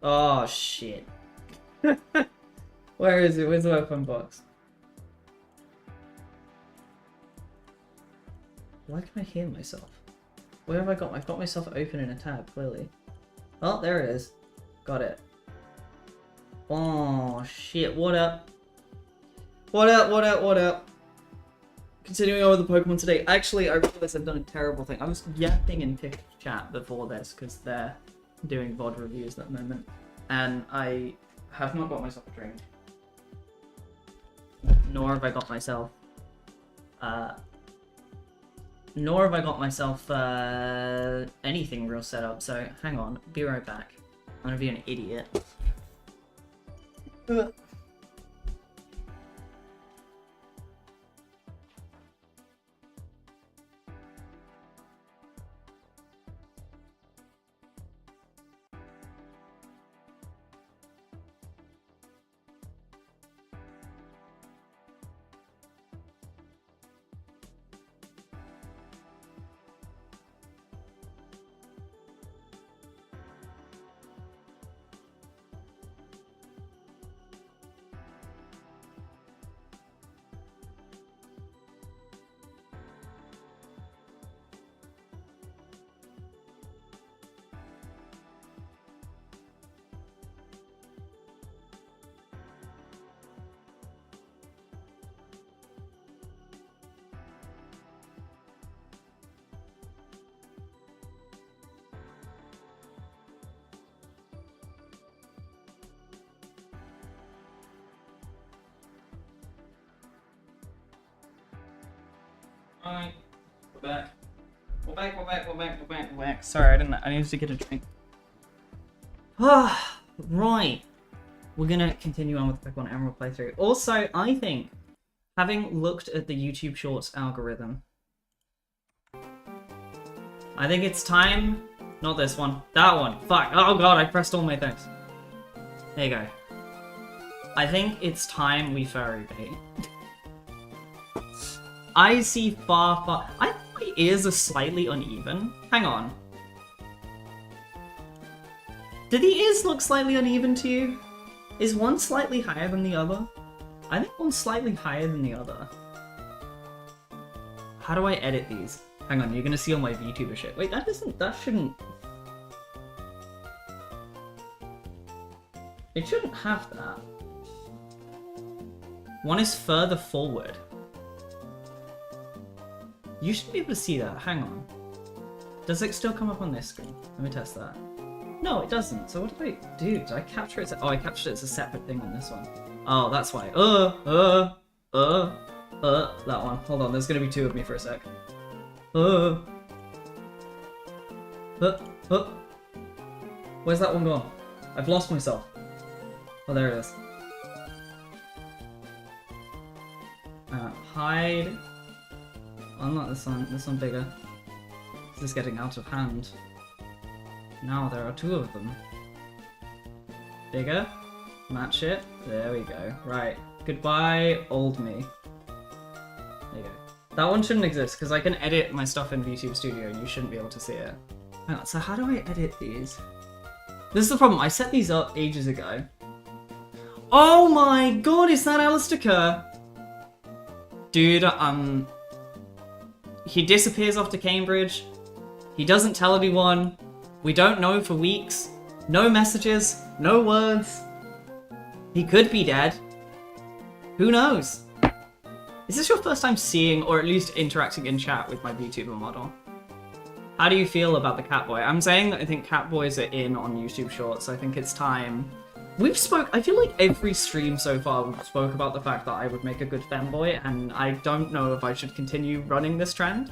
Oh, shit. Where is it? Where's the weapon box? Why can I hear myself? Where have I got? I've got myself open in a tab, clearly. Oh, there it is. Got it. Oh, shit. What up? What up, what up, what up? Continuing on with the Pokemon today. Actually, I realized I've done a terrible thing. I was yapping in Pick chat before this because they're doing VOD reviews at the moment. And I have not got myself a drink. Nor have I got myself... anything real set up. So, hang on. Be right back. I'm gonna be an idiot. Alright, we're back. We're back. Sorry, I needed to get a drink. Ah, right. We're gonna continue on with the Pokemon Emerald playthrough. Also, I think, having looked at the YouTube Shorts algorithm, I think it's time... Not this one. That one. Fuck. Oh god, I pressed all my things. There you go. I think it's time we furry bait. I see far... I think my ears are slightly uneven. Hang on. Do the ears look slightly uneven to you? Is one slightly higher than the other? I think one's slightly higher than the other. How do I edit these? Hang on, you're gonna see all my VTuber shit. Wait, that shouldn't... It shouldn't have that. One is further forward. You should be able to see that. Hang on. Does it still come up on this screen? Let me test that. No, it doesn't. So what did I do? Did I capture it? Oh, I captured it as a separate thing on this one. Oh, that's why. That one. Hold on, there's gonna be two of me for a sec. Where's that one gone? I've lost myself. Oh, there it is. Hide. Oh, not this one. This one bigger. This is getting out of hand. Now there are two of them. Bigger. Match it. There we go. Right. Goodbye, old me. There you go. That one shouldn't exist, because I can edit my stuff in VTube Studio and you shouldn't be able to see it. Hang on, so how do I edit these? This is the problem. I set these up ages ago. Oh my god, is that Alistair Kerr? Dude, he disappears off to Cambridge. He doesn't tell anyone. We don't know for weeks. No messages. No words. He could be dead. Who knows? Is this your first time seeing, or at least interacting in chat with my VTuber model? How do you feel about the Catboy? I'm saying that I think Catboys are in on YouTube Shorts. I think it's time. I feel like every stream so far we've spoke about the fact that I would make a good femboy, and I don't know if I should continue running this trend.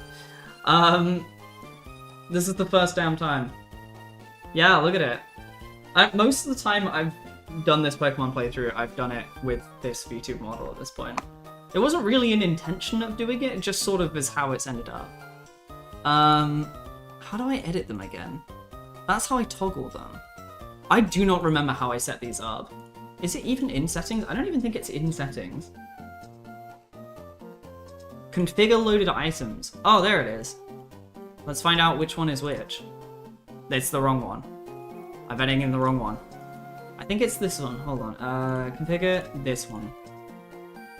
This is the first damn time. Yeah, look at it. Most of the time I've done this Pokemon playthrough, I've done it with this VTube model at this point. It wasn't really an intention of doing it, it just sort of is how it's ended up. How do I edit them again? That's how I toggle them. I do not remember how I set these up. Is it even in settings? I don't even think it's in settings. Configure loaded items. Oh, there it is. Let's find out which one is which. It's the wrong one. I'm editing in the wrong one. I think it's this one. Hold on. Configure this one.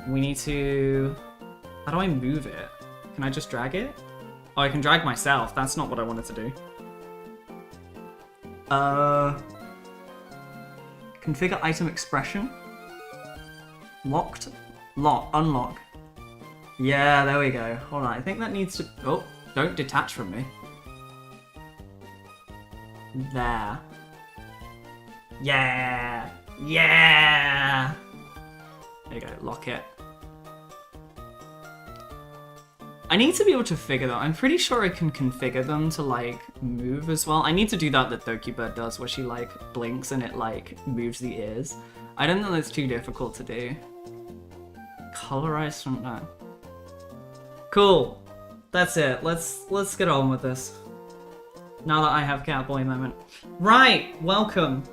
We need to... How do I move it? Can I just drag it? Oh, I can drag myself. That's not what I wanted to do. Configure item expression. Locked. Lock. Unlock. Yeah, there we go. Hold on. I think that needs to... Oh, don't detach from me. There. Yeah! Yeah! There you go. Lock it. I need to be able to figure them. I'm pretty sure I can configure them to, like, move as well. I need to do that Dokibird does, where she, like, blinks and it, like, moves the ears. I don't know that's too difficult to do. Colorize from... No. Cool. That's it. Let's get on with this. Now that I have Catboy moment. Right! Welcome!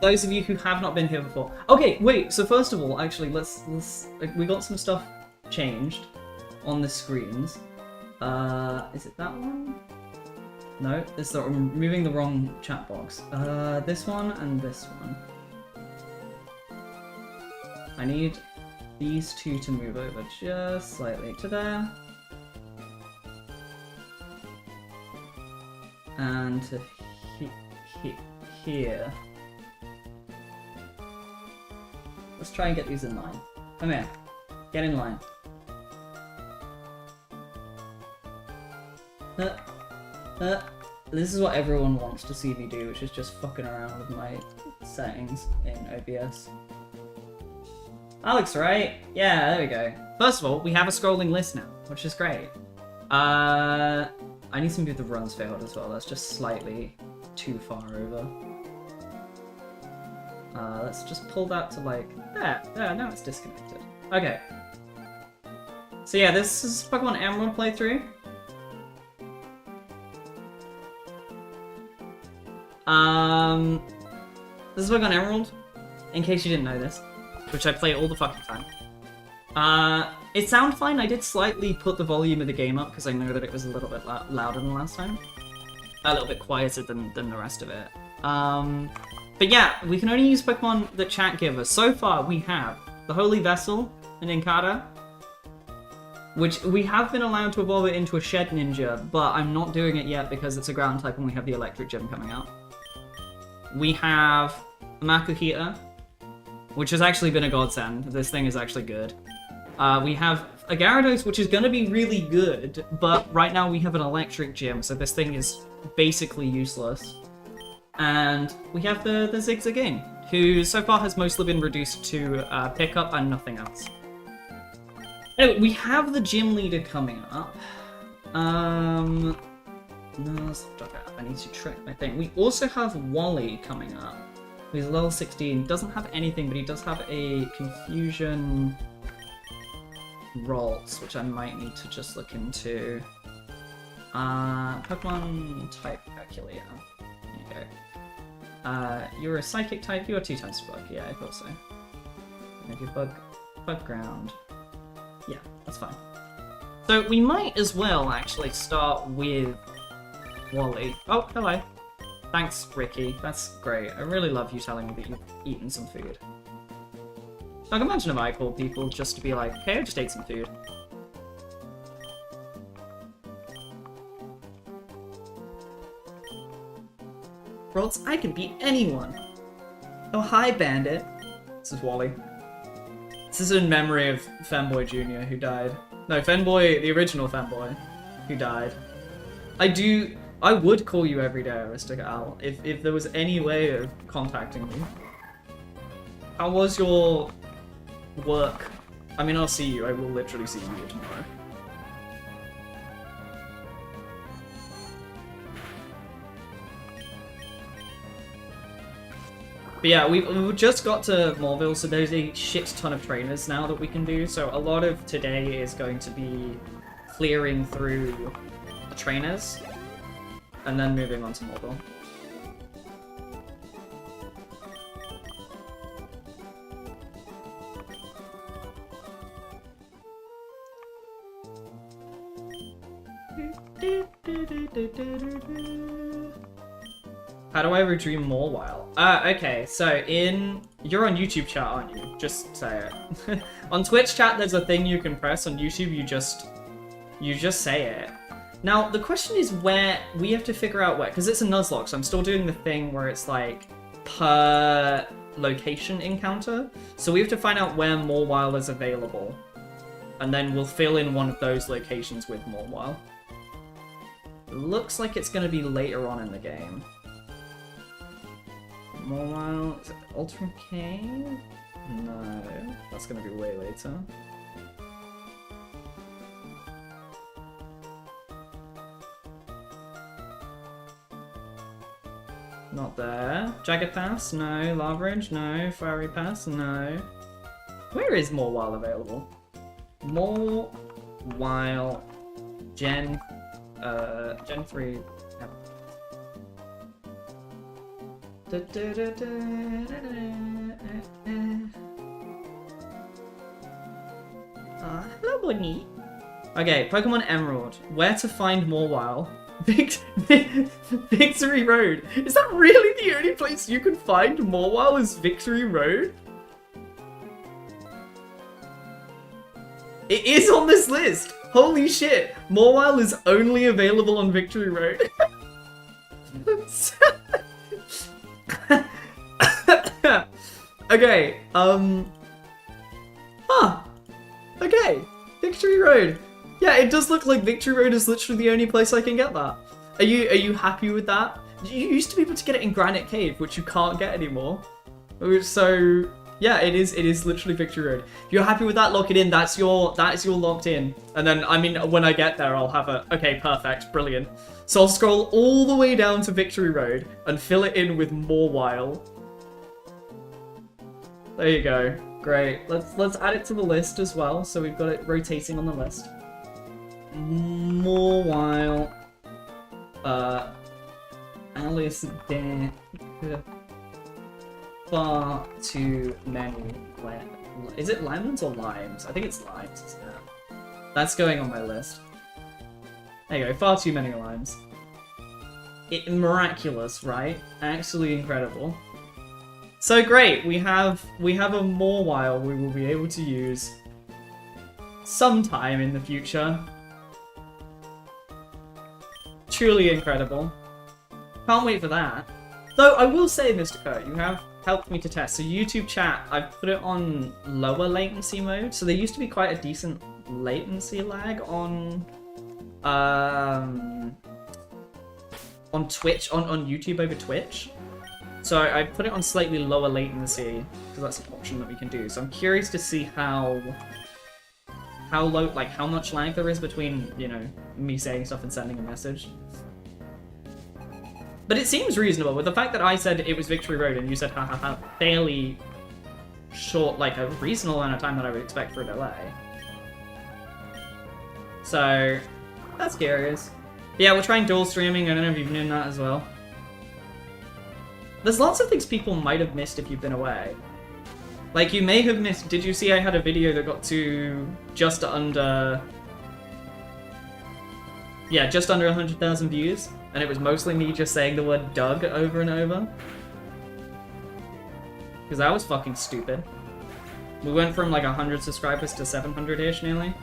Those of you who have not been here before. Okay, wait, so first of all, actually, let's we got some stuff changed on the screens. Is it that one? No, it's moving the wrong chat box. This one and this one. I need these two to move over just slightly to there. And to here. Let's try and get these in line. Come here. Get in line. This is what everyone wants to see me do, which is just fucking around with my settings in OBS. That looks right. Yeah, there we go. First of all, we have a scrolling list now, which is great. I need to move the runs failed as well. That's just slightly too far over. Let's just pull that to like there. There, now it's disconnected. Okay. So yeah, this is Pokemon Emerald playthrough. This is Pokemon Emerald, in case you didn't know this, which I play all the fucking time. It sounded fine. I did slightly put the volume of the game up because I know that it was a little bit louder than last time. A little bit quieter than the rest of it. But yeah, we can only use Pokemon that chat give us. So far, we have the Holy Vessel and Inkata, which we have been allowed to evolve it into a Shed Ninja, but I'm not doing it yet because it's a ground type and we have the Electric Gym coming out. We have a Makuhita, which has actually been a godsend. This thing is actually good. We have a Gyarados, which is going to be really good, but right now we have an Electric Gym, so this thing is basically useless. And we have the Zigzagoon, who so far has mostly been reduced to pickup and nothing else. Anyway, we have the gym leader coming up. No, let's drop out. I need to trick my thing. We also have Wally coming up. He's level 16. Doesn't have anything, but he does have a Confusion Ralts, which I might need to just look into. Pokemon type Calculator. There you go. You're a Psychic type. You are 2 times Bug. Yeah, I thought so. Maybe Bug Ground. Yeah, that's fine. So we might as well actually start with Wally. Oh, hello. Thanks, Ricky. That's great. I really love you telling me that you've eaten some food. I can imagine if I called people just to be like, hey, I just ate some food. Rolls, I can beat anyone. Oh, hi, Bandit. This is Wally. This is in memory of Fanboy Jr., who died. No, Fanboy, the original Fanboy, who died. I would call you every day, Aristic Al, if there was any way of contacting me. How was your work? I mean, I'll see you. I will literally see you tomorrow. But yeah, we've just got to Morville, so there's a shit ton of trainers now that we can do. So a lot of today is going to be clearing through the trainers and then moving on to Morville. How do I redeem Mawile? Okay, so you're on YouTube chat, aren't you? Just say it. On Twitch chat, there's a thing you can press. On YouTube, you just say it. Now, the question is where, we have to figure out where, because it's a nuzlocke, so I'm still doing the thing where it's like, per location encounter. So we have to find out where Morwhile is available. And then we'll fill in one of those locations with Morwhile. It looks like it's going to be later on in the game. Morwhile, is it Ultra Cave? No, that's going to be way later. Not there. Jagged Pass? No. Lava Ridge? No. Fiery Pass? No. Where is Morwhile available? Morwhile Gen 3. Hello, Bunny. Okay, Pokemon Emerald. Where to find Morwhile? Victory Road. Is that really the only place you can find Morwhile is Victory Road? It is on this list! Holy shit! Morwhile is only available on Victory Road. Okay, okay, Victory Road. Yeah, it does look like Victory Road is literally the only place I can get that. Are you happy with that? You used to be able to get it in Granite Cave, which you can't get anymore. So yeah, it is literally Victory Road. If you're happy with that, lock it in. That's your locked in. And then I mean, when I get there, I'll have okay, perfect, brilliant. So I'll scroll all the way down to Victory Road and fill it in with Morwhile. There you go. Great. Let's add it to the list as well, so we've got it rotating on the list. Morwhile. Alice Deck. Far too many. Is it lemons or limes? I think it's limes, isn't it? That's going on my list. There you go. Far too many limes. Miraculous, right? Actually incredible. So great, we have a Morwhile we will be able to use sometime in the future. Truly incredible. Can't wait for that. Though I will say, Mr. Kurt, you have helped me to test. So YouTube chat, I've put it on lower latency mode. So there used to be quite a decent latency lag on Twitch, on YouTube over Twitch. So I put it on slightly lower latency, because that's an option that we can do. So I'm curious to see how low, like how much lag there is between, you know, me saying stuff and sending a message. But it seems reasonable, with the fact that I said it was Victory Road and you said ha ha ha, fairly short, like a reasonable amount of time that I would expect for a delay. So, that's curious. But yeah, we're trying dual streaming, I don't know if you've known that as well. There's lots of things people might have missed if you've been away. Like, you may have missed... Did you see I had a video that got to just under... Yeah, just under 100,000 views? And it was mostly me just saying the word Doug over and over? Because that was fucking stupid. We went from like 100 subscribers to 700-ish nearly.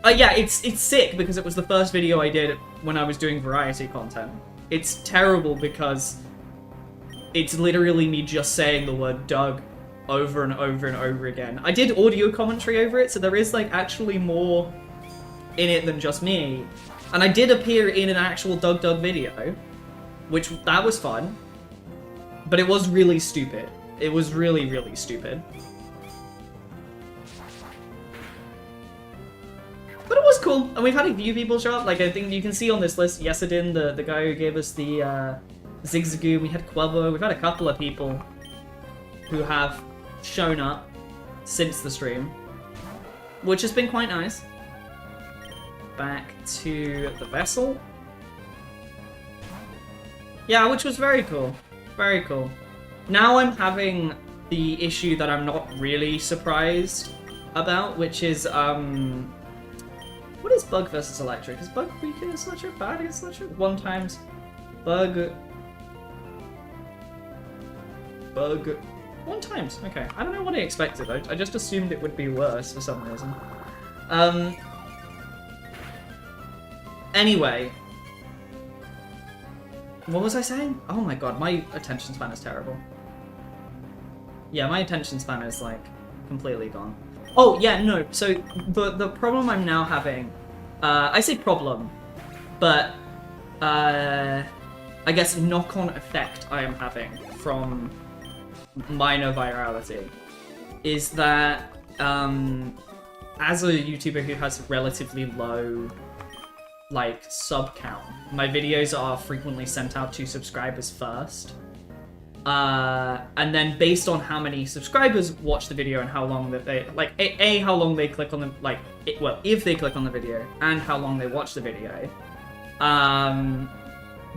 Yeah, it's sick because it was the first video I did when I was doing variety content. It's terrible because it's literally me just saying the word Doug over and over and over again. I did audio commentary over it, so there is like actually more in it than just me. And I did appear in an actual Doug video, which that was fun. But it was really stupid. It was really, really stupid. But it was cool, and we've had a few people show up. Like, I think you can see on this list, Yesedin, the guy who gave us the Zigzagoon. We had Quavo. We've had a couple of people who have shown up since the stream, which has been quite nice. Back to the vessel. Yeah, which was very cool. Very cool. Now I'm having the issue that I'm not really surprised about, which is, what is Bug versus Electric? Is Bug weak against Electric? Bad against Electric? 1 times Bug bug. 1 times. Okay. I don't know what I expected. I just assumed it would be worse for some reason. Anyway. What was I saying? Oh my god, my attention span is terrible. Yeah, my attention span is, like, completely gone. Oh, yeah, no. So, the problem I'm now having... I say problem, but... I guess knock-on effect I am having from minor virality is that, as a YouTuber who has relatively low, like, sub count, my videos are frequently sent out to subscribers first. And then based on how many subscribers watch the video and how long that they, like, how long they click on the, like, well, if they click on the video and how long they watch the video,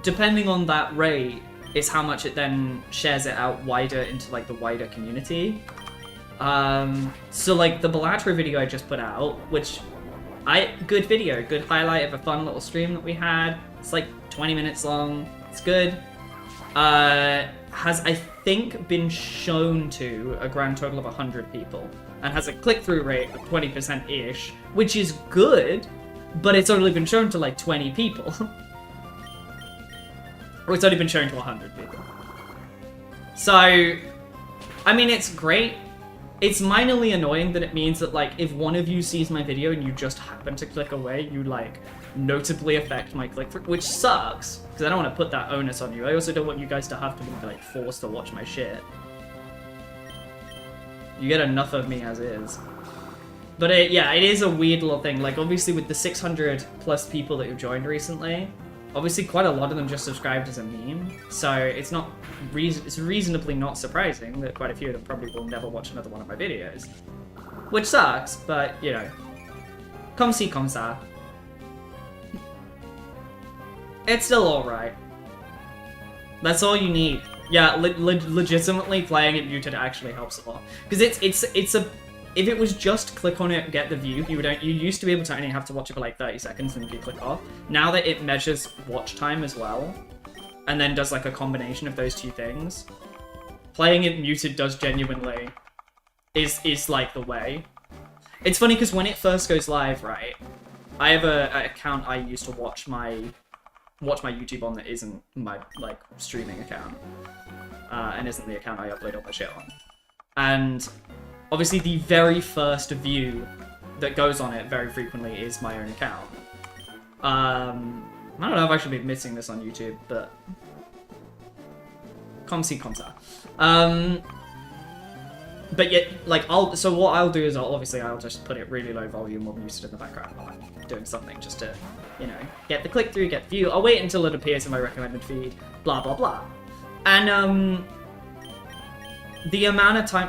depending on that rate is how much it then shares it out wider into, like, the wider community. So, like, the Bellator video I just put out, which, good video, good highlight of a fun little stream that we had. It's, like, 20 minutes long. It's good. Has, I think, been shown to a grand total of 100 people, and has a click-through rate of 20%-ish, which is good, but it's only been shown to, like, 20 people. Or it's only been shown to 100 people. So, I mean, it's great. It's minorly annoying that it means that, like, if one of you sees my video and you just happen to click away, you, like, notably affect my click-through, which sucks, because I don't want to put that onus on you. I also don't want you guys to have to be, like, forced to watch my shit. You get enough of me as is. But, yeah, it is a weird little thing. Like, obviously, with the 600 plus people that have joined recently, obviously quite a lot of them just subscribed as a meme, so it's not it's reasonably not surprising that quite a few of them probably will never watch another one of my videos. Which sucks, but, you know, comme ci, comme ça. It's still alright. That's all you need. Yeah, legitimately playing it muted actually helps a lot. Because it's a... If it was just click on it, get the view, you used to be able to only have to watch it for like 30 seconds and you click off. Now that it measures watch time as well, and then does like a combination of those two things, playing it muted does genuinely is like the way. It's funny because when it first goes live, right, I have an account I used to watch my YouTube on that isn't my, like, streaming account, and isn't the account I upload all my shit on. And obviously the very first view that goes on it very frequently is my own account. I don't know if I should be admitting this on YouTube, but... Comme ci, comme ça. But yet, like, so what I'll do is I'll just put it really low volume or mute it in the background while I'm doing something just to, you know, get the click-through, get the view. I'll wait until it appears in my recommended feed, blah, blah, blah. And, the amount of time...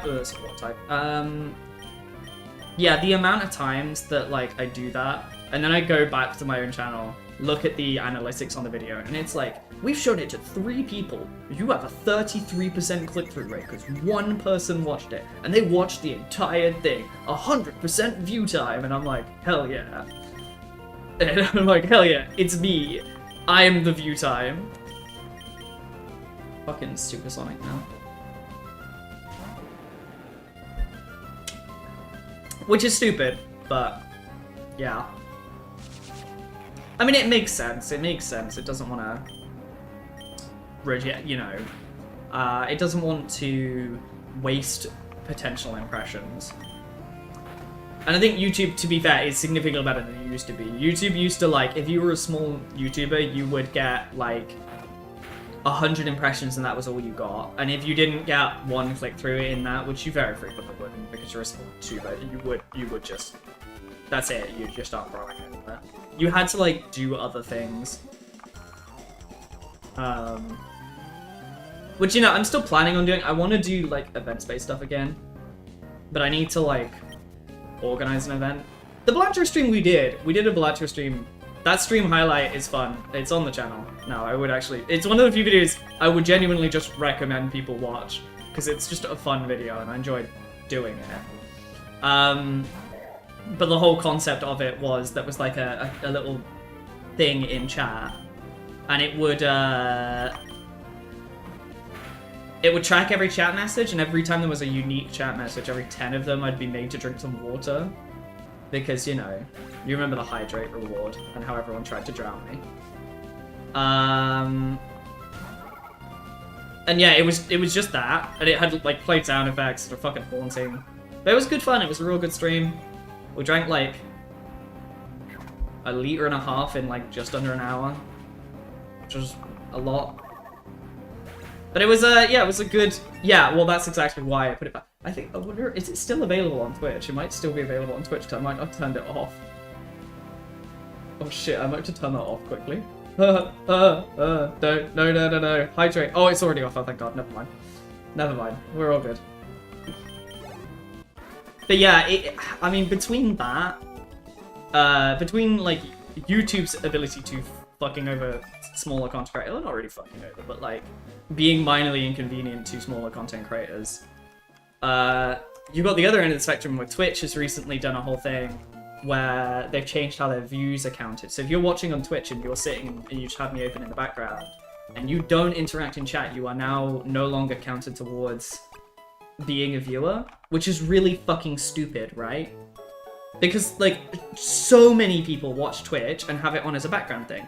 yeah, the amount of times that, like, I do that, and then I go back to my own channel, look at the analytics on the video, and it's like, we've shown it to 3 people. You have a 33% click-through rate, because 1 person watched it, and they watched the entire thing. 100% view time, and I'm like, hell yeah. And I'm like, hell yeah, it's me. I'm the view time. Fucking supersonic now. Which is stupid, but yeah. I mean, it makes sense. It makes sense. It doesn't want to, you know, it doesn't want to waste potential impressions. And I think YouTube, to be fair, is significantly better than it used to be. YouTube used to, like, if you were a small YouTuber, you would get, like, 100 impressions and that was all you got. And if you didn't get 1 click through in that, which you very frequently wouldn't because you're a small YouTuber, you would just, that's it, you just start growing it. You had to, like, do other things. Which, you know, I'm still planning on doing. I want to do, like, events-based stuff again. But I need to, like, organize an event. The Bellator stream we did a Bellator stream. That stream highlight is fun. It's on the channel. No, I would actually... It's one of the few videos I would genuinely just recommend people watch. Because it's just a fun video and I enjoyed doing it. But the whole concept of it was, that was like a little thing in chat. And it would, it would track every chat message, and every time there was a unique chat message, every 10 of them I'd be made to drink some water. Because, you know, you remember the hydrate reward and how everyone tried to drown me. And yeah, it was just that, and it had like played sound effects that are fucking haunting. But it was good fun, it was a real good stream. We drank like 1.5 liters in like just under an hour. Which was a lot. But it was yeah, it was a good, yeah, well that's exactly why I put it back. I wonder, is it still available on Twitch? It might still be available on Twitch, because I might not have turned it off. Oh shit, I might have to turn that off quickly. No. Hydrate. Oh, it's already off, oh thank god, never mind. Never mind, we're all good. But yeah, I mean, between that, between like YouTube's ability to fucking over smaller content creators, well, not really fucking over, but like being minorly inconvenient to smaller content creators, you got the other end of the spectrum where Twitch has recently done a whole thing where they've changed how their views are counted. So if you're watching on Twitch and you're sitting and you just have me open in the background and you don't interact in chat, you are now no longer counted towards being a viewer, which is really fucking stupid, right? Because like so many people watch Twitch and have it on as a background thing,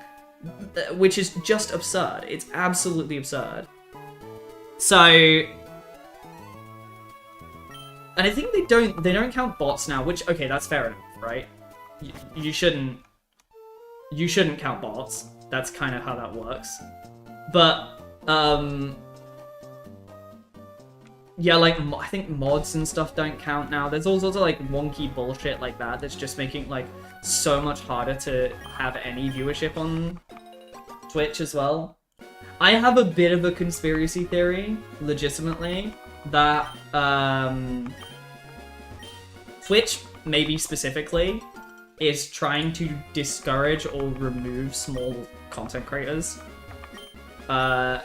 which is just absurd. It's absolutely absurd. So, and I think they don't count bots now, which, okay, that's fair enough, right? You shouldn't count bots. That's kind of how that works. But yeah, like I think mods and stuff don't count now. There's all sorts of like wonky bullshit like that that's just making like so much harder to have any viewership on Twitch as well. I have a bit of a conspiracy theory, legitimately, that Twitch, maybe specifically, is trying to discourage or remove small content creators. Or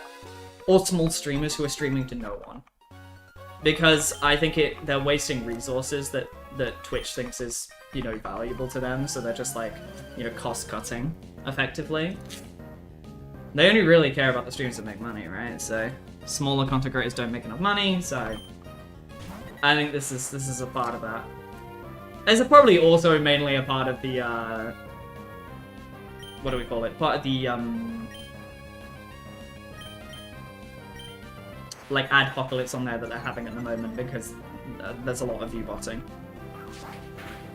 small streamers who are streaming to no one. Because I think they're wasting resources that Twitch thinks is, you know, valuable to them, so they're just like, you know, cost-cutting, effectively. They only really care about the streams that make money, right? So, smaller content creators don't make enough money, so I think this is a part of that. It's probably also mainly a part of the, what do we call it? Part of the, like, adpocalypse on there that they're having at the moment, because there's a lot of view botting.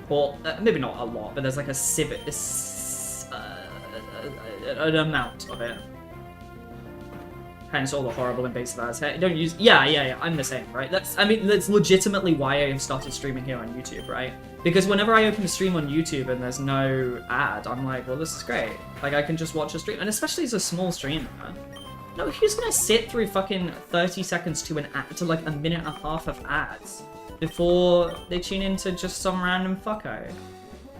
Or, maybe not a lot, but there's like an amount of it. Hence all the horrible invasive ads. Hey, don't use... Yeah, I'm the same, right? That's legitimately why I have started streaming here on YouTube, right? Because whenever I open a stream on YouTube and there's no ad, I'm like, well, this is great. Like, I can just watch a stream. And especially as a small streamer. No, who's gonna sit through fucking 30 seconds to an ad, to like 1.5 minutes of ads before they tune into just some random fucko,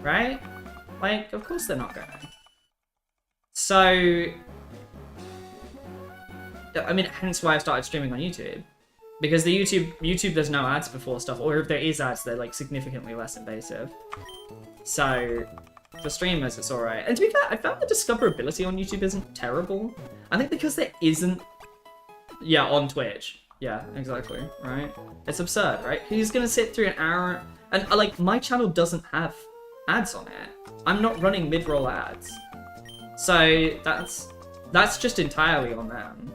right? Like, of course they're not gonna. So, I mean, hence why I started streaming on YouTube, because the YouTube there's no ads before stuff, or if there is ads, they're like significantly less invasive. So, for streamers, it's alright. And to be fair, I found the discoverability on YouTube isn't terrible. I think because there isn't... Yeah, on Twitch. Yeah, exactly, right? It's absurd, right? Who's gonna sit through an hour... And, like, my channel doesn't have ads on it. I'm not running mid-roll ads. So, that's just entirely on them.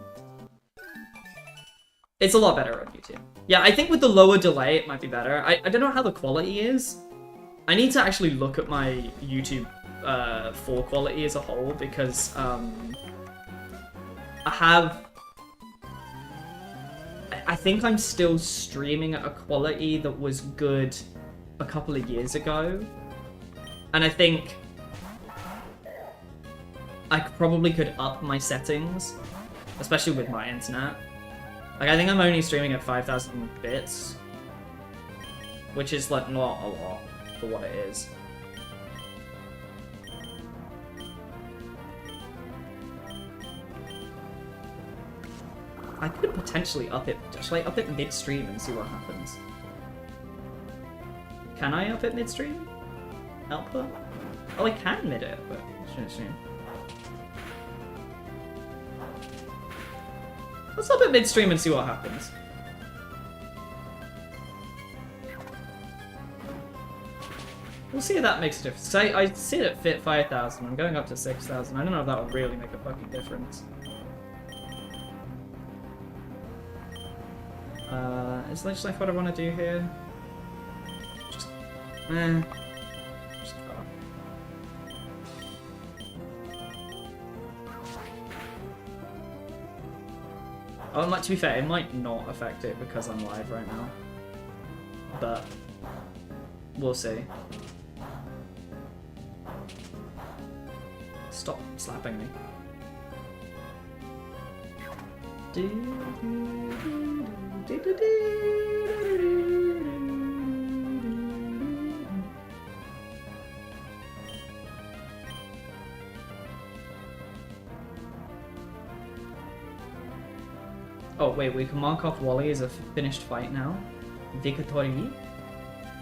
It's a lot better on YouTube. Yeah, I think with the lower delay, it might be better. I don't know how the quality is. I need to actually look at my YouTube 4 quality as a whole, because I think I'm still streaming at a quality that was good a couple of years ago. And I think I probably could up my settings, especially with my internet. Like, I think I'm only streaming at 5,000 bits, which is like not a lot for what it is. I could potentially up it. Should I up it mid-stream and see what happens? Can I up it mid-stream? Output? Oh, I can mid it, but shouldn't stream. Let's stop at midstream and see what happens. We'll see if that makes a difference. So I see it at fit 5,000. I'm going up to 6,000. I don't know if that would really make a fucking difference. Is Lich Life what I want to do here? Just, Just go. Oh, to be fair, it might not affect it because I'm live right now. But we'll see. Stop slapping me. Oh wait, we can mark off Wally as a finished fight now. Victory.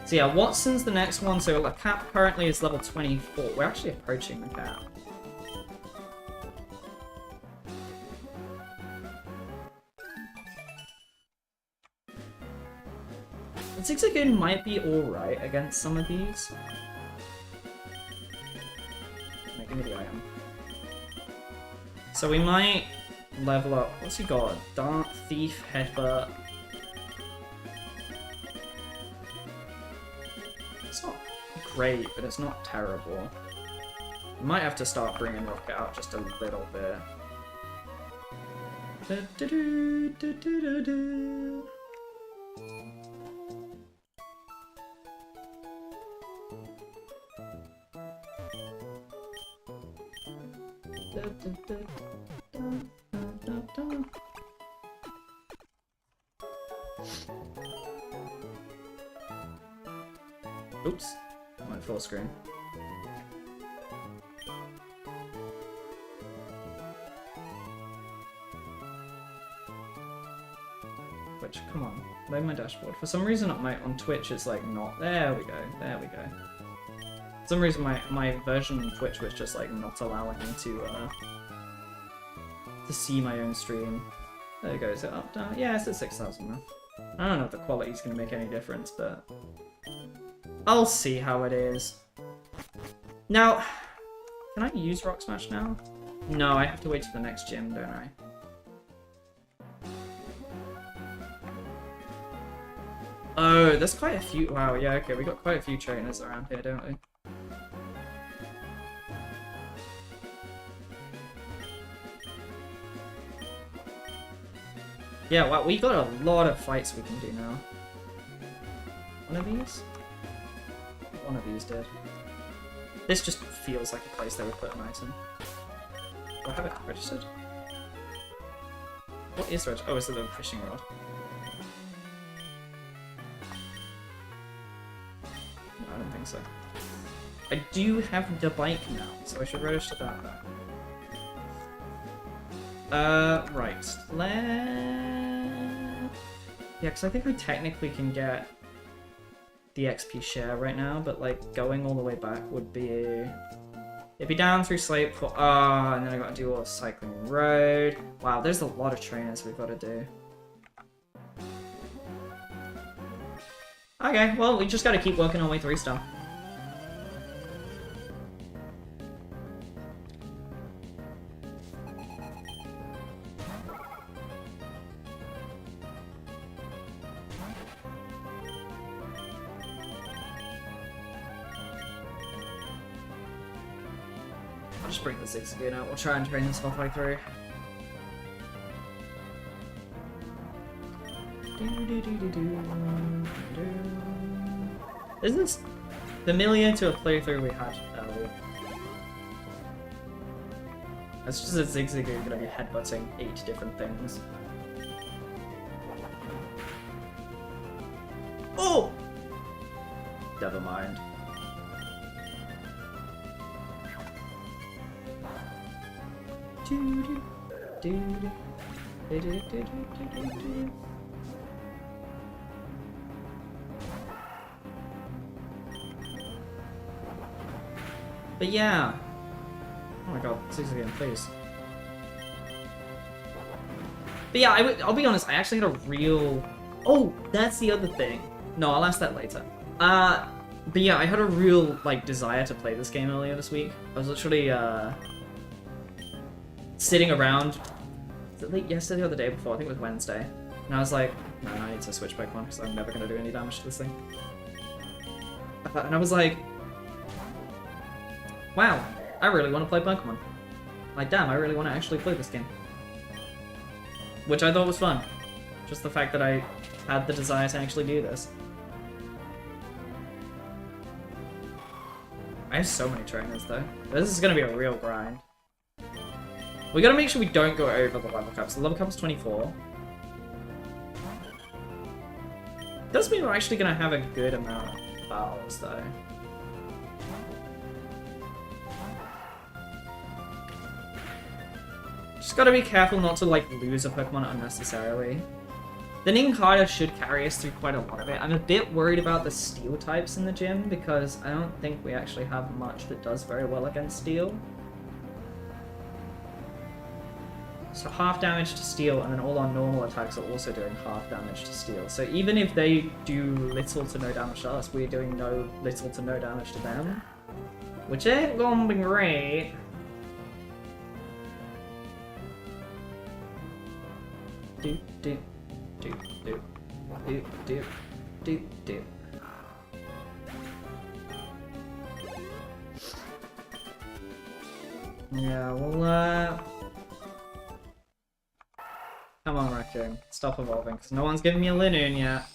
So yeah, Watson's the next one. So the cap currently is level 24. We're actually approaching the cap. Zigzagoon might be alright against some of these. Give me the item. So we might level up. What's he got? Dart, Thief, Headbutt. It's not great, but it's not terrible. We might have to start bringing Rocket out just a little bit. Oops, I went full screen. Which, come on, load my dashboard. For some reason on Twitch it's like not. There we go, there we go. For some reason my version of Twitch was just like not allowing me to see my own stream. There we go, is it up, down? Yeah, it's at 6,000 now. I don't know if the quality's gonna make any difference, but I'll see how it is. Now, can I use Rock Smash now? No, I have to wait till the next gym, don't I? Oh, there's quite a few. Wow, yeah, okay, we got quite a few trainers around here, don't we? Yeah, wow, we got a lot of fights we can do now. One of these? One of these did. This just feels like a place they would put an item. Do I have it registered? What is registered? Oh, it's the fishing rod. No, I don't think so. I do have the bike now, so I should register that back. Right. Yeah, because I think I technically can get the XP share right now, but like going all the way back would be... It'd be down through Slate for... and then I gotta do all the cycling road. Wow, there's a lot of trainers we've got to do. Okay, well, we just gotta keep working our way through stuff. I'll just bring the Zigzagoon out. We'll try and train this halfway through. Isn't this familiar to a playthrough we had earlier? It's just a Zigzagoon gonna be headbutting 8 different things. Oh! Never mind. But yeah. Oh my god, 6 again, please. But yeah, I'll be honest, I actually had a real... Oh, that's the other thing. No, I'll ask that later. But yeah, I had a real, like, desire to play this game earlier this week. I was literally, sitting around, was it late yesterday or the day before? I think it was Wednesday. And I was like, no, I need to switch Pokemon because I'm never going to do any damage to this thing. And I was like, wow, I really want to play Pokemon. Like, damn, I really want to actually play this game. Which I thought was fun. Just the fact that I had the desire to actually do this. I have so many trainers though. This is gonna be a real grind. We gotta make sure we don't go over the level caps. The level cap is 24. Does mean we're actually gonna have a good amount of battles though. Just gotta be careful not to like lose a Pokemon unnecessarily. The Nincada should carry us through quite a lot of it. I'm a bit worried about the Steel types in the gym because I don't think we actually have much that does very well against Steel. So half damage to Steel and then all our normal attacks are also doing half damage to Steel. So even if they do little to no damage to us, we're doing little to no damage to them. Which ain't gonna be great. Do. Yeah, well, come on, Raccoon. Stop evolving, because no one's giving me a Linoon yet.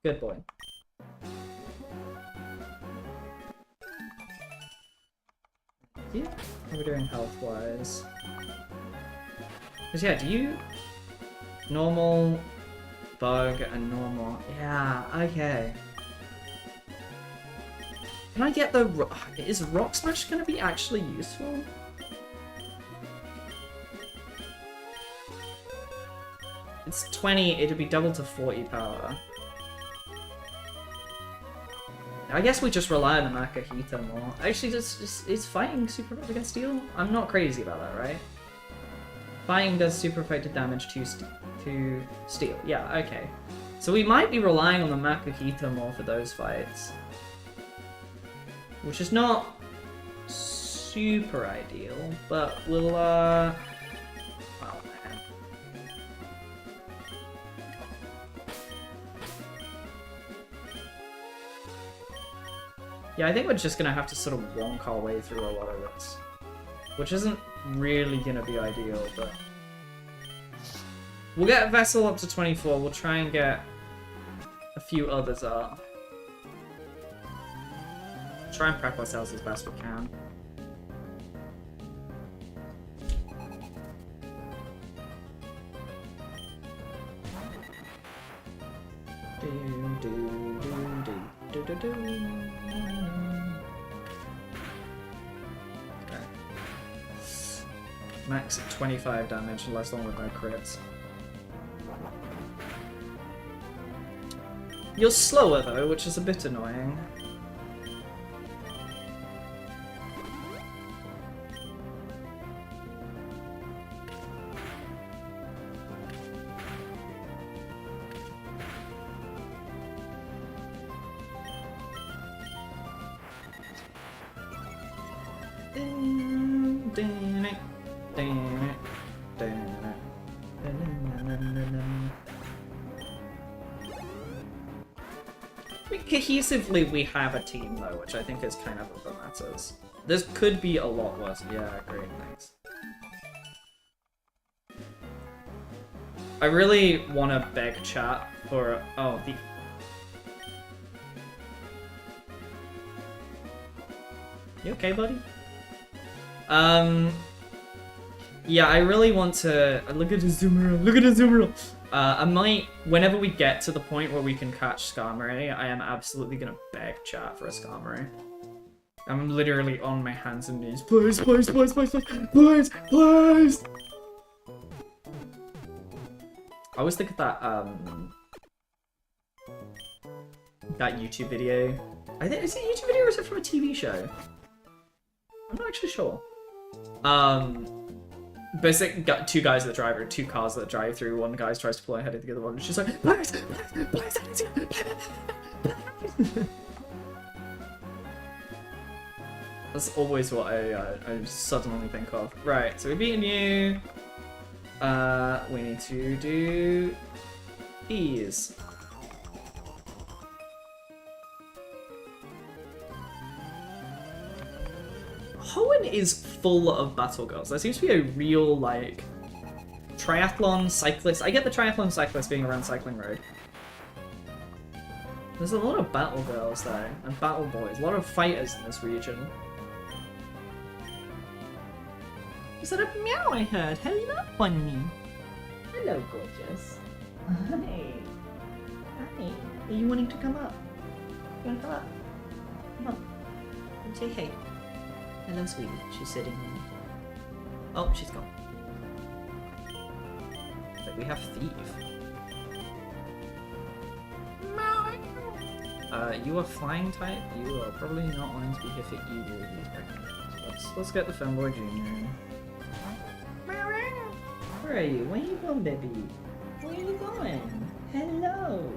Good boy. Yeah, how are we doing health-wise? Because yeah, do you... Normal, bug, and normal... Yeah, okay. Can I get the... Is Rock Smash going to be actually useful? It's 20, it'd be double to 40 power. I guess we just rely on the Makahita more. Actually, is fighting super effective against Steel? I'm not crazy about that, right? Fighting does super effective damage to Steel. Yeah, okay. So we might be relying on the Makahita more for those fights. Which is not super ideal, but we'll, oh man. Yeah, I think we're just gonna have to sort of wonk our way through a lot of this. Which isn't really gonna be ideal, but... We'll get Vessel up to 24, we'll try and get a few others up. Try and prep ourselves as best we can. Okay. Max at 25 damage, unless one with no crits. You're slower though, which is a bit annoying. Cohesively, we have a team though, which I think is kind of what matters. This could be a lot worse. Yeah, great, thanks. I really want to beg chat for... Oh, the... You okay, buddy? Yeah, I really want to... Look at the Azumarill! Look at the Azumarill! I might... Whenever we get to the point where we can catch Skarmory, I am absolutely gonna beg chat for a Skarmory. I'm literally on my hands and knees. Please, please, please, please, please, please, please! I always think of that, that YouTube video. I think, is it a YouTube video or is it from a TV show? I'm not actually sure. Basically, got two guys that drive, two cars that drive through. One guy tries to pull ahead of the other one, and she's like, please. That's always what I suddenly think of. Right, so we've beaten you. We need to do these. Hoenn is full of battle girls. There seems to be a real, like, triathlon cyclist. I get the triathlon cyclist being around Cycling Road. There's a lot of battle girls though, and battle boys. A lot of fighters in this region. Is that a meow I heard? Hello, bunny. Hello, gorgeous. Hi. Hi. Are you wanting to come up? You want to come up? Come on. Come say hey. Hello, sweetie. She's sitting here. Oh, she's gone. But we have Thief. You are flying type. You are probably not going to be hit at you with these pregnant. Let's get the Femboy Junior. Where are you? Where are you going, baby? Where are you going? Hello.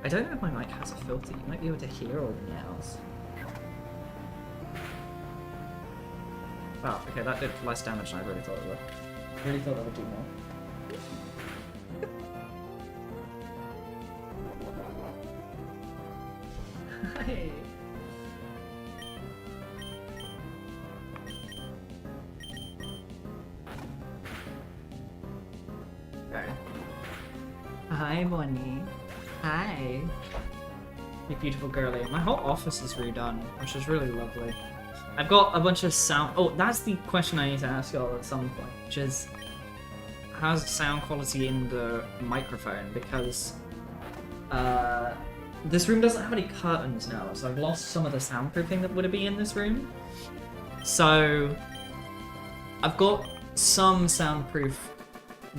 I don't know if my mic has a filter. You might be able to hear all the meows. Wow, okay, that did less damage than I really thought it would. I really thought that would do more. Hi! Okay. Hi, Bonnie. Hi. You beautiful girly. My whole office is redone, which is really lovely. I've got a bunch of sound. Oh, that's the question I need to ask y'all at some point, which is, how's the sound quality in the microphone? Because this room doesn't have any curtains now, so I've lost some of the soundproofing that would have been in this room. So I've got some soundproof,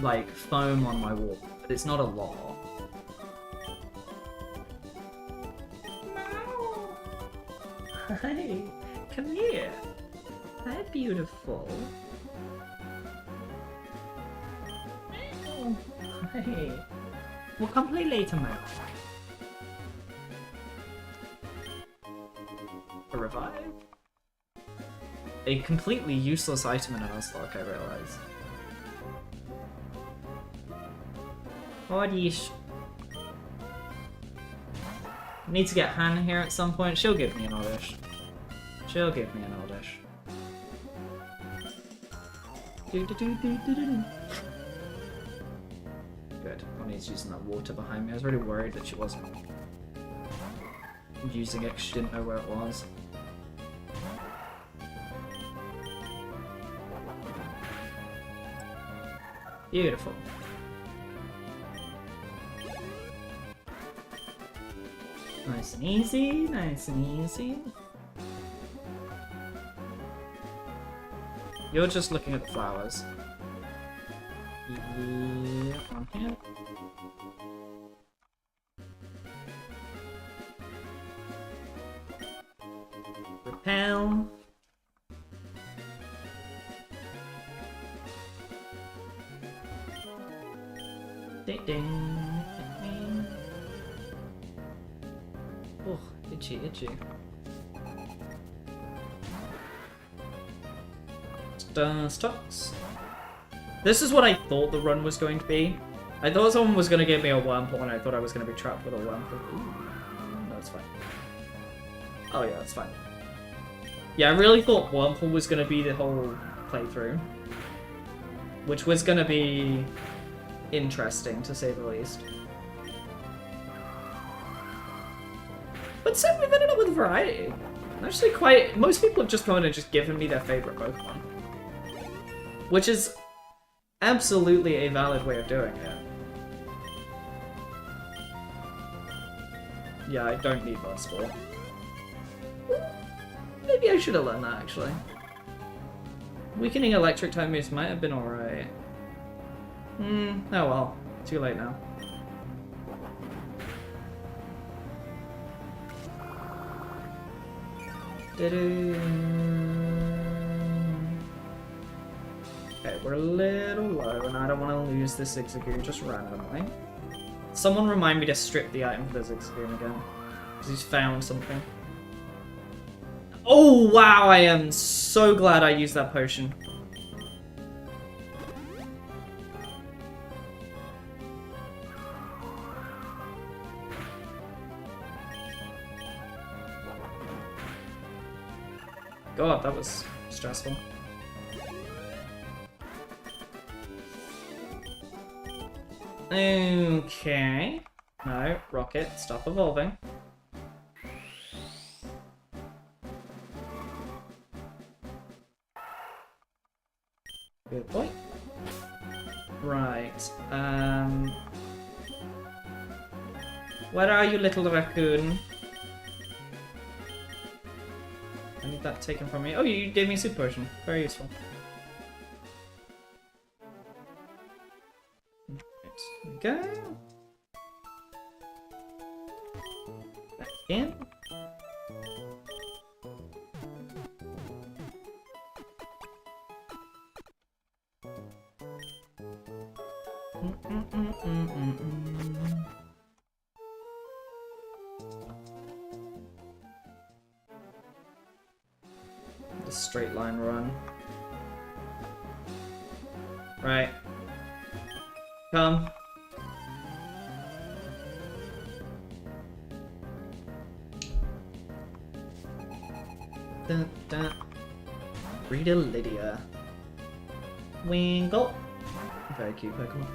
like, foam on my wall, but it's not a lot. Hi. Come here. Hi, beautiful. Oh, hey. We'll come play later, man. A revive? A completely useless item in a nuzlocke, I realize. Oddish. Need to get Han here at some point. She'll give me an oddish. She'll give me an oddish. Good. Bonnie's using that water behind me. I was really worried that she wasn't using it because she didn't know where it was. Beautiful. Nice and easy, nice and easy. You're just looking at the flowers. Yeah, on here. Repel. Ding ding. Oh, itchy, itchy. Stocks. This is what I thought the run was going to be. I thought someone was going to give me a wormhole and I thought I was going to be trapped with a wormhole. Ooh. No, it's fine. Oh yeah, it's fine. Yeah, I really thought wormhole was going to be the whole playthrough. Which was going to be interesting, to say the least. But so we've ended up with variety. Actually quite... Most people have just come in and just given me their favourite Pokemon. Which is absolutely a valid way of doing it. Yeah, I don't need Burst Ball. Maybe I should have learned that, actually. Weakening electric type moves might have been alright. Oh well. Too late now. Okay, we're a little low, and I don't want to lose this Zigzagoon just randomly. Someone remind me to strip the item for the Zigzagoon again. Because he's found something. Oh, wow, I am so glad I used that potion. God, that was stressful. Okay. No, Rocket, stop evolving. Good boy. Right. Where are you, little raccoon? I need that taken from me. Oh, you gave me a super potion. Very useful. Right, there we go. Back in. The straight line run. Right. Come. Dun, dun. Rita Lydia. Winkle. Very cute Pokemon.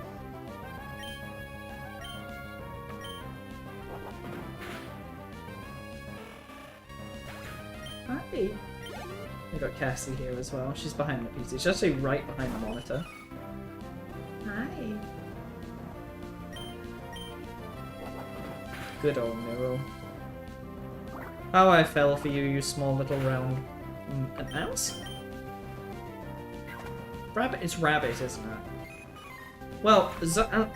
Hi. We've got Cassie here as well. She's behind the PC. She's actually right behind the monitor. Hi. Good old Nero. How I fell for you, you small little round mouse? Rabbit is rabbit, isn't it? Well, Azumarill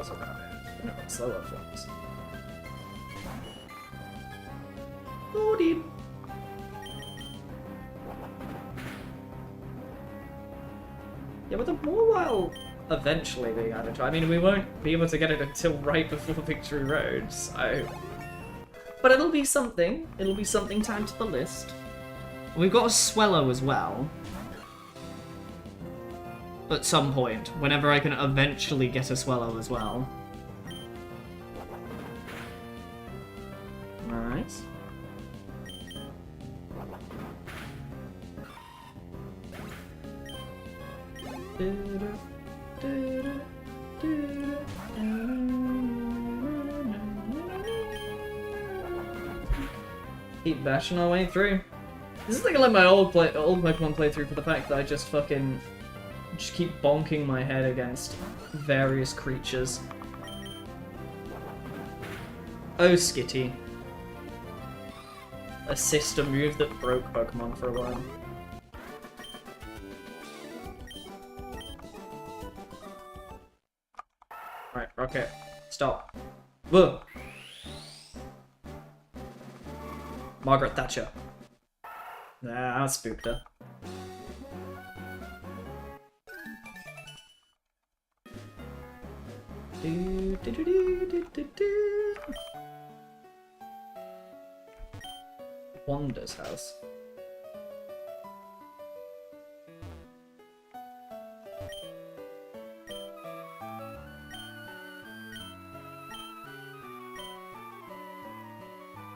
is a rabbit. No, it's slower forms. Oh, dude. Yeah, but the Mawile eventually being added to. I mean, we won't be able to get it until right before Victory Road, so... But it'll be something. It'll be something to add to the list. We've got a Swellow as well. At some point, whenever I can eventually get a Swellow as well. Nice. Keep bashing our way through. This is like my old Pokemon playthrough for the fact that I just keep bonking my head against various creatures. Oh, Skitty. A system move that broke Pokemon for a while. Right, Rocket. Stop. Whoa! Margaret Thatcher. Nah, I spooked her. Wanda's house.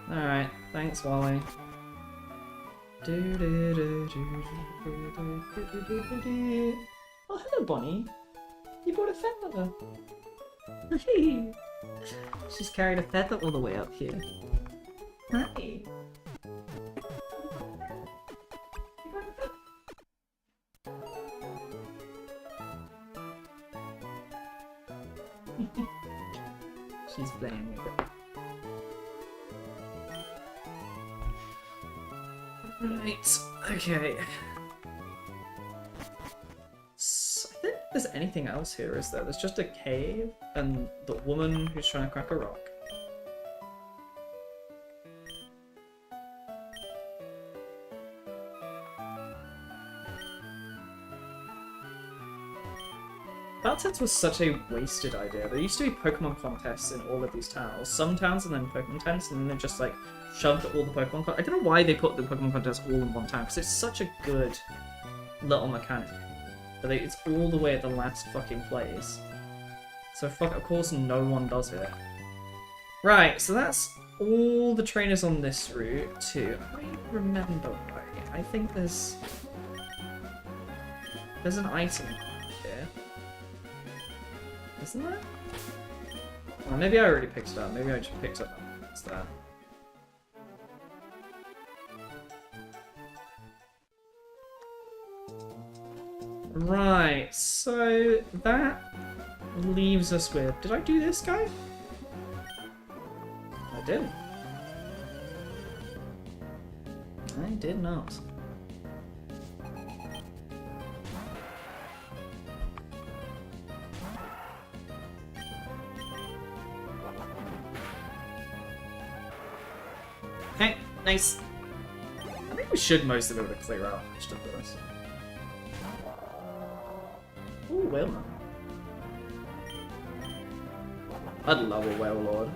Alright, thanks, Wally. Oh, hello, Bonnie. You brought a feather. Hey. She's carried a feather all the way up here. Hi. She's playing with it. Right, okay. So, I don't think there's anything else here, is there? There's just a cave and the woman who's trying to crack a rock. Battletoads was such a wasted idea. There used to be Pokemon contests in all of these towns. Some towns and then Pokemon tents, and then they just like shoved all the Pokemon I don't know why they put the Pokemon contests all in one town, because it's such a good little mechanic. But it's all the way at the last fucking place. So fuck, of course no one does it. Right, so that's all the trainers on this route too. I remember right. I think there's an item here. Isn't there? Well, maybe I already picked it up. Maybe I just picked it up. What's that? Right, so that leaves us with... Did I do this guy? I didn't. I did not. Okay, nice. I think we should mostly be able to clear out most of this. Ooh, Whalelord. I'd love a Whalelord.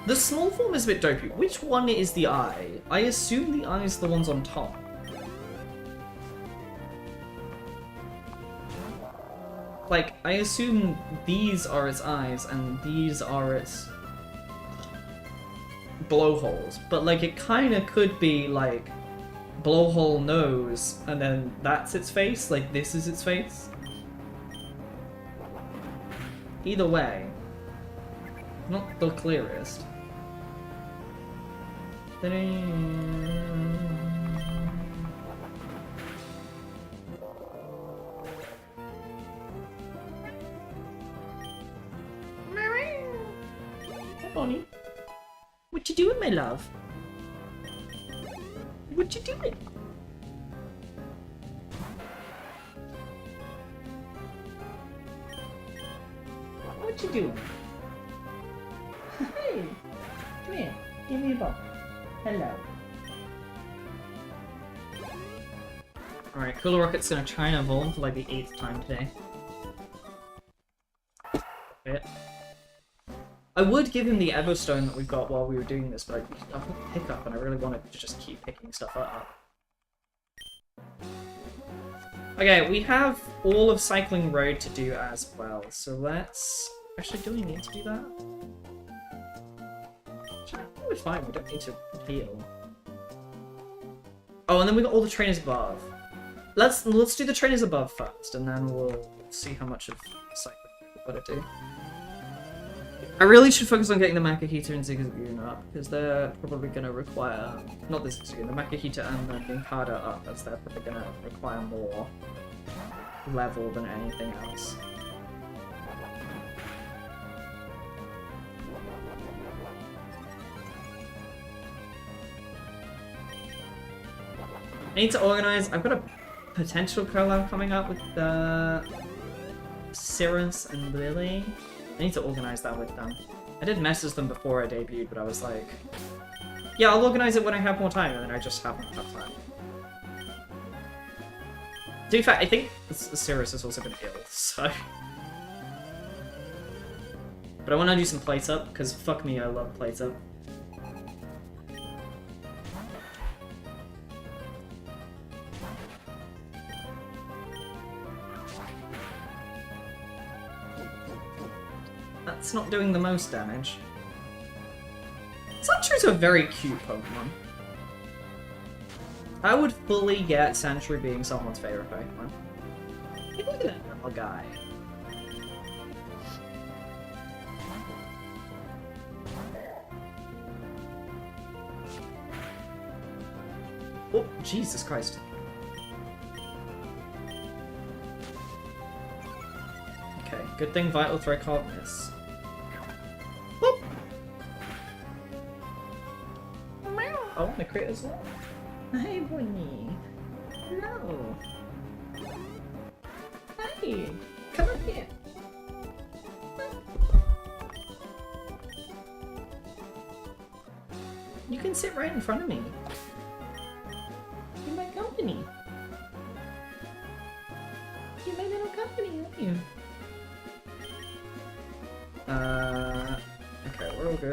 The small form is a bit dopey. Which one is the eye? I assume the eye is the ones on top. Like, I assume these are its eyes and these are its blowholes. But, like, it kind of could be, like, blowhole nose and then that's its face. Like, this is its face. Either way, not the clearest. Bonnie, what you doing, my love? What you doing? What you doing? Hey, come here. Give me a ball. Hello. Alright, Cooler Rocket's gonna try and evolve for like the 8th time today. Okay. I would give him the Everstone that we've got while we were doing this, but I've got Pickup and I really wanted to just keep picking stuff up. Okay, we have all of Cycling Road to do as well, so let's... Actually, do we need to do that? Actually, I think we're fine, we don't need to heal. Oh, and then we got all the trainers above. Let's do the trainers above first, and then we'll see how much of Cycling we've got to do. I really should focus on getting the Makahita and Zigzagoon up, because they're probably going to require... Not the Zigzagoon, the Makahita and the Ninkada up, as they're probably going to require more level than anything else. I need to organize... I've got a potential collab coming up with Cirrus and Lily. I need to organize that with them. I did message them before I debuted, but I was like... Yeah, I'll organize it when I have more time, and then I just haven't had time. To be fair, I think Cirrus has also been ill, so... But I want to do some plates up, because fuck me, I love plates up. That's not doing the most damage. Sandshrews are a very cute Pokemon. I would fully get Sandshrew being someone's favorite Pokemon. Hey, look at that little guy. Oh, Jesus Christ. Okay, good thing Vital Thread can't miss. Whoop. Oh, the crit as well. Hey, Bonnie. Hello. Hi. Come up here. You can sit right in front of me. You're my company.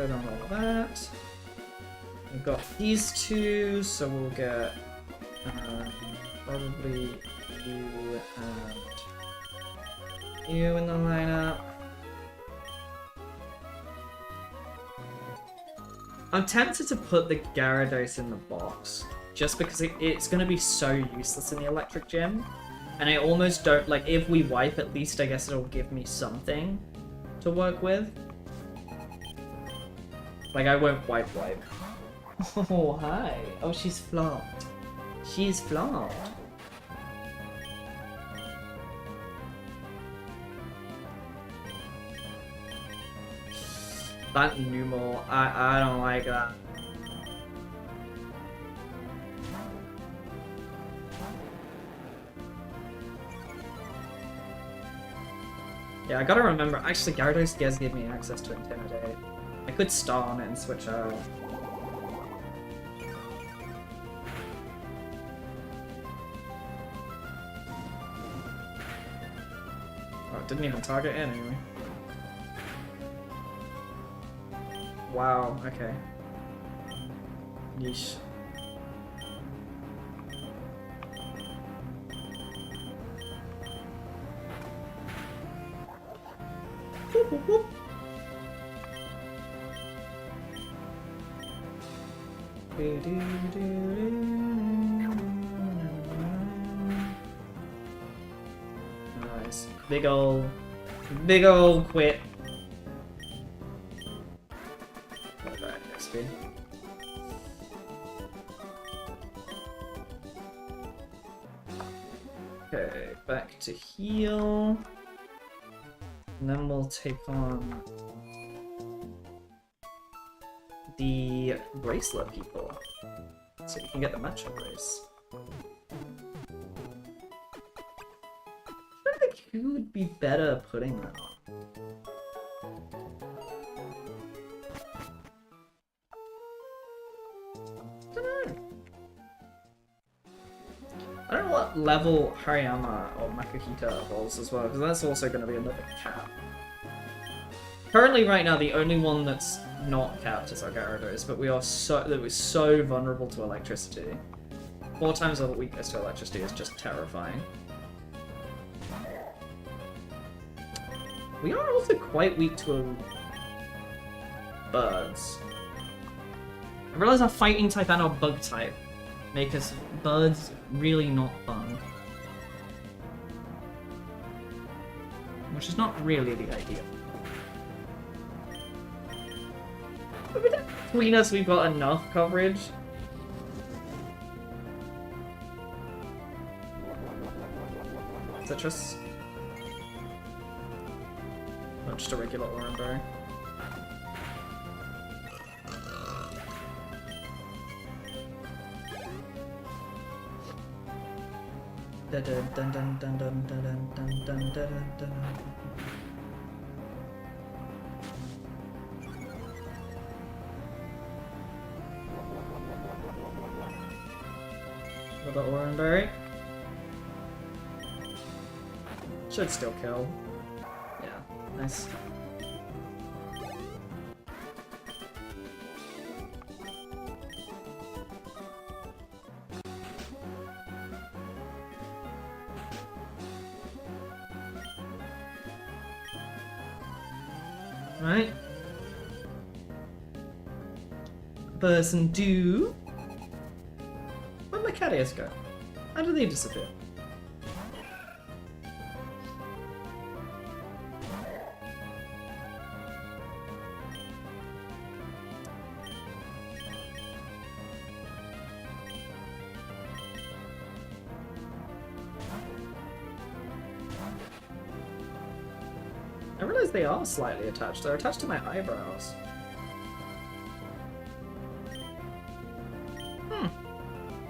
don't want all of that. We've got these two, so we'll get probably you and you in the lineup. I'm tempted to put the Gyarados in the box, just because it's going to be so useless in the electric gym. And I almost don't, like, if we wipe, at least I guess it'll give me something to work with. Like, I won't wipe. Oh, hi. Oh, she's flopped. She's flopped. That Numel, I don't like that. Yeah, I gotta remember, actually Gyarados does give me access to Intimidate. I could star on it and switch out. Oh, it didn't even target in anyway. Wow, okay. Yeesh. Whoop, whoop, whoop. Nice. Big ol' quit. Okay, back to heal. And then we'll take on the bracelet people. So we can get the matchup race. I think who would be better putting that on? I don't know what level Hariyama or Makuhita evolves as well, because that's also going to be another cap. Currently, right now, the only one that's not capped is our Gyarados, but we're so vulnerable to electricity. 4 times our weakness to electricity is just terrifying. We are also quite weak to birds. I realize our fighting type and our bug type make us birds really not fun. Which is not really the ideal. But between us, we've got enough coverage. Citrus. Not just a regular Oranberry. Dun dun dun dun dun dun dun dun dun dun dun. Another Oranberry. Should still kill. Yeah, nice. Right. Person do. Where'd my Cadius go? How did they disappear? I realize they are slightly attached. They're attached to my eyebrows.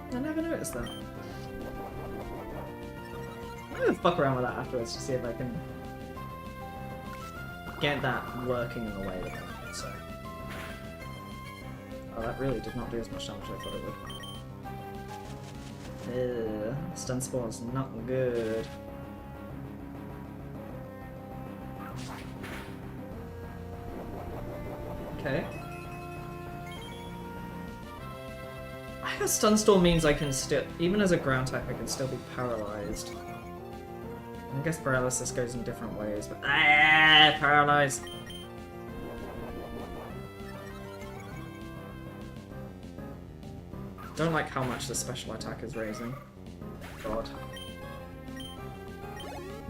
I never noticed that. I'm gonna fuck around with that afterwards to see if I can get that working in the way that I want, so. Oh, that really did not do as much damage as I thought it would. Stun Spore's not good. Okay. A stun storm means I can still, even as a ground type, I can still be paralyzed. I guess paralysis goes in different ways, but paralyzed. Don't like how much the special attack is raising. God.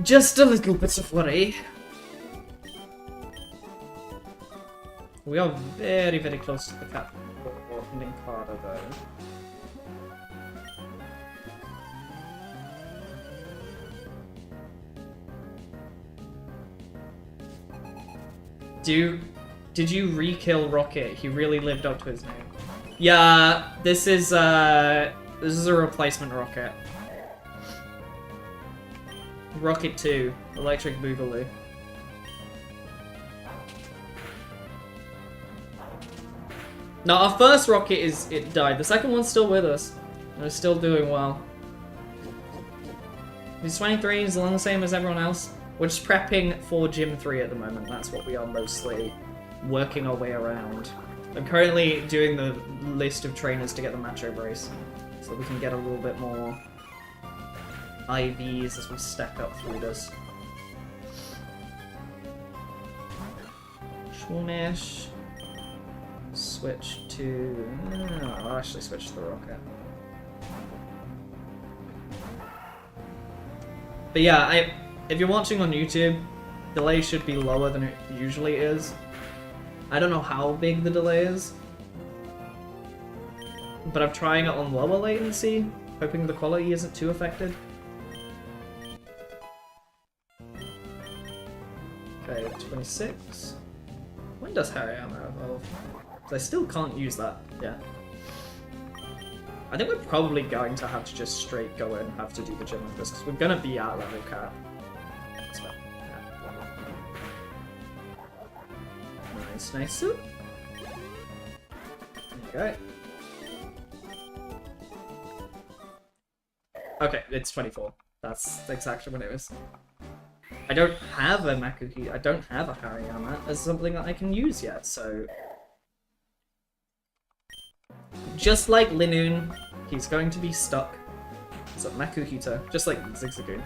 Just a little bit of worry. We are very, very close to the cap for Linkada, though. Did you re-kill Rocket? He really lived up to his name. Yeah, this is a replacement Rocket. Rocket 2, Electric Boogaloo. Now our first Rocket it died. The second one's still with us. And it's still doing well. He's 23, he's along the same as everyone else. We're just prepping for Gym 3 at the moment. That's what we are mostly working our way around. I'm currently doing the list of trainers to get the Macho Brace, so that we can get a little bit more IVs as we stack up through this. Schwoomish. Switch to... I'll actually switch to the Rocket. But yeah, if you're watching on YouTube, delay should be lower than it usually is. I don't know how big the delay is, but I'm trying it on lower latency, hoping the quality isn't too affected. Okay, 26. When does Hariyama evolve? Because I still can't use that, yeah. I think we're probably going to have to just straight go in and have to do the gym with this, because we're going to be at level cap. So, yeah. Nice, nice soup. There you go. Okay, it's 24. That's exactly what it was. I don't have a Makuhi, I don't have a Hariyama as something that I can use yet, so... Just like Linoon, he's going to be stuck. It's a Makuhito, just like Zigzagoon.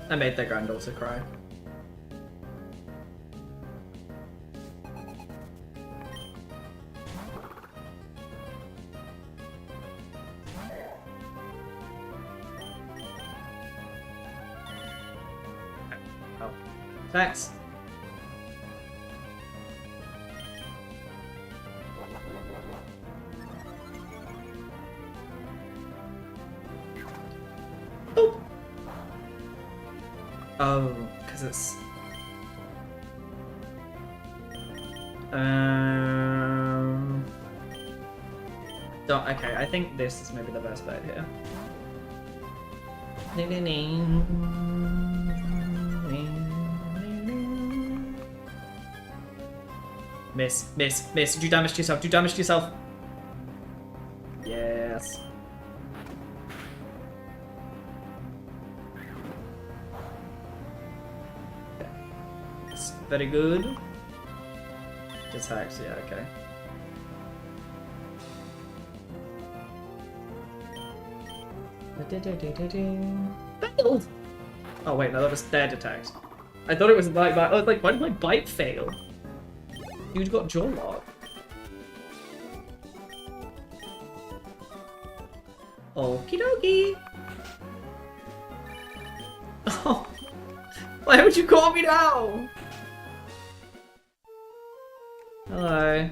I made their granddaughter cry. Oh, thanks. Oh, because it's... Okay, I think this is maybe the best bet here. Miss, miss, miss. Do damage to yourself, do damage to yourself. Yes. Very good. Just hacks, yeah, okay. Failed! Oh wait, no, that was dead attacks. I thought it was like that. I was like, why did my bite fail? Dude got jaw lock. Okie dokie. Oh, why would you call me now? Hello.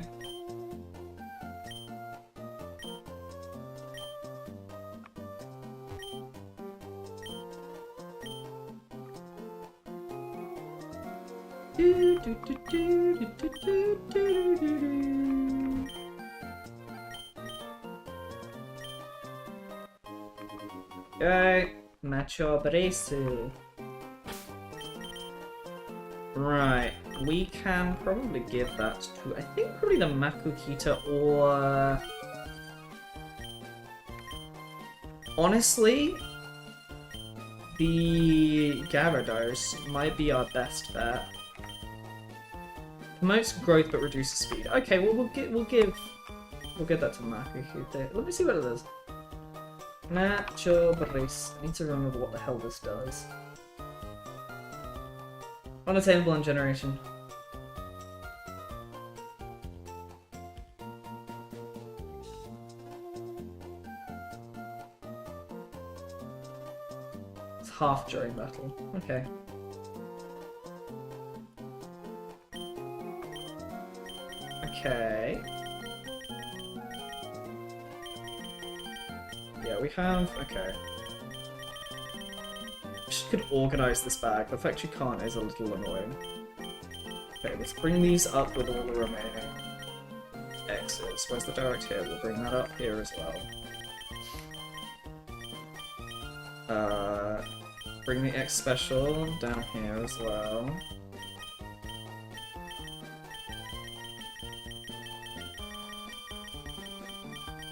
Okay, Macho Brace. Right, we can probably give that to, I think, probably the Makukita or... Honestly, the Gyarados might be our best bet. Promotes growth but reduces speed. Okay, well we'll give We'll get that to Makihute. Let me see what it is. Nacho Brace. I need to remember what the hell this does. Unattainable in generation. It's half during battle. Okay. Okay. Yeah, we have... Okay. She could organize this bag. The fact she can't is a little annoying. Okay, let's bring these up with all the remaining X's. Where's the direct here? We'll bring that up here as well. Bring the X special down here as well.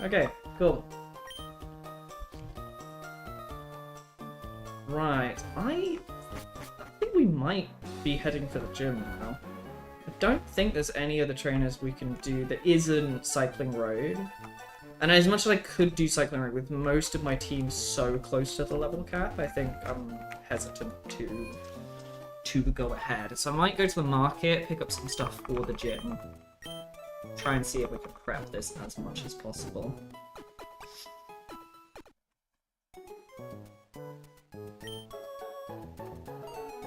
Okay, cool. Right, I think we might be heading for the gym now. I don't think there's any other trainers we can do that isn't Cycling Road. And as much as I could do Cycling Road, with most of my team so close to the level cap, I think I'm hesitant to go ahead. So I might go to the market, pick up some stuff for the gym. Try and see if we can prep this as much as possible.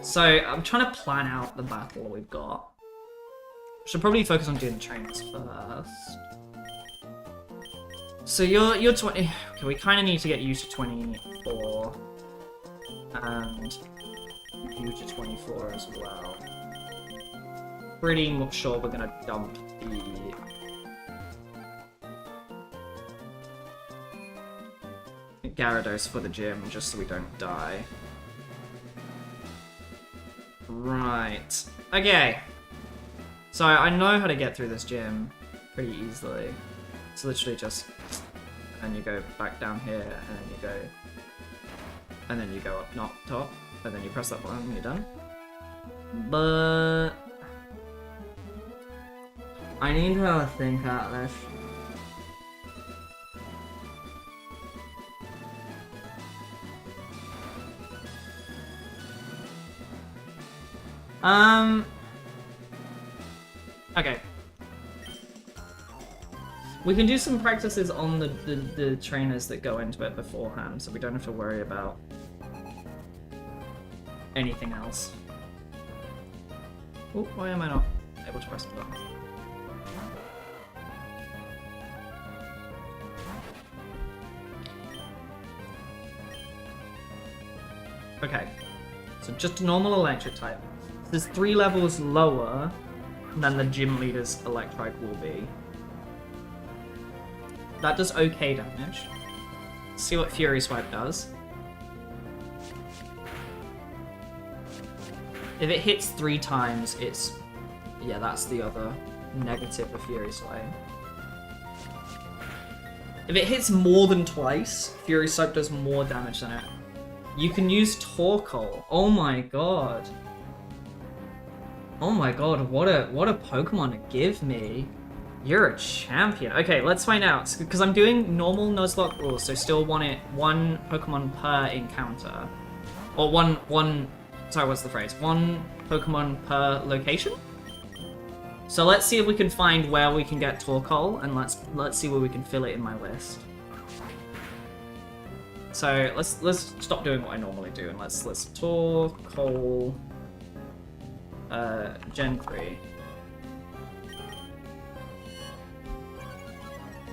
So I'm trying to plan out the battle we've got. Should probably focus on doing the trainers first. So you're 20. Okay, we kind of need to get you to 24, and you to 24 as well. Pretty much sure we're gonna dump the Gyarados for the gym just so we don't die. Right. Okay. So I know how to get through this gym pretty easily. It's literally just... And you go back down here, and then you go... And then you go up, not top, and then you press that button and you're done. But... I need to have a think out this. Okay. We can do some practices on the trainers that go into it beforehand, so we don't have to worry about anything else. Oh, why am I not able to press the button? Okay. So just a normal electric type. There's 3 levels lower than the gym leader's electric will be. That does okay damage. Let's see what Fury Swipe does. If it hits 3 times, it's... Yeah, that's the other negative of Fury Swipe. If it hits more than twice, Fury Swipe does more damage than it. You can use Torkoal. Oh my god. Oh my god, what a Pokemon to give me. You're a champion. Okay, let's find out. Because I'm doing normal Nuzlocke rules, so still want it 1 Pokemon per encounter. Or sorry, what's the phrase? 1 Pokemon per location? So let's see if we can find where we can get Torkoal, and let's see where we can fill it in my list. So let's stop doing what I normally do, and let's Torkoal Gen 3.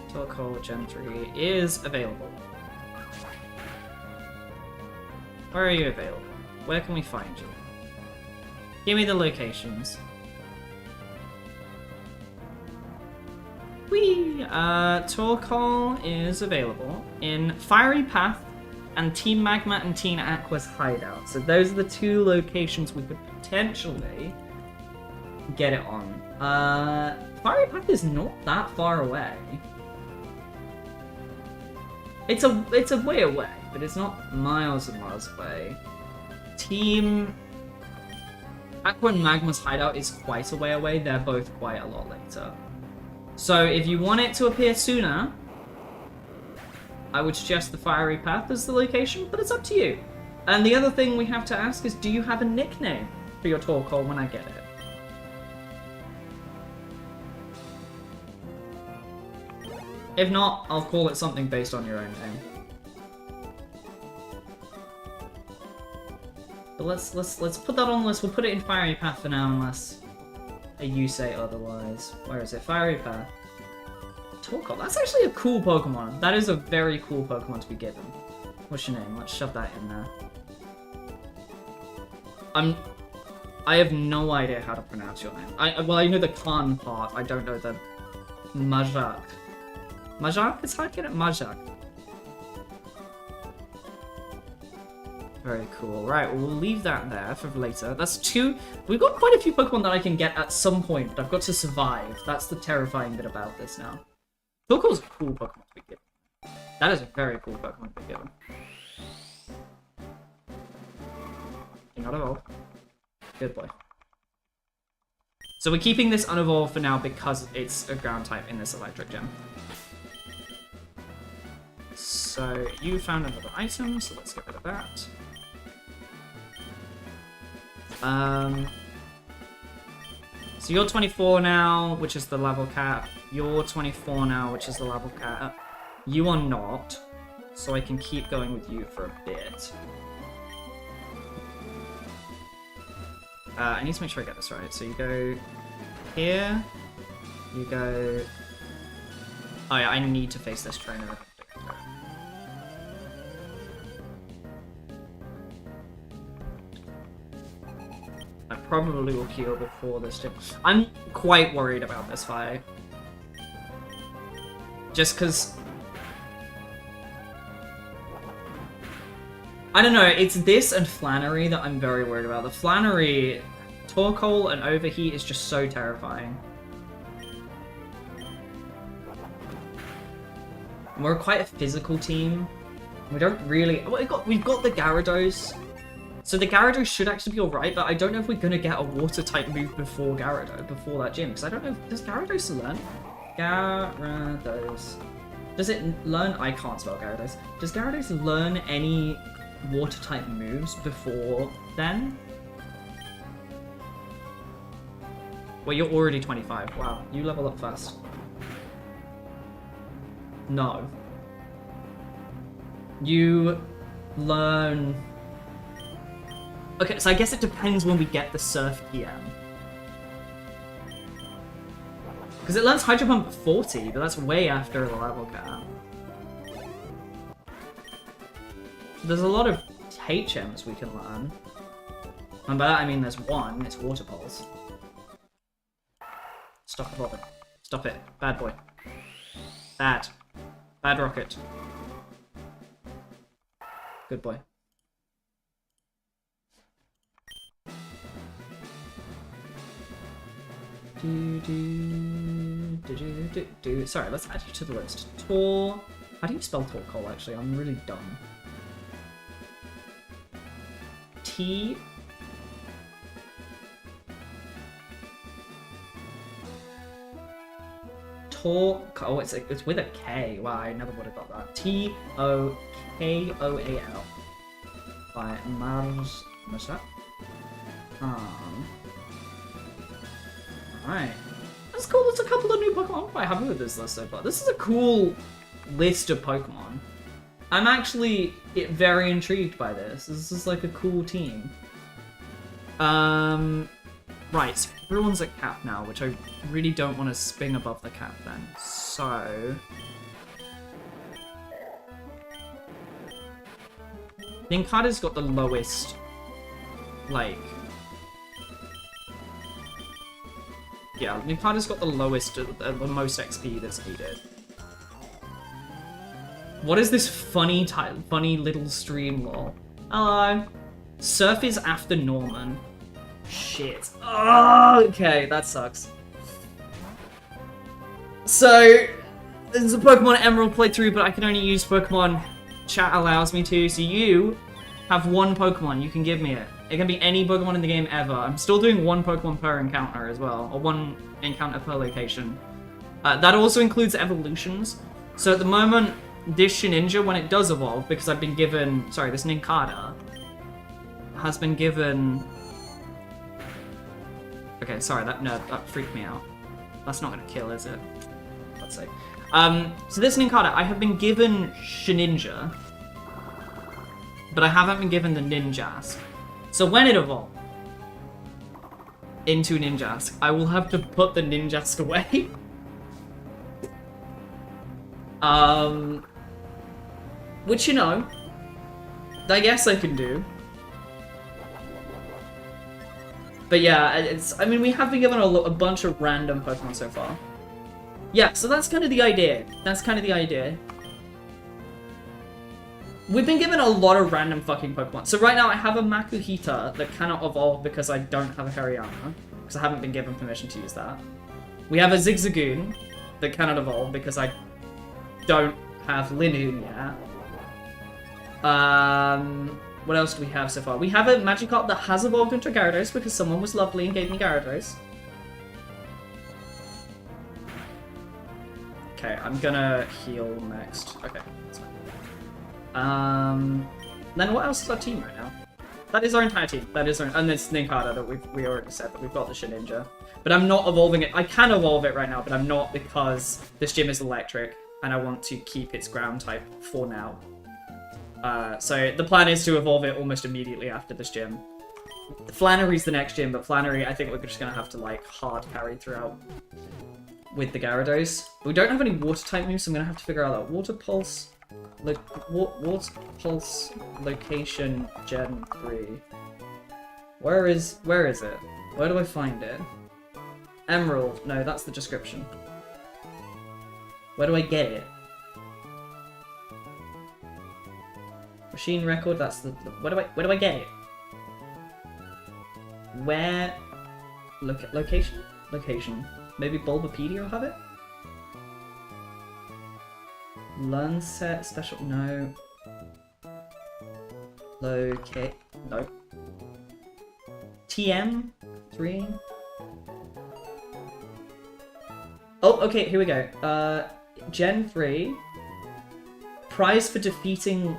Torkoal Gen 3 is available. Where are you available? Where can we find you? Give me the locations. Whee! Torkoal is available in Fiery Path and Team Magma and Team Aqua's hideout. So those are the 2 locations we could potentially get it on. Fiery Path is not that far away. It's a way away, but it's not miles and miles away. Team Aqua and Magma's hideout is quite a way away. They're both quite a lot later. So if you want it to appear sooner, I would suggest the Fiery Path as the location, but it's up to you. And the other thing we have to ask is, do you have a nickname for your Torkoal when I get it? If not, I'll call it something based on your own name. But let's put that on the list. We'll put it in Fiery Path for now, unless you say otherwise. Where is it? Fiery Path. Torkoal. That's actually a cool Pokemon. That is a very cool Pokemon to be given. What's your name? Let's shove that in there. I have no idea how to pronounce your name. Well, I know the Khan part. I don't know the Majak. Majak? It's hard to get it. Majak. Very cool. Right, we'll leave that there for later. That's 2. We've got quite a few Pokemon that I can get at some point, but I've got to survive. That's the terrifying bit about this now. Torkoal's a cool Pokemon to be given. That is a very cool Pokemon to be given. Do not evolve. Good boy. So we're keeping this unevolved for now because it's a ground type in this electric gem. So you found another item, so let's get rid of that. So you're 24 now, which is the level cap. You're 24 now, which is the level cap. You are not, so I can keep going with you for a bit. I need to make sure I get this right. So you go here, you go... Oh yeah, I need to face this trainer. I probably will heal before this too. I'm quite worried about this fight. Just because... I don't know, it's this and Flannery that I'm very worried about. The Flannery, Torkoal and Overheat is just so terrifying. We're quite a physical team. We don't really... Well, we've got the Gyarados. So the Gyarados should actually be alright, but I don't know if we're going to get a water-type move before Gyarados, before that gym. Because I don't know... Does Gyarados learn? Gyarados. Does it learn... I can't spell Gyarados. Does Gyarados learn any water-type moves before then? Well, you're already 25. Wow, you level up fast. No. You learn... Okay, so I guess it depends when we get the Surf TM. Because it learns Hydro Pump at 40, but that's way after the level cap. There's a lot of HMs we can learn. And by that I mean there's one, it's Water Pulse. Stop evolving. Stop it. Bad boy. Bad. Bad rocket. Good boy. Sorry, let's add you to the list. Tor... How do you spell Torkoal, actually? I'm really dumb. T... Tor... Oh, it's with a K. Wow, I never would have got that. T-O-K-O-A-L. By Mars... What's that? Alright. That's cool, there's a couple of new Pokemon. I'm quite happy with this list so far. This is a cool list of Pokemon. I'm actually very intrigued by this. This is like a cool team. Right, so everyone's at cap now, which I really don't want to spin above the cap then. So... Nincada's got the lowest, like... Yeah, Nincada's got the lowest, the most XP that's needed. What is this funny little stream, lol? Hello. Surf is after Norman. Shit. Oh, okay, that sucks. So, this is a Pokemon Emerald playthrough, but I can only use Pokemon chat allows me to. So you have one Pokemon, you can give me it. It can be any Pokemon in the game ever. I'm still doing one Pokemon per encounter as well, or one encounter per location. That also includes evolutions. So at the moment, this Shedinja, when it does evolve, because I've been given... Sorry, this Ninkata has been given... Okay, sorry, that freaked me out. That's not gonna kill, is it? Let's see. So this Ninkata, I have been given Shedinja, but I haven't been given the Ninjask. So when it evolves into Ninjask, I will have to put the Ninjask away. Which, you know, I guess I can do. But yeah, I mean, we have been given a bunch of random Pokemon so far. Yeah, so that's kind of the idea. We've been given a lot of random fucking Pokemon. So right now I have a Makuhita that cannot evolve because I don't have a Hariyama. Because I haven't been given permission to use that. We have a Zigzagoon that cannot evolve because I don't have Linoone yet. What else do we have so far? We have a Magikarp that has evolved into Gyarados because someone was lovely and gave me Gyarados. Okay, I'm gonna heal next. Okay, that's fine. Then what else is our team right now? That is our entire team. That is our, and it's Ninkata that we already said that we've got the Shedinja. But I'm not evolving it. I can evolve it right now, but I'm not because this gym is electric and I want to keep its ground type for now. So the plan is to evolve it almost immediately after this gym. Flannery's the next gym, but Flannery I think we're just gonna have to like hard carry throughout with the Gyarados. We don't have any water type moves, so I'm gonna have to figure out that water pulse. Water pulse location Gen 3. Where is it? Where do I find it? Emerald. No, that's the description. Where do I get it? Machine record. That's the. Where do I get it? Where? Location. Location. Maybe Bulbapedia will have it. Learn set special. No. Locate. No. TM3. Oh, okay, here we go. Gen 3. Prize for defeating...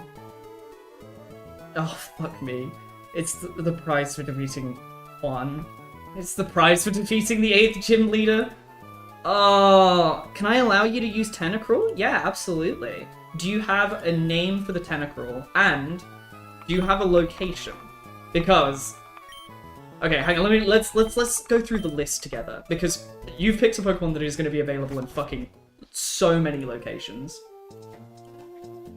Oh, fuck me. It's the prize for defeating Juan. It's the prize for defeating the 8th gym leader. Oh, can I allow you to use Tentacruel? Yeah, absolutely. Do you have a name for the Tentacruel? And do you have a location? Because... Okay, hang on, let's go through the list together. Because you've picked a Pokemon that is going to be available in fucking so many locations.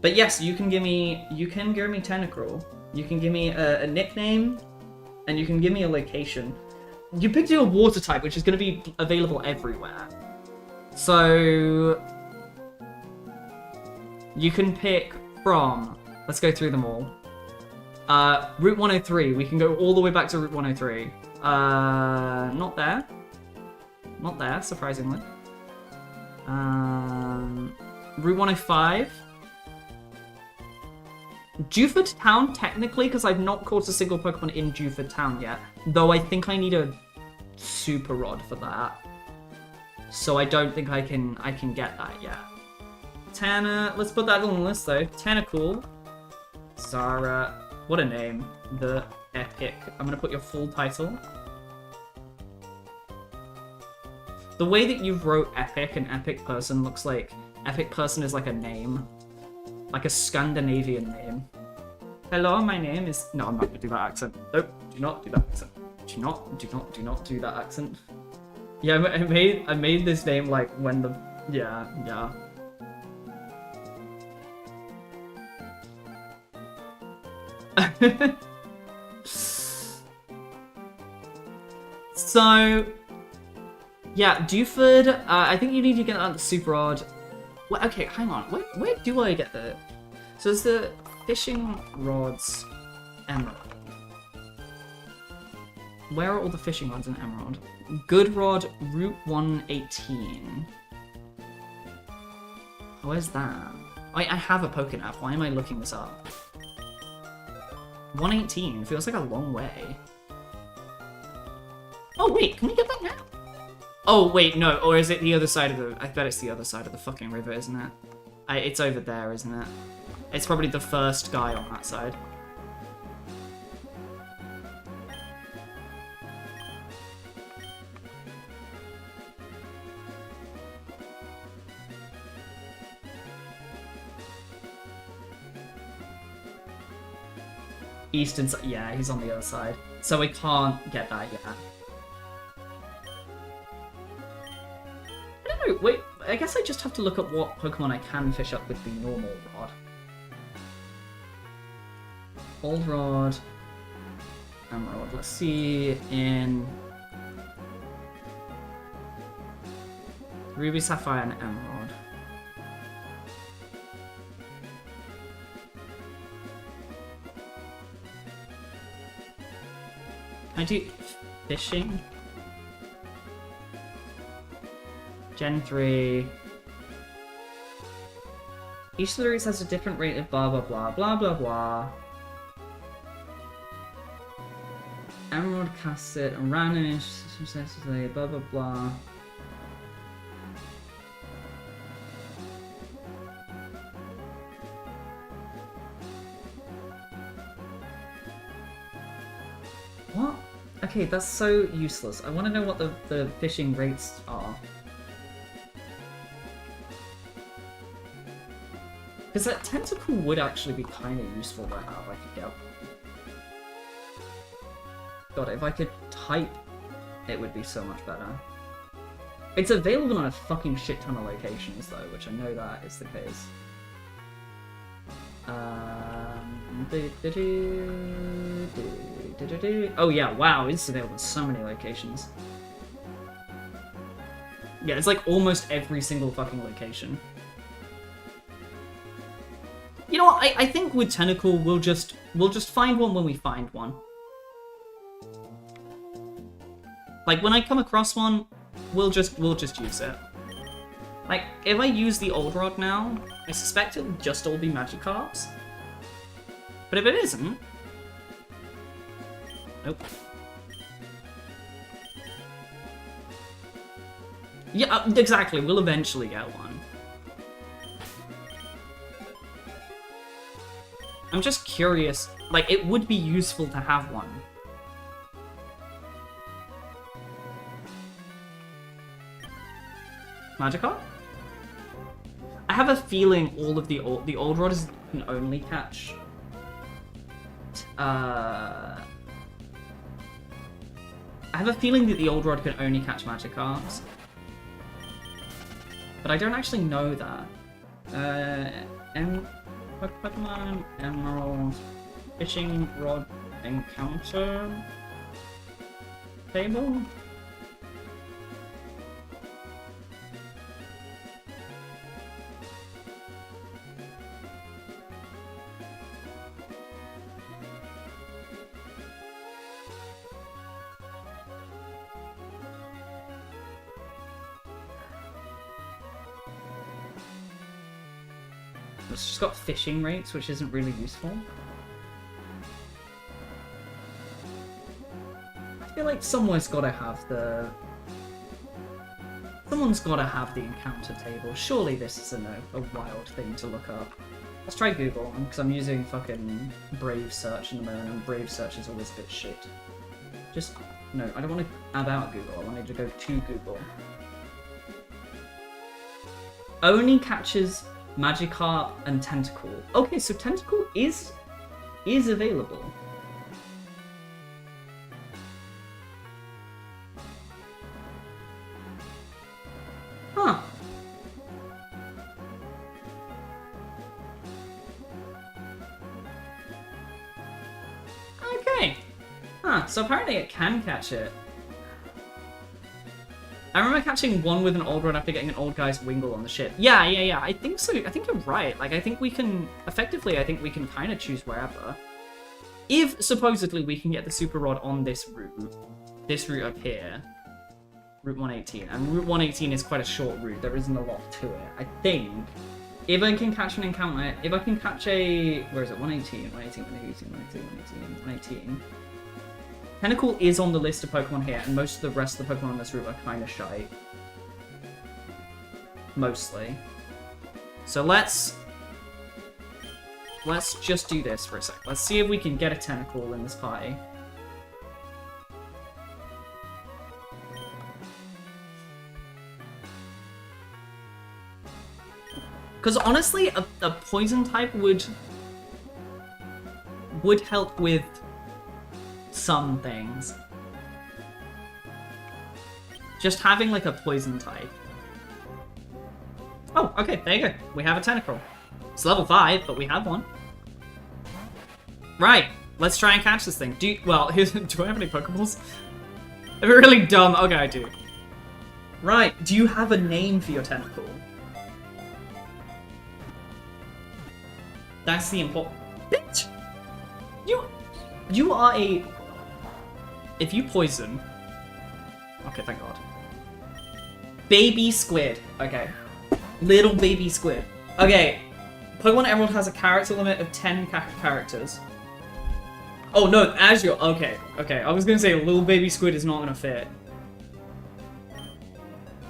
But yes, you can give me Tentacruel. You can give me a nickname, and you can give me a location. You picked a water type, which is going to be available everywhere. So you can pick from, let's go through them all. Route 103, we can go all the way back to Route 103. Not there. Not there, surprisingly. Route 105. Dewford Town, technically, because I've not caught a single Pokemon in Dewford Town yet. Though I think I need a Super Rod for that. So I don't think I can get that yet. Let's put that on the list though. Tentacool. Zara. What a name. The Epic. I'm gonna put your full title. The way that you wrote Epic and Epic Person looks like Epic Person is like a name. Like a Scandinavian name. Hello, my name is... No, I'm not gonna do that accent. Nope, do not do that accent. Do not do that accent. Yeah, I made this name like when the... Yeah. So... Yeah, Dewford, I think you need to get that Super Rod. Well, okay, hang on. Where do I get the... So it's the Fishing Rods Emerald. Where are all the Fishing Rods in Emerald? Good Rod, Route 118. Where's that? I have a Pokénav. Why am I looking this up? 118 feels like a long way. Oh wait, can we get that now? Oh, wait, no. Or is it the other side of the... I bet it's the other side of the fucking river, isn't it? It's over there, isn't it? It's probably the first guy on that side. Eastern side. Yeah, he's on the other side. So we can't get that yet. I don't know. Wait, I guess I just have to look at what Pokemon I can fish up with the normal rod. Old Rod. Emerald. Let's see in... Ruby, Sapphire, and Emerald. Can I do fishing? Gen 3. Each of the routes has a different rate of blah blah blah blah blah blah. Emerald casts it and Ranish successfully blah blah blah. What? Okay, that's so useless. I want to know what the fishing rates are. Because that tentacle would actually be kind of useful to have. I could get. God, if I could type, it would be so much better. It's available on a fucking shit ton of locations though, which I know that is the case. Oh yeah, wow, it's available in so many locations. Yeah, it's like almost every single fucking location. You know what? I think with Tentacle we'll just find one when we find one. Like when I come across one, we'll just use it. Like if I use the Old Rod now, I suspect it'll just all be Magikarps. But if it isn't, nope. Yeah, exactly. We'll eventually get one. I'm just curious. Like, it would be useful to have one. Magikarp? I have a feeling all of the Old Rod can only catch. I have a feeling that the Old Rod can only catch Magikarps. But I don't actually know that. Pokemon Emerald Fishing Rod Encounter table? It's just got fishing rates, which isn't really useful. I feel like someone's got to have the... Someone's got to have the encounter table. Surely this isn't a wild thing to look up. Let's try Google, because I'm using fucking Brave Search in the moment, and Brave Search is always a bit shit. Just... No, I don't want to add out Google. I want to go to Google. Only catches Magikarp and Tentacle. Okay, so Tentacle is available. Huh. Okay. Huh, so apparently it can catch it. I remember catching one with an Old Rod after getting an old guy's Wingull on the ship. Yeah, I think so. I think you're right. Like, I think we can... Effectively, I think we can kind of choose wherever. If, supposedly, we can get the Super Rod on this route. This route up here. Route 118. And Route 118 is quite a short route. There isn't a lot to it. I think... If I can catch an encounter... If I can catch a... Where is it? 118. 118, 118, 118, 118, 118. Tentacool is on the list of Pokemon here, and most of the rest of the Pokemon on this route are kind of shy. Mostly. So let's just do this for a sec. Let's see if we can get a Tentacool in this party. Because honestly, a poison type would help with some things. Just having like a poison type. Oh, okay, there you go. We have a Tentacruel. It's level 5, but we have one. Right, let's try and catch this thing. Do I have any Pokeballs? I'm really dumb. Okay, I do. Right, do you have a name for your Tentacool? That's the important... Bitch! You are a... If you poison... Okay, thank God. Baby squid. Okay. Little baby squid. Okay. Pokemon Emerald has a character limit of 10 characters. Oh, no, Azure. Okay, okay. I was gonna say little baby squid is not gonna fit.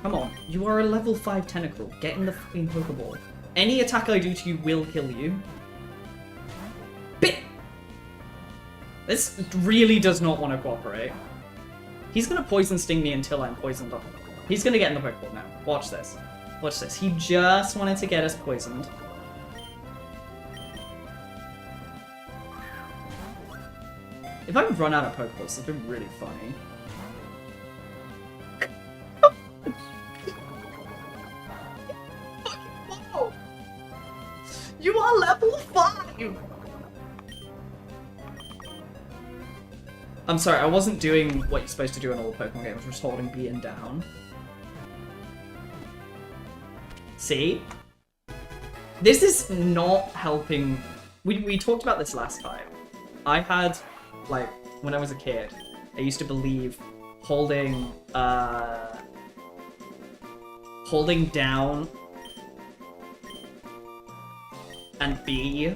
Come on. You are a level 5 Tentacruel. Get in the fucking Pokeball. Any attack I do to you will kill you. Bit! This really does not want to cooperate. He's gonna poison sting me until I'm poisoned up. He's gonna get in the Pokeball now. Watch this. Watch this. He just wanted to get us poisoned. If I run out of Pokeballs, it'd be really funny. You are level 5! I'm sorry, I wasn't doing what you're supposed to do in all the Pokemon games, just holding B and down. See? This is not helping. We talked about this last time. I had, like, when I was a kid, I used to believe holding down and B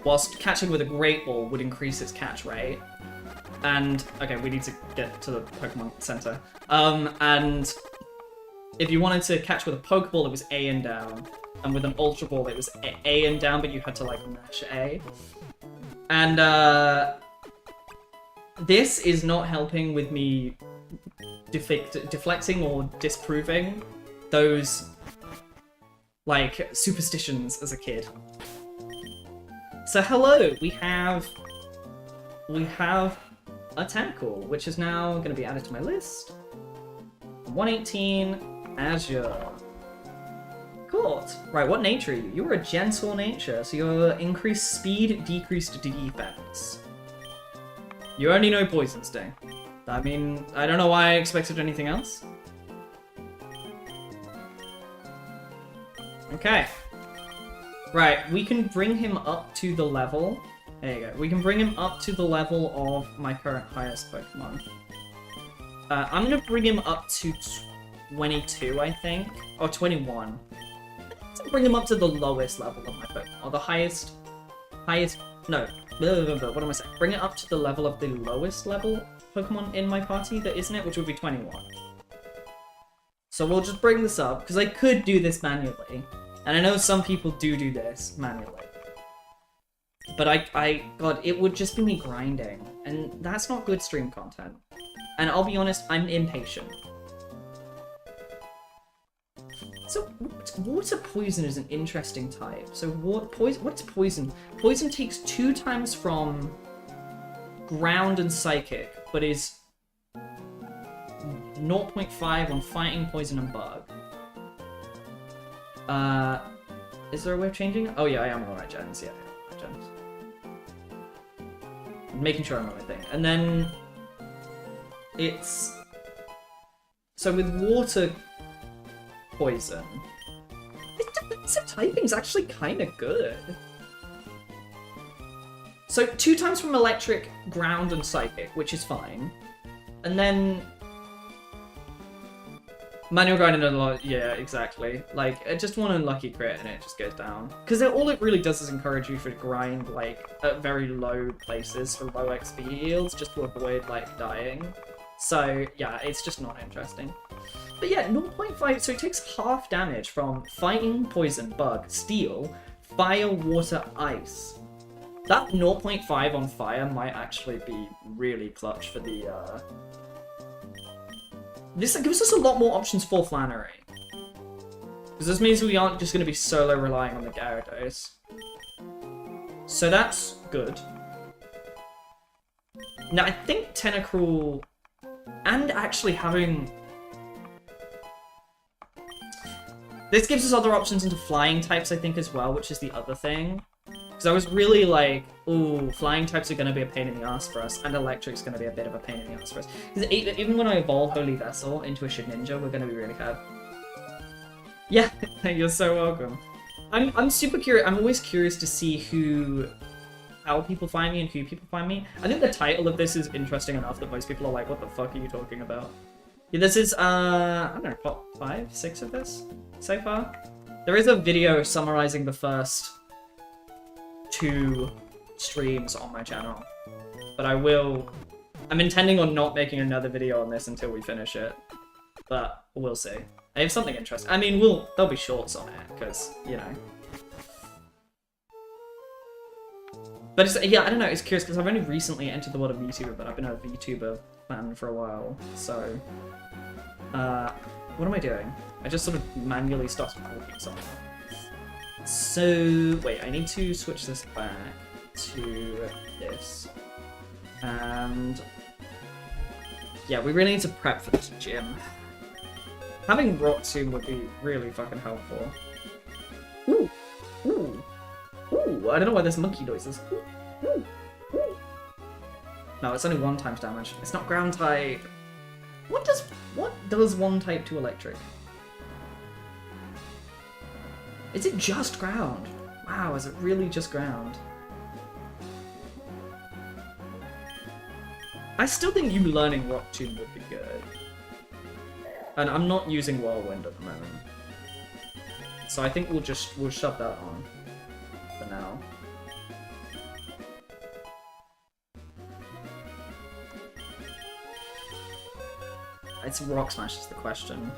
whilst catching with a Great Ball would increase its catch rate. And, okay, we need to get to the Pokemon Center. And if you wanted to catch with a Pokeball, it was A and down. And with an Ultra Ball, it was A and down, but you had to, like, mash A. And, this is not helping with me deflecting or disproving those, like, superstitions as a kid. So, hello! We have a Tentacool, which is now going to be added to my list. 118, Azure. Court. Right, what nature are you? You're a gentle nature, so you're increased speed, decreased defense. You only know Poison Sting. I mean, I don't know why I expected anything else. Okay. Right, we can bring him up to the level... There you go. We can bring him up to the level of my current highest Pokemon. I'm gonna bring him up to 22, I think. Or 21. Let's bring him up to the lowest level of my Pokemon. Or the highest... No. What am I saying? Bring it up to the level of the lowest level Pokemon in my party that isn't it, which would be 21. So we'll just bring this up, because I could do this manually. And I know some people do this manually. But God, it would just be me grinding. And that's not good stream content. And I'll be honest, I'm impatient. So, Water Poison is an interesting type. So, what's Poison? Poison takes 2 times from Ground and Psychic, but is 0.5 on Fighting, Poison, and Bug. Is there a way of changing it? Oh yeah, I am on the right gens, yeah. Right gens. Making sure I'm on the right thing. And then... it's... So with Water Poison... Its defensive typing's actually kind of good. So 2 times from Electric, Ground, and Psychic, which is fine. And then... Manual grinding a lot, yeah, exactly. Like, I just want a lucky crit and it just goes down. Because all it really does is encourage you to grind, like, at very low places for low XP yields, just to avoid, like, dying. So, yeah, it's just not interesting. But yeah, 0.5, so it takes half damage from fighting, poison, bug, steel, fire, water, ice. That 0.5 on fire might actually be really clutch for the, This gives us a lot more options for Flannery. Because this means we aren't just going to be solo relying on the Gyarados. So that's good. Now, I think Tentacruel and actually having... This gives us other options into flying types, I think, as well, which is the other thing. Because I was really like, ooh, flying types are going to be a pain in the ass for us, and electric's going to be a bit of a pain in the ass for us. Because even when I evolve Holy Vessel into a Shedinja, we're going to be really hard. Yeah, you're so welcome. I'm super curious. I'm always curious to see how people find me and who people find me. I think the title of this is interesting enough that most people are like, what the fuck are you talking about? Yeah, this is, I don't know, what, 5, 6 of this so far? There is a video summarizing the first 2 streams on my channel, but I'm intending on not making another video on this until we finish it, but we'll see. I have something interesting. I mean, there'll be shorts on it, because, you know. But it's, yeah, I don't know, it's curious, because I've only recently entered the world of VTuber, but I've been a VTuber fan for a while, so... what am I doing? I just sort of manually started talking something. So, wait, I need to switch this back to this. And... yeah, we really need to prep for this gym. Having Rock Tomb would be really fucking helpful. Ooh! Ooh! Ooh! I don't know why there's monkey noises. Ooh! Ooh! Ooh! No, it's only 1 times damage. It's not ground type. What does 1 type to electric? Is it just ground? Wow, is it really just ground? I still think you learning Rock Tomb would be good. And I'm not using Whirlwind at the moment. So I think we'll shove that on for now. It's Rock Smash is the question.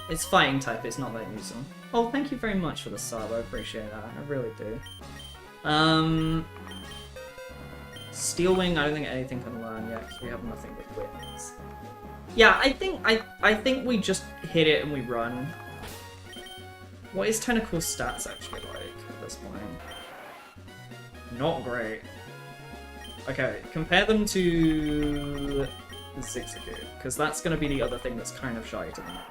It's fighting type, it's not letting you use them. Oh, thank you very much for the sub, I appreciate that, I really do. Steel Wing, I don't think anything can learn yet, because we have nothing with wings. Yeah, I think we just hit it and we run. What is Tentacruel's stats actually like at this point? Not great. Okay, compare them to Zigzagoon, because that's going to be the other thing that's kind of shy at the moment.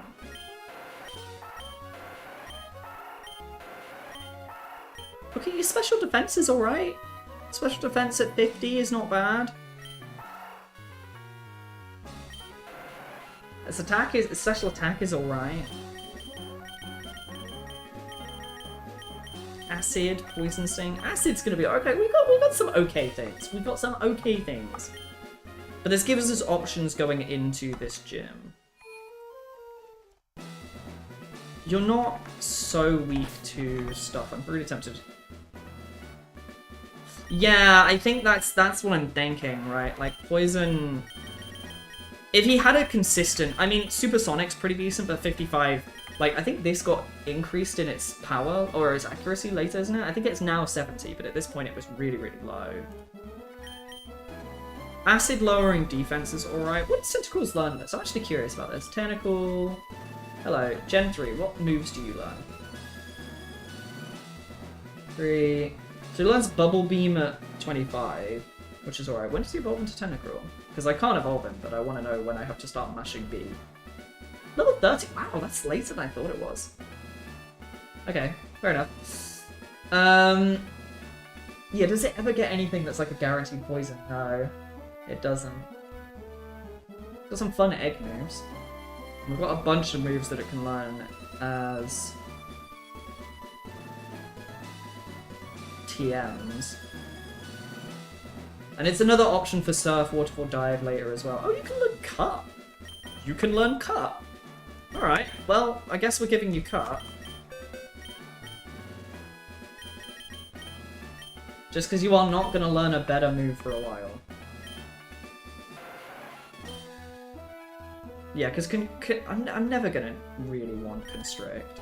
Okay, your special defense is alright. Special defense at 50 is not bad. Its special attack is alright. Acid, Poison Sting. Acid's gonna be okay. We got some okay things. We got some okay things. But this gives us options going into this gym. You're not so weak to stuff. I'm pretty tempted. Yeah, I think that's what I'm thinking, right? Like Poison. If he had a consistent, I mean, Supersonic's pretty decent, but 55. Like, I think this got increased in its power, or its accuracy later, isn't it? I think it's now 70, but at this point it was really, really low. Acid lowering defense is alright. What does Tentacruel's learn this? I'm actually curious about this. Tentacle. Hello. Gen 3, what moves do you learn? 3. So he learns Bubble Beam at 25, which is alright. When does he evolve into Tentacruel? Because I can't evolve him, but I want to know when I have to start mashing B. Level 30? Wow, that's later than I thought it was. Okay, fair enough. Yeah, does it ever get anything that's like a guaranteed poison? No, it doesn't. Got some fun egg moves. We've got a bunch of moves that it can learn as TMs. And it's another option for Surf, Waterfall, Dive later as well. Oh, you can learn Cut! You can learn cut. Alright, well, I guess we're giving you cut. Just because you are not going to learn a better move for a while. Yeah, because I'm never going to really want Constrict.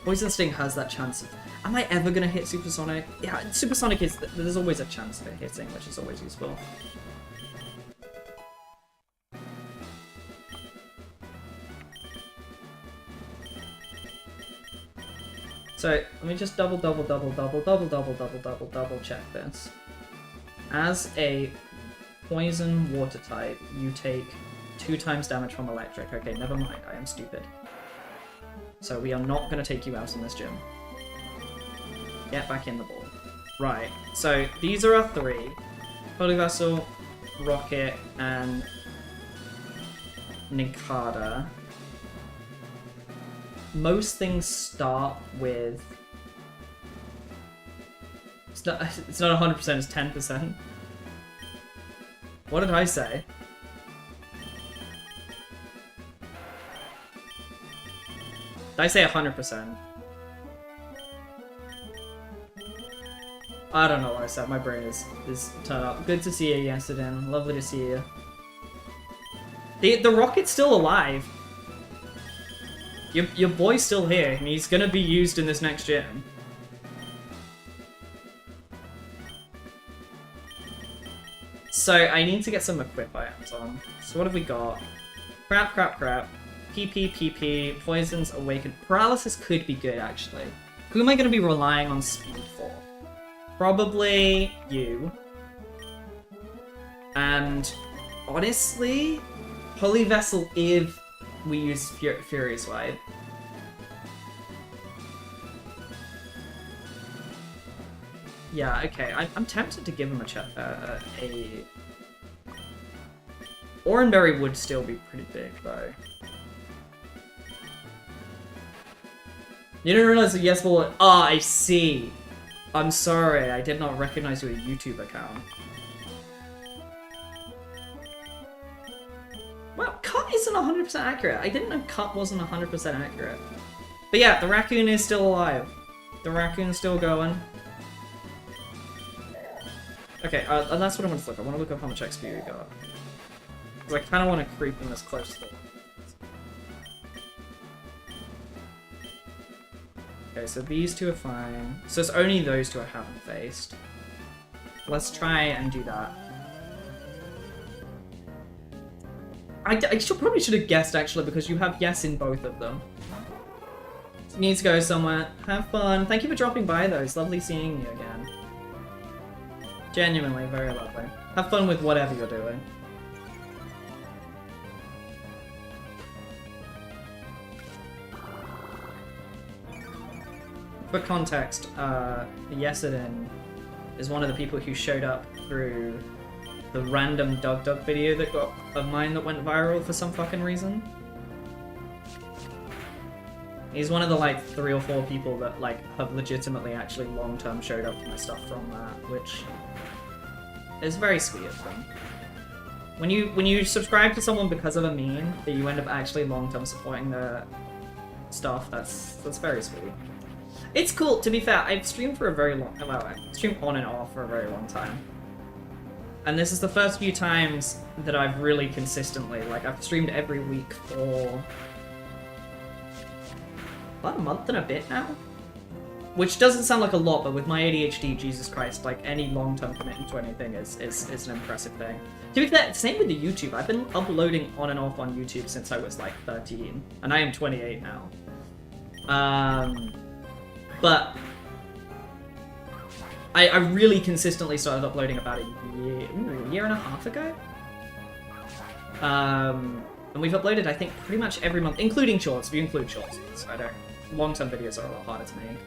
Poison Sting has that chance of... Am I ever going to hit Supersonic? Yeah, Supersonic is... There's always a chance of it hitting, which is always useful. So, let me just double check this. As a poison water type, you take 2 times damage from electric. Okay, never mind, I am stupid. So we are not going to take you out in this gym. Get back in the ball. Right, so these are our 3. Holy Vessel, Rocket, and Nikada. Most things start with... It's not 100%, it's 10%. What did I say? Did I say 100%? I don't know what I said, my brain is turned up. Good to see you, Yesterday. Lovely to see you. The Rocket's still alive. Your boy's still here, and he's gonna be used in this next gym. So, I need to get some equip items on. So what have we got? Crap. PP, Poisons, Awaken. Paralysis could be good, actually. Who am I gonna be relying on speed for? Probably you. And, honestly, Holy Vessel if we use Furious Wide. Yeah, okay. I'm tempted to give him a Oranberry would still be pretty big, though. You didn't realize that Yes Ball... Ah, I see. I'm sorry, I did not recognize your YouTube account. Well, cut isn't 100% accurate. I didn't know cut wasn't 100% accurate. But yeah, the raccoon is still alive. The raccoon's still going. Okay, and that's what I want to look. I want to look up how much XP we got. Because I kind of want to creep them as close to the... Okay, so these 2 are fine. So it's only those 2 I haven't faced. Let's try and do that. I probably should have guessed, actually, because you have yes in both of them. Need to go somewhere. Have fun. Thank you for dropping by, though. It's lovely seeing you again. Genuinely, very lovely. Have fun with whatever you're doing. For context, Yesedin is one of the people who showed up through the random Dug video of mine that went viral for some fucking reason. He's one of the, like, 3 or 4 people that, like, have legitimately actually long-term showed up to my stuff from that, which is very sweet of them. When you subscribe to someone because of a meme, that you end up actually long-term supporting their stuff, that's very sweet. It's cool, to be fair, I've streamed for a very long... Well, I've streamed on and off for a very long time. And this is the first few times that I've really consistently, like, I've streamed every week for... about a month and a bit now? Which doesn't sound like a lot, but with my ADHD, Jesus Christ, like, any long-term commitment to anything is an impressive thing. To be fair, same with the YouTube. I've been uploading on and off on YouTube since I was, like, 13. And I am 28 now. But I really consistently started uploading about a year and a half ago. And we've uploaded, I think, pretty much every month, including shorts, if you include shorts. So I don't... Long-term videos are a lot harder to make.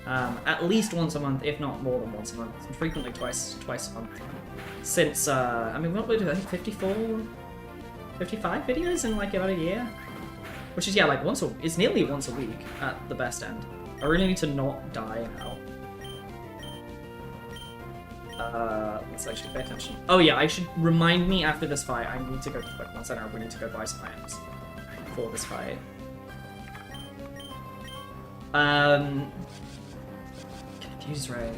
At least once a month, if not more than once a month. And frequently twice a month. Since, I mean, we uploaded, I think, 55 videos in, like, about a year. Which is, yeah, like, it's nearly once a week at the best end. I really need to not die now. Let's actually pay attention. Oh yeah, I should remind me after this fight. I need to go to the Pokemon Center. We need to go buy some items for this fight. Confuse Ray.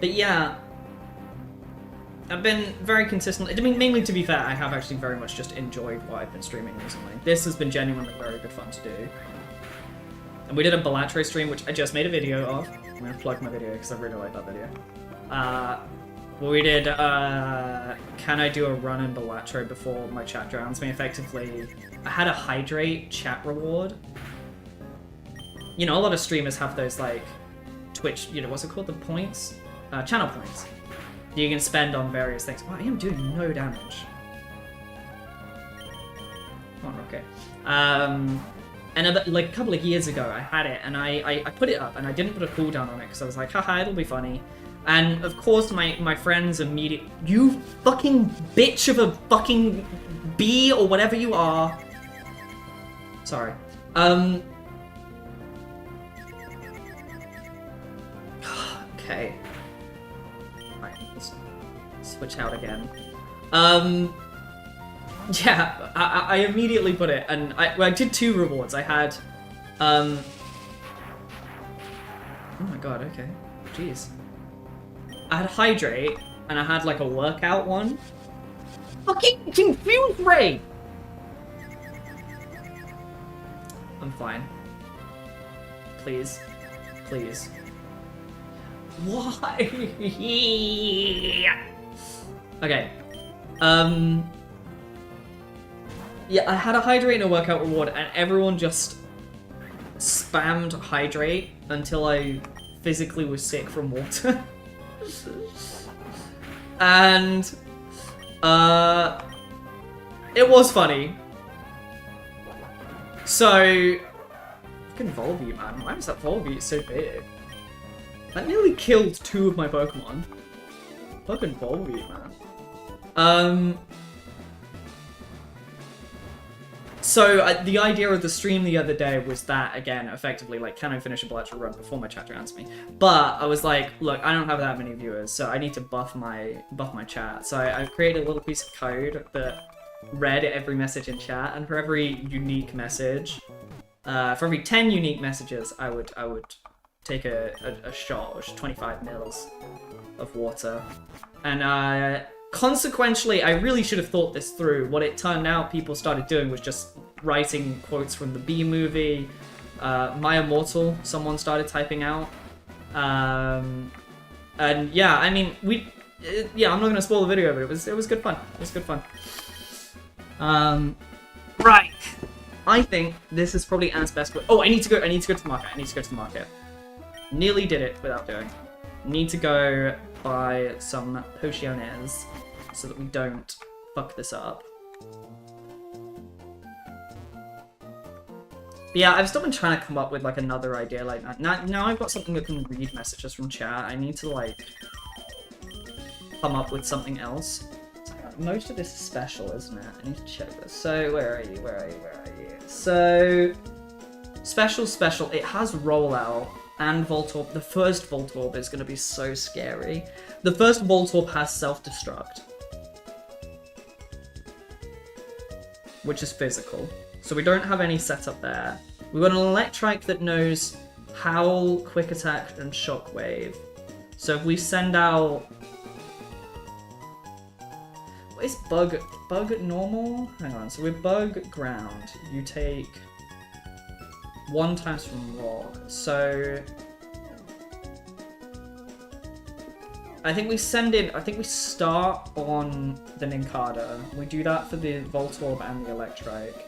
But yeah, I've been very consistent. I mean, mainly to be fair, I have actually very much just enjoyed what I've been streaming recently. This has been genuinely very good fun to do. And we did a Balatro stream, which I just made a video of. I'm gonna plug my video because I really like that video. We did, can I do a run in Balatro before my chat drowns me? Effectively, I had a hydrate chat reward. You know, a lot of streamers have those, like, Twitch, you know, what's it called? The points? Channel points. You can spend on various things. Wow, I am doing no damage. Come on, okay. And like a couple of years ago, I had it, and I put it up, and I didn't put a cooldown on it, because I was like, haha, it'll be funny. And of course, my friends immediately, you fucking bitch of a fucking bee, or whatever you are. Sorry. Okay. Right, let's switch out again. Yeah, I immediately put it, and I did 2 rewards. I had, oh my god, okay. Jeez. I had Hydrate, and I had, like, a workout one. Fucking Confuse Ray! I'm fine. Please. Please. Why? Okay. Yeah, I had a Hydrate and a workout reward, and everyone just spammed Hydrate until I physically was sick from water. And, it was funny. So, fucking Volbeat, man. Why was that Volbeat so big? That nearly killed 2 of my Pokemon. Fucking Volbeat, man. So, the idea of the stream the other day was that, again, effectively, like, can I finish a Balatro run before my chat drowns me? But I was like, look, I don't have that many viewers, so I need to buff my chat. So I created a little piece of code that read every message in chat, and for every unique message, for every 10 unique messages, I would take a shot, which is 25 mils of water. And consequentially, I really should have thought this through. What it turned out people started doing was just writing quotes from the Bee movie. My Immortal, someone started typing out. And yeah, I mean, yeah, I'm not gonna spoil the video, but it was good fun. It was good fun. Right. I think this is probably Anne's best. Oh, I need to go to the market. I need to go to the market. Nearly did it without doing. Need to go buy some potions so that we don't fuck this up. But yeah, I've still been trying to come up with like another idea like that. Now I've got something that can read messages from chat. I need to like come up with something else. Most of this is special, isn't it? I need to check this. So where are you? Where are you? Where are you? So special. It has rollout. And Voltorb, the first Voltorb is going to be so scary. The first Voltorb has self-destruct, which is physical. So we don't have any setup there. We've got an Electrike that knows Howl, Quick Attack, and Shockwave. So if we send out... What is Bug? Bug normal? Hang on, so we're Bug Ground. You take... 1 times from Rock. So I think we start on the Nincada. We do that for the Voltorb and the Electrike.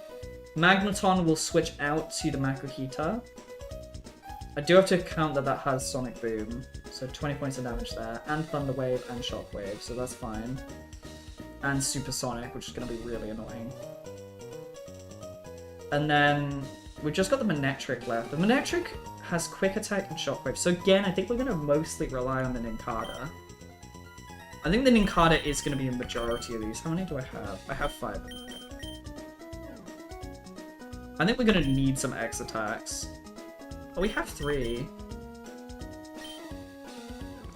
Magneton will switch out to the Makuhita. I do have to count that has Sonic Boom, so 20 points of damage there, and Thunder Wave and Shockwave, so that's fine. And Supersonic, which is going to be really annoying. And then we've just got the Manectric left. The Manectric has Quick Attack and Shockwave. So again, I think we're going to mostly rely on the Nincada. I think the Nincada is going to be a majority of these. How many do I have? I have 5. I think we're going to need some X attacks. Oh, we have 3.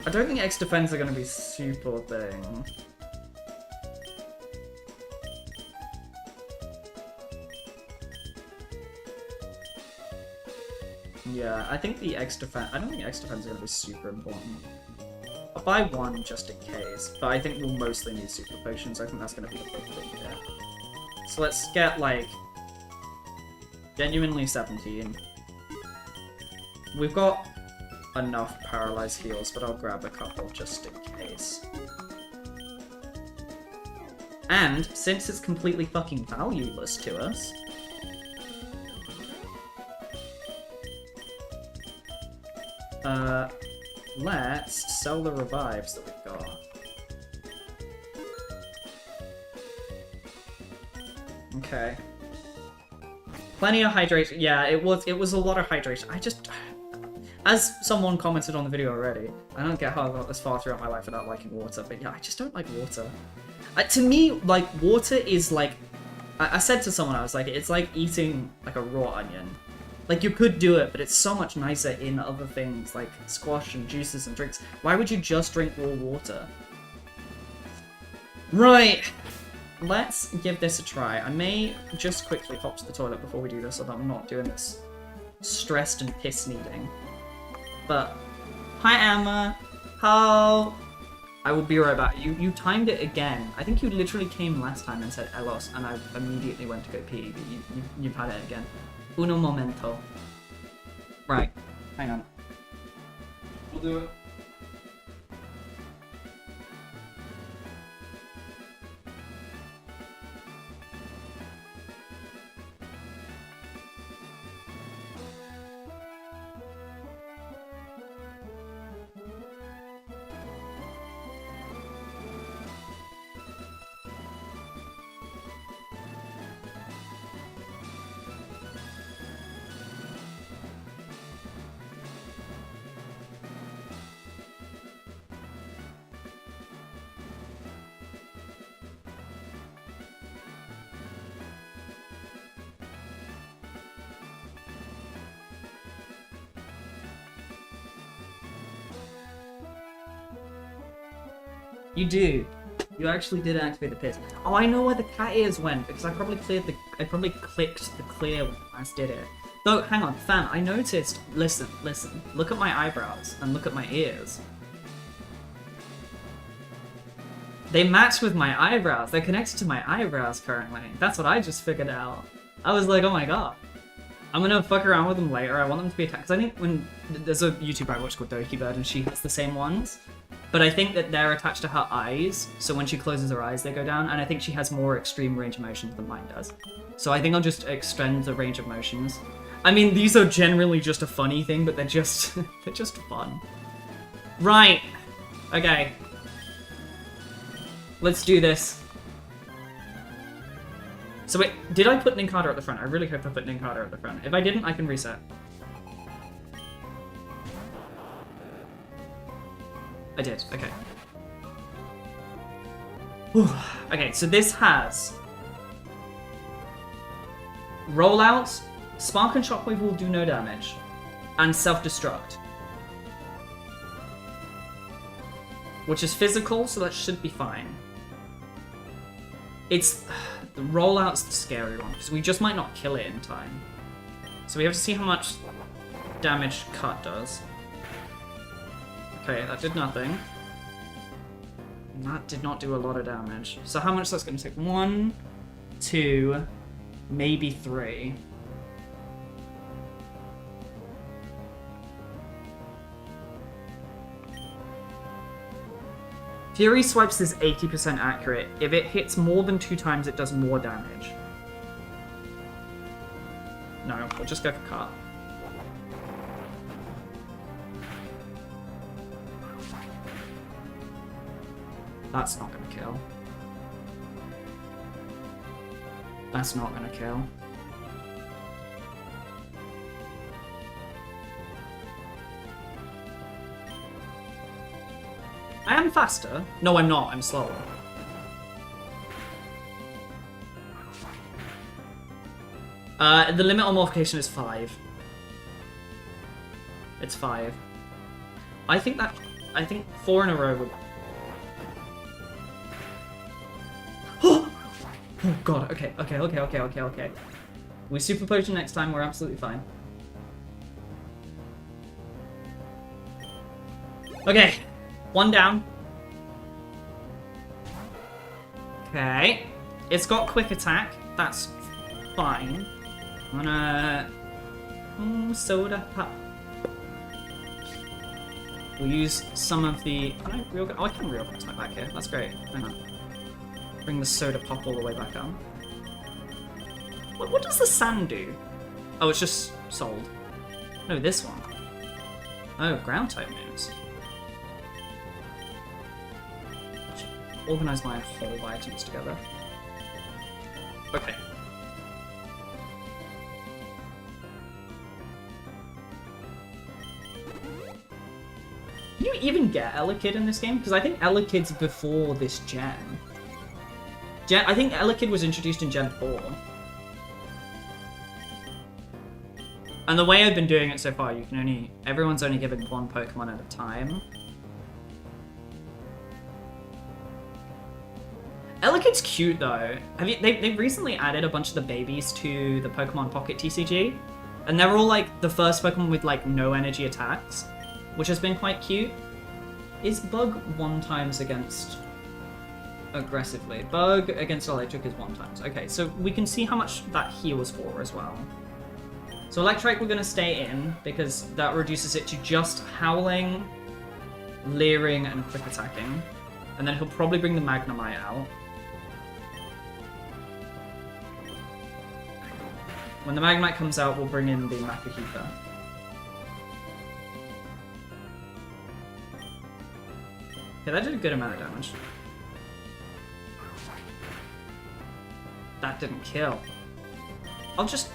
I don't think X defense are going to be super thing. Yeah, I think the X defense. I don't think X defense is going to be super important. I'll buy one just in case, but I think we'll mostly need super potions. I think that's going to be the big thing here. So let's get like genuinely 17. We've got enough paralyzed heals, but I'll grab a couple just in case. And since it's completely fucking valueless to us, let's sell the revives that we've got. Okay. Plenty of hydration. Yeah, it was a lot of hydration. I just, as someone commented on the video already, I don't get how I got this far throughout my life without liking water, but yeah, I just don't like water. To me, like, water is like, I said to someone, I was like, it's like eating like a raw onion. Like, you could do it, but it's so much nicer in other things, like squash and juices and drinks. Why would you just drink raw water? Right. Let's give this a try. I may just quickly hop to the toilet before we do this so that I'm not doing this stressed and piss-needing. But, hi Emma. How? I will be right back. You timed it again. I think you literally came last time and said Elos, and I immediately went to go pee, but you've had it again. Uno momento. Right. Hang on. We'll do it. You do. You actually did activate the piss. Oh, I know where the cat ears went because I probably clicked the clear when I last did it. Though, hang on, fan, I noticed. Listen. Look at my eyebrows and look at my ears. They match with my eyebrows. They're connected to my eyebrows currently. That's what I just figured out. I was like, oh my god. I'm gonna fuck around with them later. I want them to be attacked. Because I think when there's a YouTuber I watch called Doki Bird and she has the same ones. But I think that they're attached to her eyes, so when she closes her eyes, they go down, and I think she has more extreme range of motion than mine does. So I think I'll just extend the range of motions. I mean, these are generally just a funny thing, but they're just they're just fun. Right. Okay. Let's do this. So wait, did I put Ninkata at the front? I really hope I put Ninkata at the front. If I didn't, I can reset. I did, okay. Whew. Okay, so this has rollouts, Spark and Shockwave will do no damage, and Self-Destruct. Which is physical, so that should be fine. It's... the rollout's the scary one, because we just might not kill it in time. So we have to see how much damage Cut does. Okay, that did nothing. That did not do a lot of damage. So how much that's going to take? 1, 2, maybe 3. Fury Swipes is 80% accurate. If it hits more than 2 times, it does more damage. No, we'll just go for Cut. That's not gonna kill. That's not gonna kill. I am faster. No, I'm not. I'm slower. The limit on mortification is 5. It's 5. I think that... I think 4 in a row would... Oh god, okay. We super potion next time, we're absolutely fine. Okay, 1 down. Okay. It's got quick attack, that's fine. I'm gonna... soda pop. We'll use some of the... Can I real... Oh, I can real attack back here. That's great. Hang on. Bring the soda pop all the way back down. What does the sand do? Oh, it's just sold. No, this one. Oh, ground type moves. Organize my whole items together. Okay. Can you even get Elekid in this game? Because I think Elekid's before this gen. I think Elekid was introduced in Gen 4. And the way I've been doing it so far, you can only... Everyone's only given 1 Pokemon at a time. Elekid's cute though. They've recently added a bunch of the babies to the Pokemon Pocket TCG. And they're all like the first Pokemon with like no energy attacks, which has been quite cute. Is Bug 1x against aggressively? Bug against electric is 1x. Okay, so we can see how much that heals for as well. So electric we're going to stay in because that reduces it to just howling, leering, and quick attacking. And then he'll probably bring the Magnemite out. When the Magnemite comes out, we'll bring in the Makuhita. Okay, that did a good amount of damage. That didn't kill. I'll just...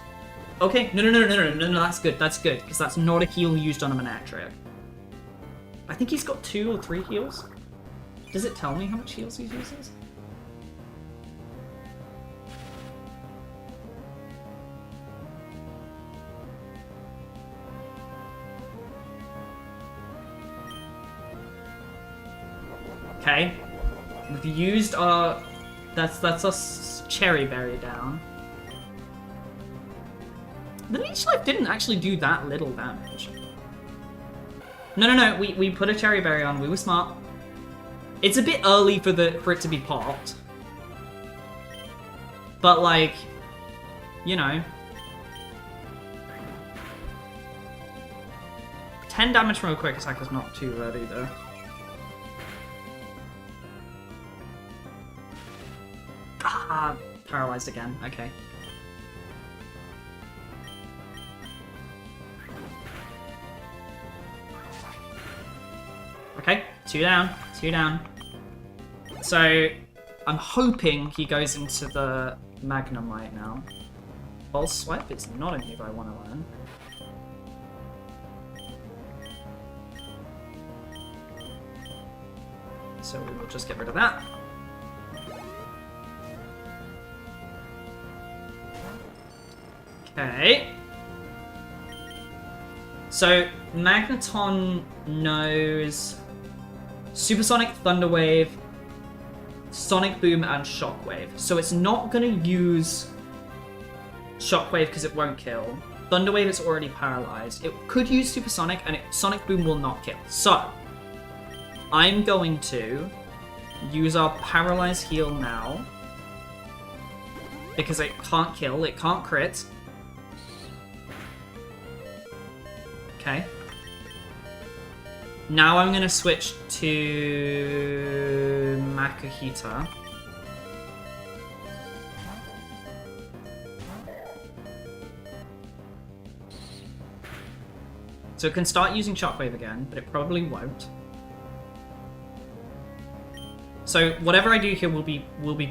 Okay, no, that's good, because that's not a heal used on a Manectric. I think he's got 2 or 3 heals. Does it tell me how much heals he uses? Okay, we've used our... That's us Cherry Berry down. The Leech Life didn't actually do that little damage. No, we put a Cherry Berry on, we were smart. It's a bit early for it to be popped. But like, you know. 10 damage from a quick attack is not too bad either. Ah, paralyzed again, okay. Okay, 2 down, 2 down. So, I'm hoping he goes into the Magnemite now. Pulse Swipe is not a move I want to learn. So we will just get rid of that. Okay. So, Magneton knows Supersonic, Thunder Wave, Sonic Boom, and Shockwave. So it's not going to use Shockwave because it won't kill. Thunder Wave is already paralyzed. It could use Supersonic, and Sonic Boom will not kill. So, I'm going to use our Paralyzed Heal now. Because it can't kill, it can't crit. Okay. Now I'm going to switch to Makuhita. So it can start using Shockwave again, but it probably won't. So whatever I do here will be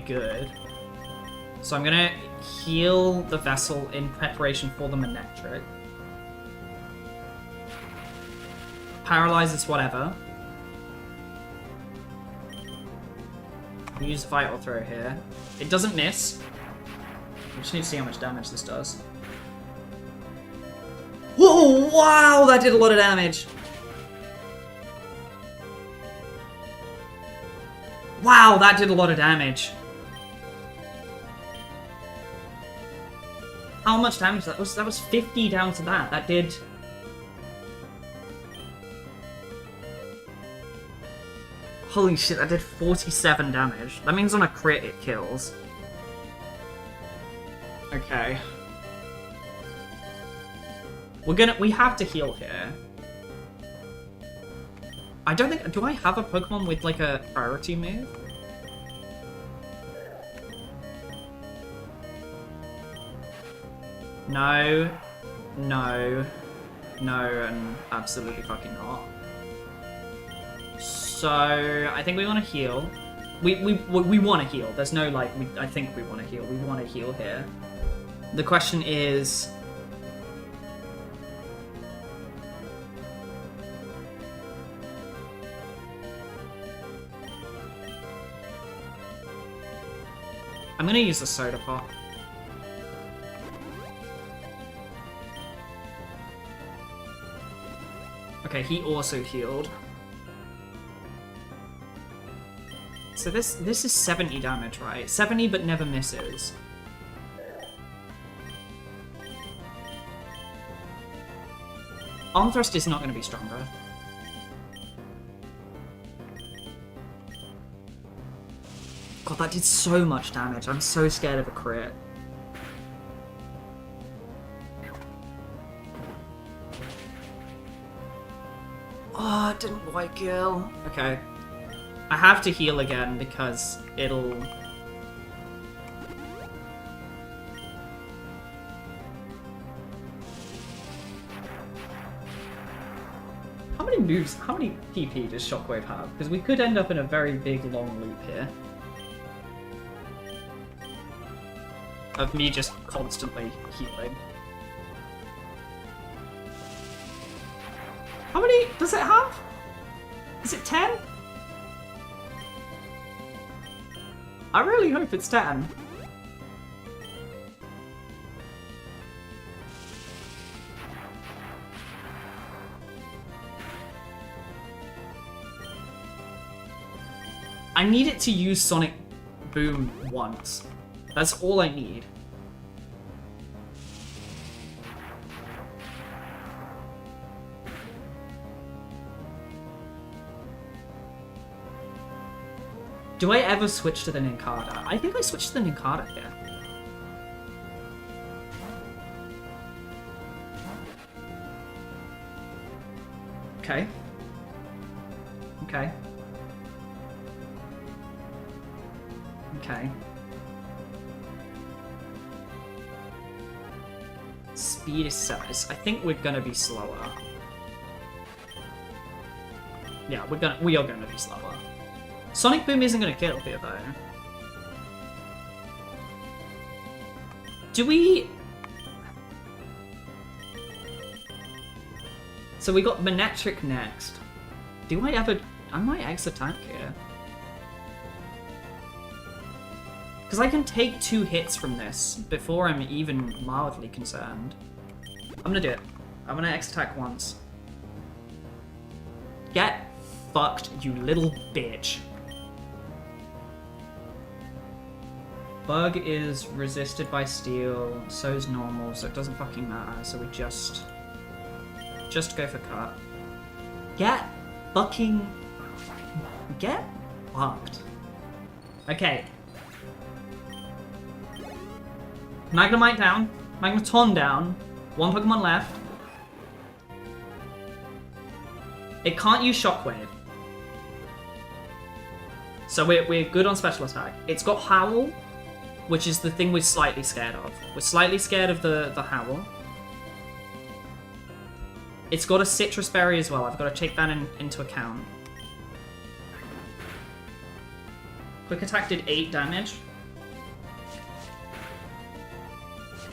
good. So I'm going to heal the vessel in preparation for the Manectric. Paralyzes whatever. We use Vital Throw here. It doesn't miss. We just need to see how much damage this does. Whoa! Wow! That did a lot of damage! Wow, that did a lot of damage. How much damage that was? That was 50 down to that. That did... Holy shit, that did 47 damage. That means on a crit it kills. Okay. We have to heal here. I don't think... Do I have a Pokemon with, like, a priority move? No. No. No, and absolutely fucking not. So, I think we want to heal. We want to heal. There's no, like... I think we want to heal. We want to heal here. The question is... I'm gonna use the soda pot. Okay, he also healed. So this is 70 damage, right? 70 but never misses. Arm Thrust is not going to be stronger. God, that did so much damage. I'm so scared of a crit. Oh, it didn't quite kill. Okay. I have to heal again because it'll... How many moves, how many PP does Shockwave have? Because we could end up in a very big, long loop here. Of me just constantly healing. How many does it have? Is it 10? I really hope it's 10. I need it to use Sonic Boom once. That's all I need. Do I ever switch to the Nincada? I think I switched to the Nincada here. Okay. Okay. Okay. Speed is 7. I think we're gonna be slower. Yeah, we are gonna be slower. Sonic Boom isn't gonna kill here though. Do we... So we got Manectric next. Do I ever... I might X-Attack here. Because I can take 2 hits from this before I'm even mildly concerned. I'm gonna do it. I'm gonna X-Attack once. Get fucked, you little bitch. Bug is resisted by steel, so is normal, so it doesn't fucking matter, so we just go for cut. Get fucking... Get fucked. Okay. Magnemite down. Magneton down. 1 Pokemon left. It can't use Shockwave. So we're good on special attack. It's got Howl, which is the thing we're slightly scared of. We're slightly scared of the Howl. It's got a Citrus Berry as well. I've got to take that into account. Quick Attack did 8 damage.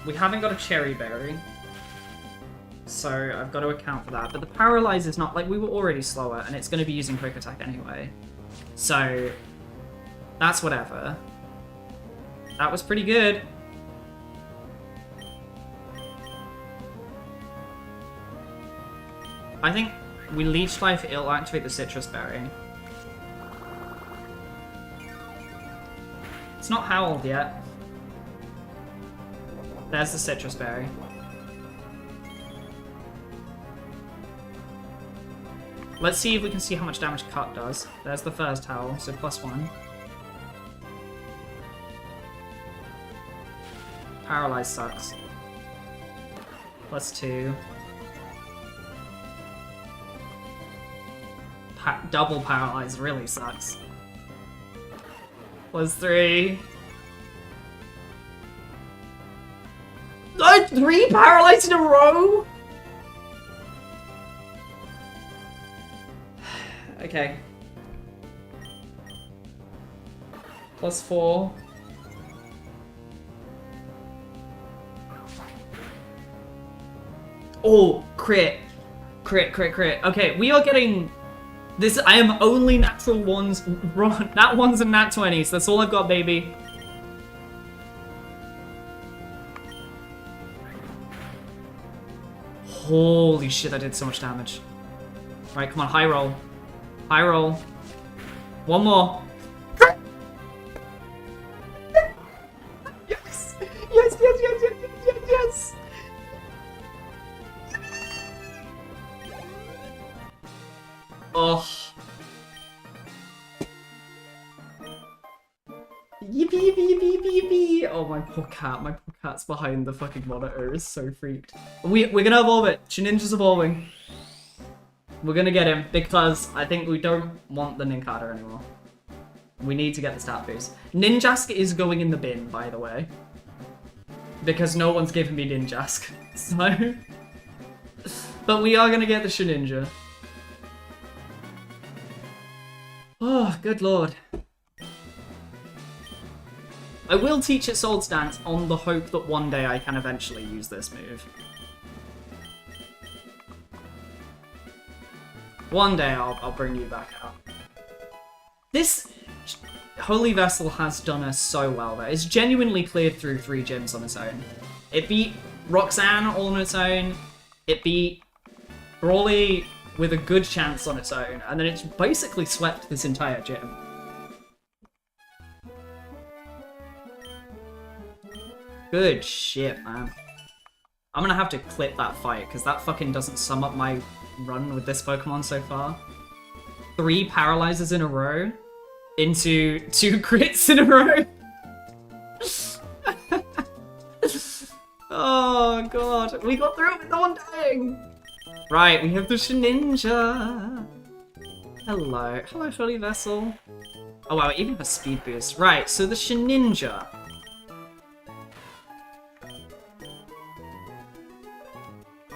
We haven't got a Cherry Berry, so I've got to account for that. But the Paralyze is not... Like, we were already slower, and it's going to be using Quick Attack anyway. So, that's whatever. That was pretty good. I think we Leech Life, it'll activate the Citrus Berry. not howled yet. There's the citrus berry. Let's see if we can see how much damage cut does. There's the first howl, so +1. Paralyze sucks. +2. Double paralyze really sucks. +3. 3 paralyzed in a row? Okay. +4. Oh, crit. Crit. Okay, we are getting... This, I am only natural ones, nat 1s and nat 20s. That's all I've got, baby. Holy shit, I did so much damage. Alright, come on, high roll. High roll. One more. Yes! Yes! Oh. Yippee. Oh, my poor cat. My poor cat's behind the fucking monitor. Is so freaked. We're gonna evolve it. Shininja's evolving. We're gonna get him because I think we don't want the Ninkata anymore. We need to get the stat boost. Ninjask is going in the bin, by the way. Because no one's given me Ninjask. So... But we are gonna get the Shininja. Oh, good lord. I will teach it Sword Stance on the hope that one day I can eventually use this move. One day I'll bring you back out. This Holy Vessel has done us so well there. It's genuinely cleared through 3 gyms on its own. It beat Roxanne all on its own. It beat Brawly with a good chance on its own. And then it's basically swept this entire gym. Good shit, man. I'm gonna have to clip that fight, because that fucking doesn't sum up my run with this Pokemon so far. 3 paralyzers in a row into 2 crits in a row. Oh god, we got through it with no one dying. Right, we have the Shininja. Hello, Holy Vessel. Oh wow, it even has speed boost. Right, so the Shininja.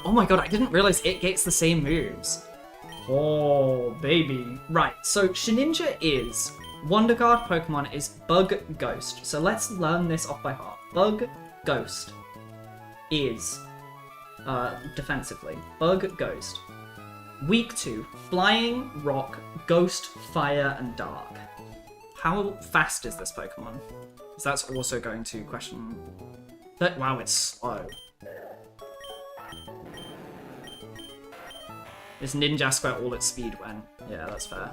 Oh my god, I didn't realize it gets the same moves. Oh, baby. Right, so Shininja is... Wonder Guard Pokemon is Bug Ghost. So let's learn this off by heart. Bug Ghost is... defensively. Bug Ghost. Weak to Flying, Rock, Ghost, Fire, and Dark. How fast is this Pokemon? Because that's also going to question... That, wow, it's slow. This Ninjask where all its speed went. Yeah, that's fair.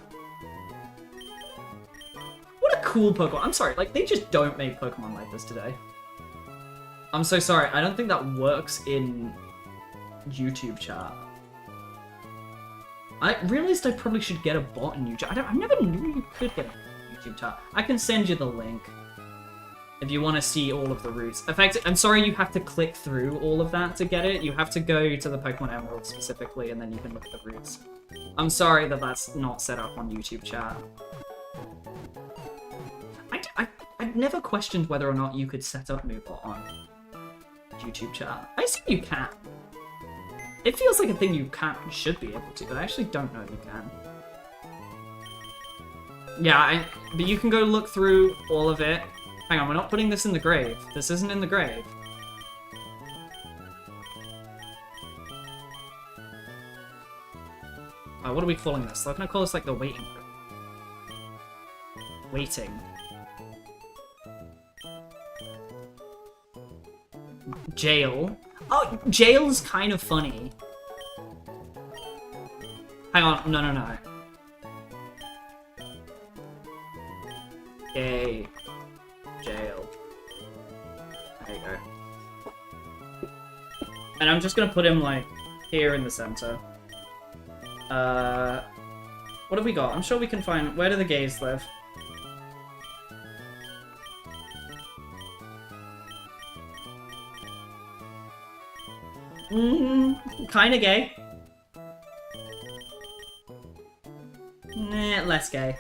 What a cool Pokemon. I'm sorry, like, they just don't make Pokemon like this today. I'm so sorry, I don't think that works in YouTube chat. I realized I probably should get a bot in YouTube. I never knew you could get a YouTube chat. I can send you the link if you want to see all of the routes. In fact, I'm sorry you have to click through all of that to get it. You have to go to the Pokemon Emerald specifically, and then you can look at the routes. I'm sorry that that's not set up on YouTube chat. I've never questioned whether or not you could set up Moobot on YouTube chat. I assume you can. It feels like a thing you should be able to, but I actually don't know if you can. Yeah, but you can go look through all of it. Hang on, we're not putting this in the grave. This isn't in the grave. What are we calling this? They're gonna call this like the waiting room. Waiting. Jail. Oh, jail's kind of funny. Hang on, no. Yay. Jail. And I'm just gonna put him, like, here in the center. What have we got? I'm sure we can find... Where do the gays live? Kinda gay. Nah, less gay.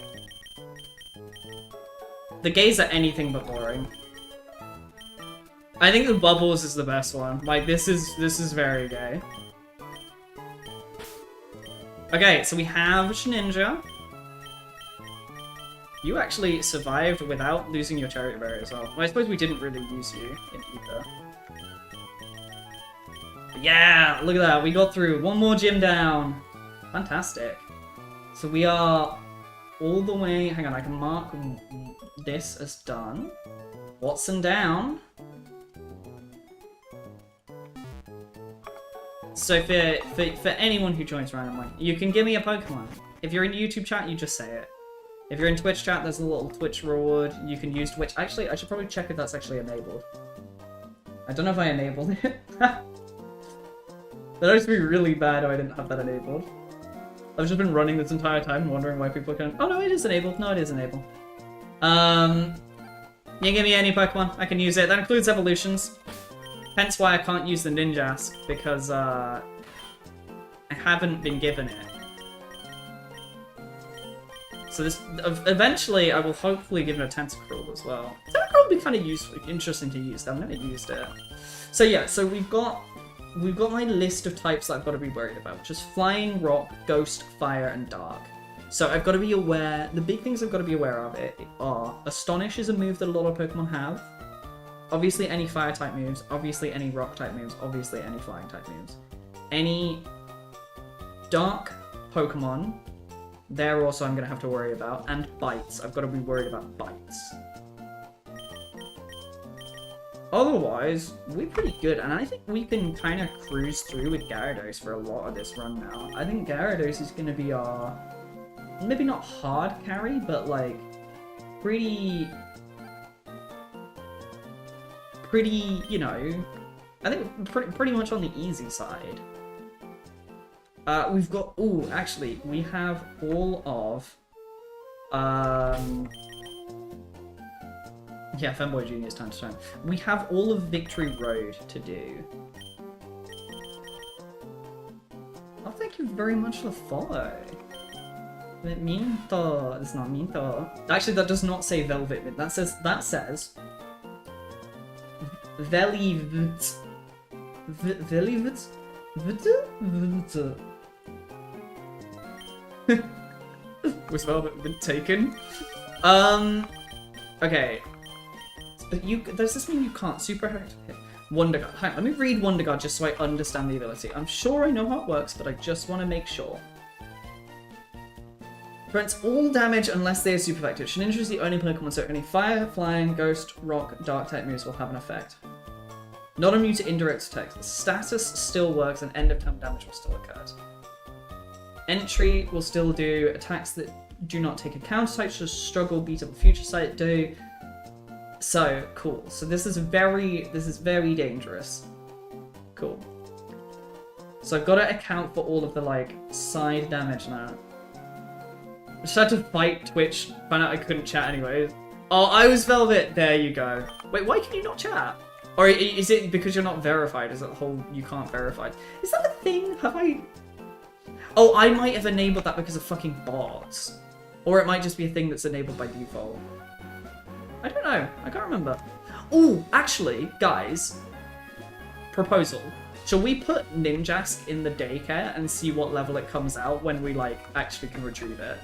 The gays are anything but boring. I think the bubbles is the best one. Like, this is very gay. Okay, so we have Shninja. You actually survived without losing your chariot berry as well. Well, I suppose we didn't really use you in either. But yeah, look at that. We got through. One more gym down. Fantastic. So we are all the way... Hang on, I can mark this as done. Watson down. So for anyone who joins randomly, you can give me a Pokemon. If you're in YouTube chat, you just say it. If you're in Twitch chat, there's a little Twitch reward. You can use Twitch. Actually, I should probably check if that's actually enabled. I don't know if I enabled it. That would be really bad if I didn't have that enabled. I've just been running this entire time wondering why people can... Oh no, it is enabled. No, it is enabled. You give me any Pokemon, I can use it. That includes evolutions. Hence why I can't use the Ninjask, because I haven't been given it. So this eventually I will hopefully give it a Tentacruel as well. Tentacruel would be kind of useful, interesting to use. I've never used it. So yeah, so we've got my list of types that I've got to be worried about, which is Flying, Rock, Ghost, Fire, and Dark. So I've got to be aware. The big things I've got to be aware of are Astonish is a move that a lot of Pokemon have. Obviously any fire type moves, obviously any rock type moves, obviously any flying type moves. Any dark Pokemon, there also I'm going to have to worry about. And bites, I've got to be worried about bites. Otherwise, we're pretty good, and I think we can kind of cruise through with Gyarados for a lot of this run now. I think Gyarados is going to be our, maybe not hard carry, but like, pretty, you know, I think pretty much on the easy side. We've got, ooh, actually, we have all of, yeah, Femboy Junior's time to time. We have all of Victory Road to do. Oh, thank you very much for the follow. Minto. It's not Minto. Actually, that does not say Velvet. That says Velivit. Velivit? Was Velvet been taken? Okay. Does this mean you can't super hit Wonder Guard? Hang on, let me read Wonder Guard just so I understand the ability. I'm sure I know how it works, but I just want to make sure. Prevents all damage unless they are super effective. Shninja is the only Pokemon, so any fire, flying, ghost, rock, dark type moves will have an effect. Not immune to indirect attacks. The status still works and end of turn damage will still occur. Entry will still do attacks that do not take a counter type, so struggle, beat up a future sight do. So cool. So this is very dangerous. Cool. So I've got to account for all of the like side damage now. I just had to fight Twitch, found out I couldn't chat anyways. Oh, I was Velvet. There you go. Wait, why can you not chat? Or is it because you're not verified? Is it the whole you can't verify? Is that a thing? Have I? Oh, I might have enabled that because of fucking bots. Or it might just be a thing that's enabled by default. I don't know. I can't remember. Oh, actually, guys. Proposal. Shall we put Ninjask in the daycare and see what level it comes out when we, like, actually can retrieve it?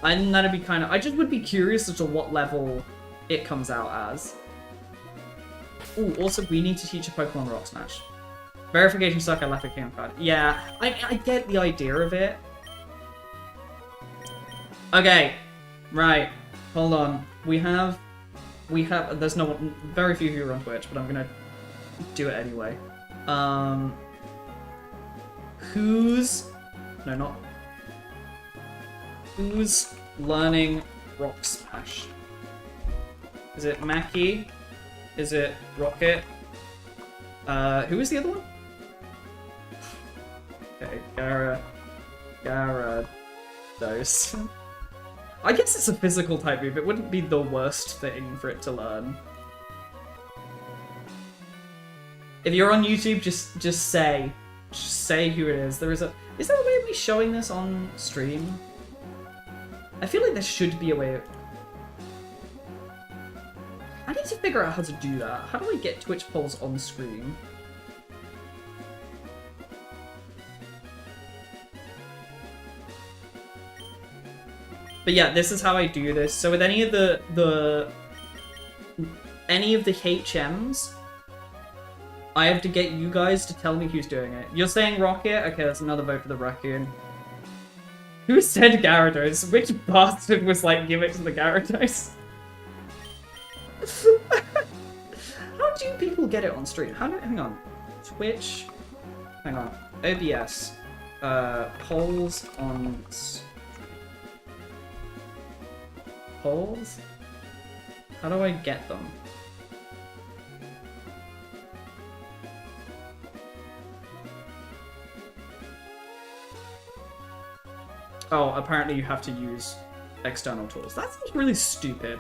And that'd be kind of... I just would be curious as to what level it comes out as. Oh, also, we need to teach a Pokemon Rock Smash. Verification suck, I left a game card. Yeah, I get the idea of it. Okay, right. Hold on. We have, there's no one, very few who are on Twitch, but I'm gonna do it anyway. Who's learning Rock Smash? Is it Mackie? Is it Rocket? Who was the other one? Okay, Gyarados. I guess it's a physical type move. It wouldn't be the worst thing for it to learn. If you're on YouTube, just say who it is. Is there a way of me showing this on stream? I feel like there should be a way. I need to figure out how to do that. How do I get Twitch polls on screen? But yeah, this is how I do this. So with any of the HMs, I have to get you guys to tell me who's doing it. You're saying Rocket? Okay, that's another vote for the raccoon. Who said Gyarados? Which bastard was like, give it to the Gyarados? How do people get it on stream? Hang on. Twitch. Hang on. OBS. Polls on... Polls? How do I get them? Oh, apparently you have to use external tools. That seems really stupid.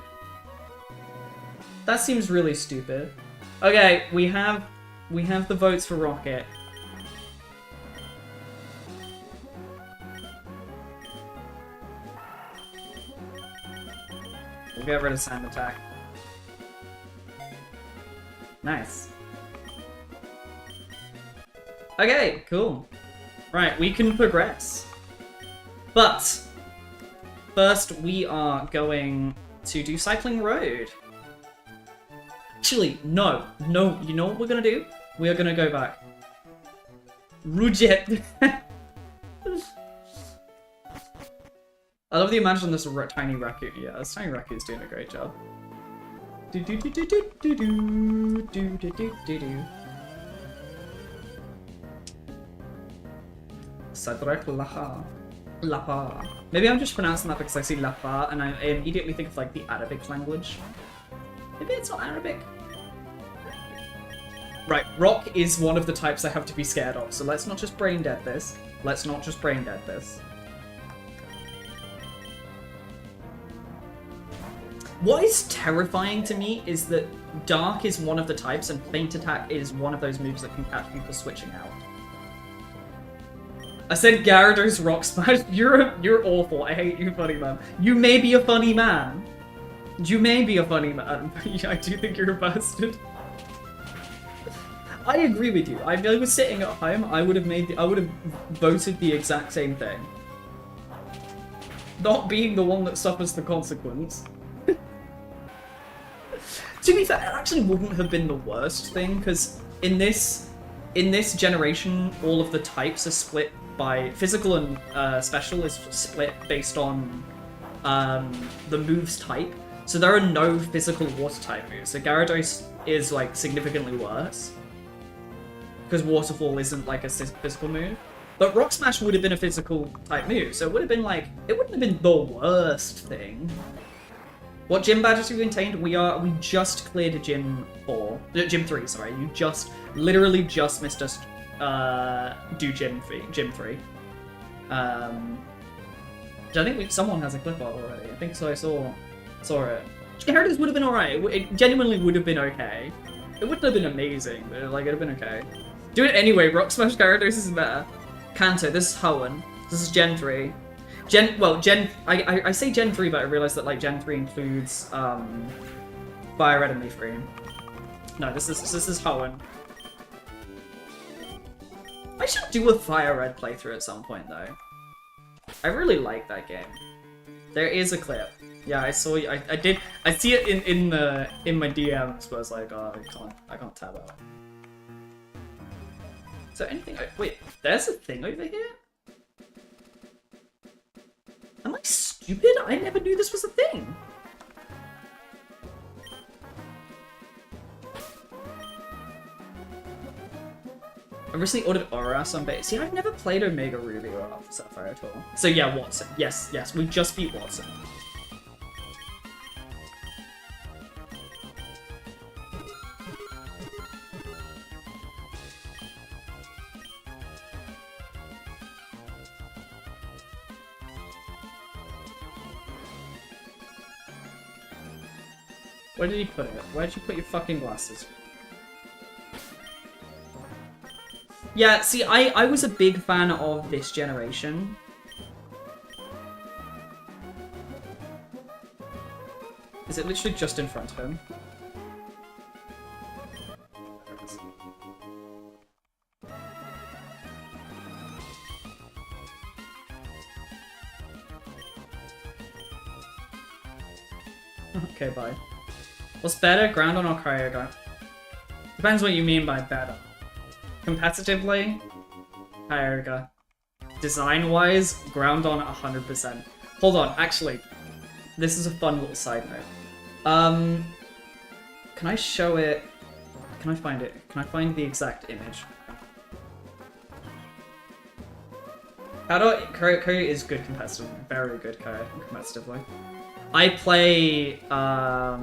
That seems really stupid. Okay, we have the votes for Rocket. We'll get rid of Sand Attack. Nice. Okay, cool. Right, we can progress. But first we are going to do Cycling Road. Actually, no, you know what we're gonna do? We are gonna go back. Rujet. I love the imagine this tiny raccoon. Yeah, this tiny raccoon's doing a great job. Do do do do do do do do do do do do. Sadrak Laha. Lapa. Maybe I'm just pronouncing that because I see Lapa and I immediately think of like the Arabic language. Maybe it's not Arabic. Right, rock is one of the types I have to be scared of, so let's not just brain dead this. Let's not just brain dead this. What is terrifying to me is that Dark is one of the types and Feint Attack is one of those moves that can catch people switching out. I said Gyarados Rock Smash. You're awful. I hate you, funny man. You may be a funny man. You may be a funny man, but I do think you're a bastard. I agree with you. If I was sitting at home, I would have voted the exact same thing. Not being the one that suffers the consequence. To be fair, it actually wouldn't have been the worst thing, because in this generation, all of the types are split by physical and special is split based on the move's type. So there are no physical water type moves. So Gyarados is like significantly worse because Waterfall isn't like a physical move. But Rock Smash would have been a physical type move, so it would have been like it wouldn't have been the worst thing. What gym badges have we attained? We just cleared Gym 3, sorry. You literally just missed us do Gym 3. Which I think someone has a clip art already. I think so. I saw it. Gyarados would have been alright. It genuinely would have been okay. It wouldn't have been amazing, but like it'd have been okay. Do it anyway. Rock Smash Gyarados is better. Kanto. This is Hoenn. This is Gen 3. I say Gen 3, but I realized that like Gen 3 includes Fire Red and Leaf Green. No, this is Hoenn. I should do a Fire Red playthrough at some point though. I really like that game. There is a clip. Yeah, I saw. I see it in my DMs, but I was like, oh, I can't tab out. Is there anything? Wait, there's a thing over here. Am I stupid? I never knew this was a thing. I recently ordered Aura on base. See, I've never played Omega Ruby or Alpha Sapphire at all. So yeah, Watson. Yes, we just beat Watson. Where did he put it? Where'd you put your fucking glasses? Yeah, see, I was a big fan of this generation. Is it literally just in front of him? Okay, bye. What's better, Groundon or Kyogre? Depends what you mean by better. Competitively, Kyogre. Design-wise, Groundon 100%. Hold on, actually, this is a fun little side note. Can I show it? Can I find it? Can I find the exact image? Kyogre is good competitively. Very good competitively. I play, I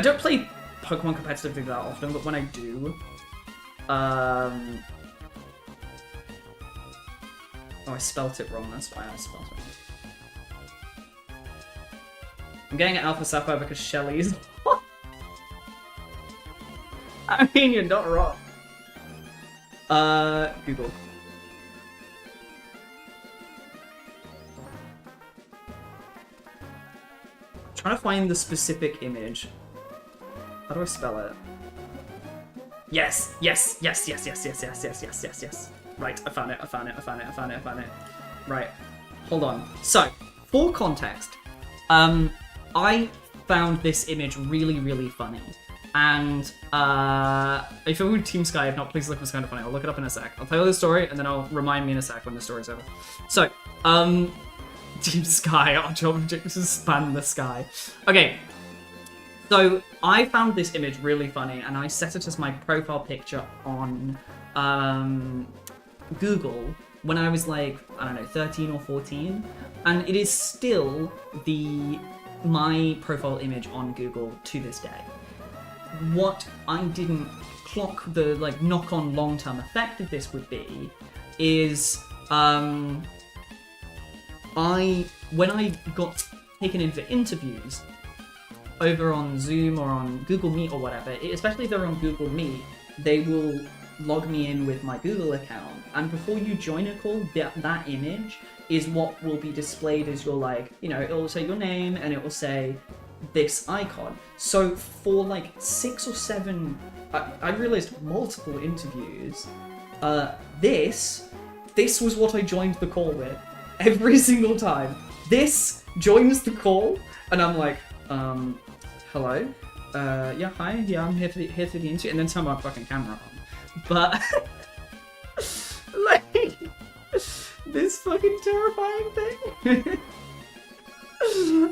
don't play Pokemon competitively that often, but when I do, oh, I spelt it wrong, that's why I spelled it wrong. I'm getting an Alpha Sapphire because Shelly's... I mean, you're not wrong. Google. Trying to find the specific image. How do I spell it? Yes, yes, yes, yes, yes, yes, yes, yes, yes, yes, yes. Right, I found it, I found it, I found it, I found it, I found it. Right, hold on. So, for context, I found this image really, really funny. And if you're with Team Sky, if not, please look, it's kind of funny. I'll look it up in a sec. I'll tell you the story, and then I'll remind me in a sec when the story's over. So, Team Sky, our job objective is to span the sky. Okay, so I found this image really funny, and I set it as my profile picture on Google when I was like, I don't know, 13 or 14, and it is still my profile image on Google to this day. What I didn't clock the knock-on long-term effect of this would be is when I got taken in for interviews over on Zoom or on Google Meet or whatever, especially if they're on Google Meet, they will log me in with my Google account, and before you join a call, that image is what will be displayed as your it will say your name and it will say this icon. So for 6 or 7, I realized multiple interviews, this was what I joined the call with. Every single time. This joins the call, and I'm like, hello? Yeah, hi, yeah, I'm here for the interview, and then turn my fucking camera on. But, this fucking terrifying thing.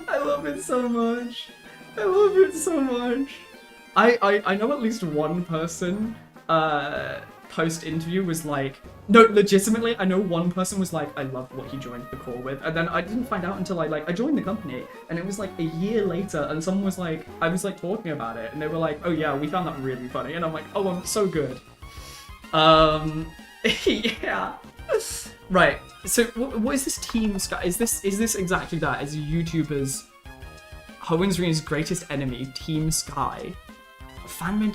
I love it so much. I love it so much. I know at least one person, post-interview was like, no, legitimately, I know one person was like, I loved what he joined the call with, and then I didn't find out until I joined the company, and it was a year later, and someone was like, I was talking about it, and they were like, oh yeah, we found that really funny, and I'm like, oh, I'm so good. Yeah. Right, so what is this Team Sky? Is this exactly that? Is YouTubers Hoen's Reigns' greatest enemy, Team Sky? Fan?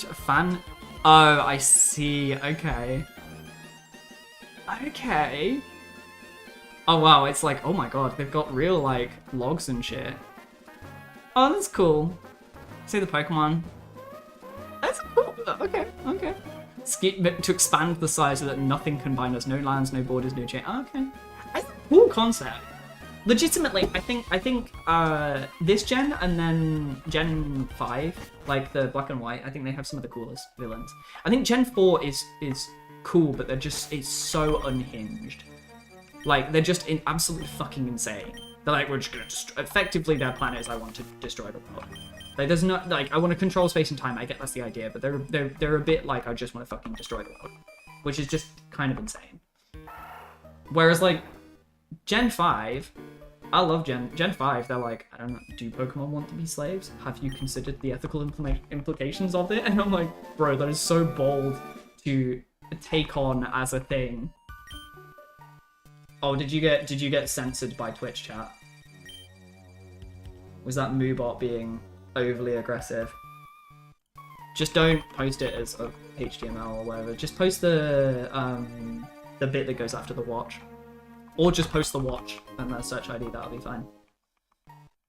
Oh, I see. Okay. Okay. Oh wow, it's oh my god, they've got real logs and shit. Oh, that's cool. See the Pokemon. That's cool. Okay. To expand the size so that nothing can bind us. No lands, no borders, no chain. Oh, okay. That's a cool concept. Legitimately, I think this gen and then Gen 5, the black and white, I think they have some of the coolest villains. I think Gen 4 is cool, but it's so unhinged. They're just absolutely fucking insane. They're we're just gonna effectively their planet is I want to destroy the world. There's not I want to control space and time. I get that's the idea, but they're a bit I just want to fucking destroy the world, which is just kind of insane. Whereas Gen 5, I love Gen 5, they're I don't know, do Pokemon want to be slaves? Have you considered the ethical implications of it? And I'm like, bro, that is so bold to take on as a thing. Oh, did you get censored by Twitch chat? Was that Moobot being overly aggressive. Just don't post it as a HTML or whatever. Just post the bit that goes after the watch. Or just post the watch and the search ID, that'll be fine.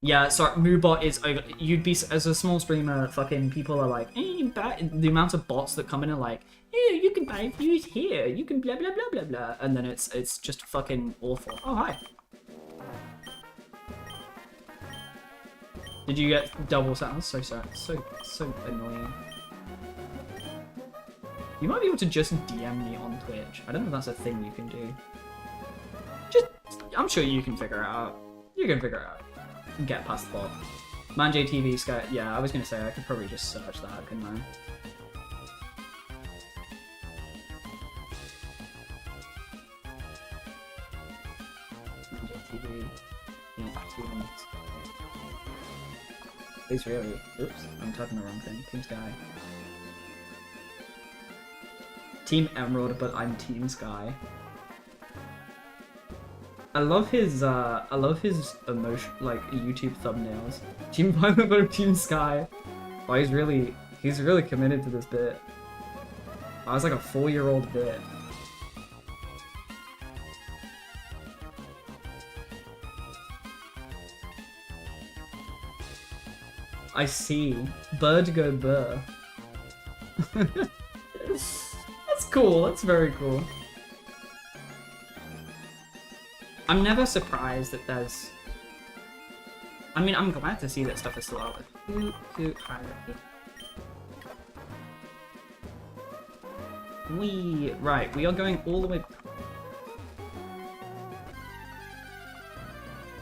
Yeah, sorry, Moobot is over. You'd be, as a small streamer, fucking people are like, the amount of bots that come in are like, you can buy views here, you can blah blah blah blah blah, and then it's just fucking awful. Oh, hi. Did you get double sounds? So sad, so annoying. You might be able to just DM me on Twitch. I don't know if that's a thing you can do. I'm sure you can figure it out. You can figure it out. Get past the bot. Manj TV Sky. Yeah, I was gonna say I could probably just search that, couldn't I? Manj TV. Yeah, 2 minutes. Please really. Oops, I'm typing the wrong thing. Team Sky. Team Emerald, but I'm Team Sky. I love his emotion, like YouTube thumbnails. Team Violet, but Team Sky. Oh, he's really committed to this bit. I was like a 4-year-old bit. I see. Bird go burr. That's cool. That's very cool. I'm never surprised that there's... I mean, I'm glad to see that stuff is still out there. Right, we are going all the way...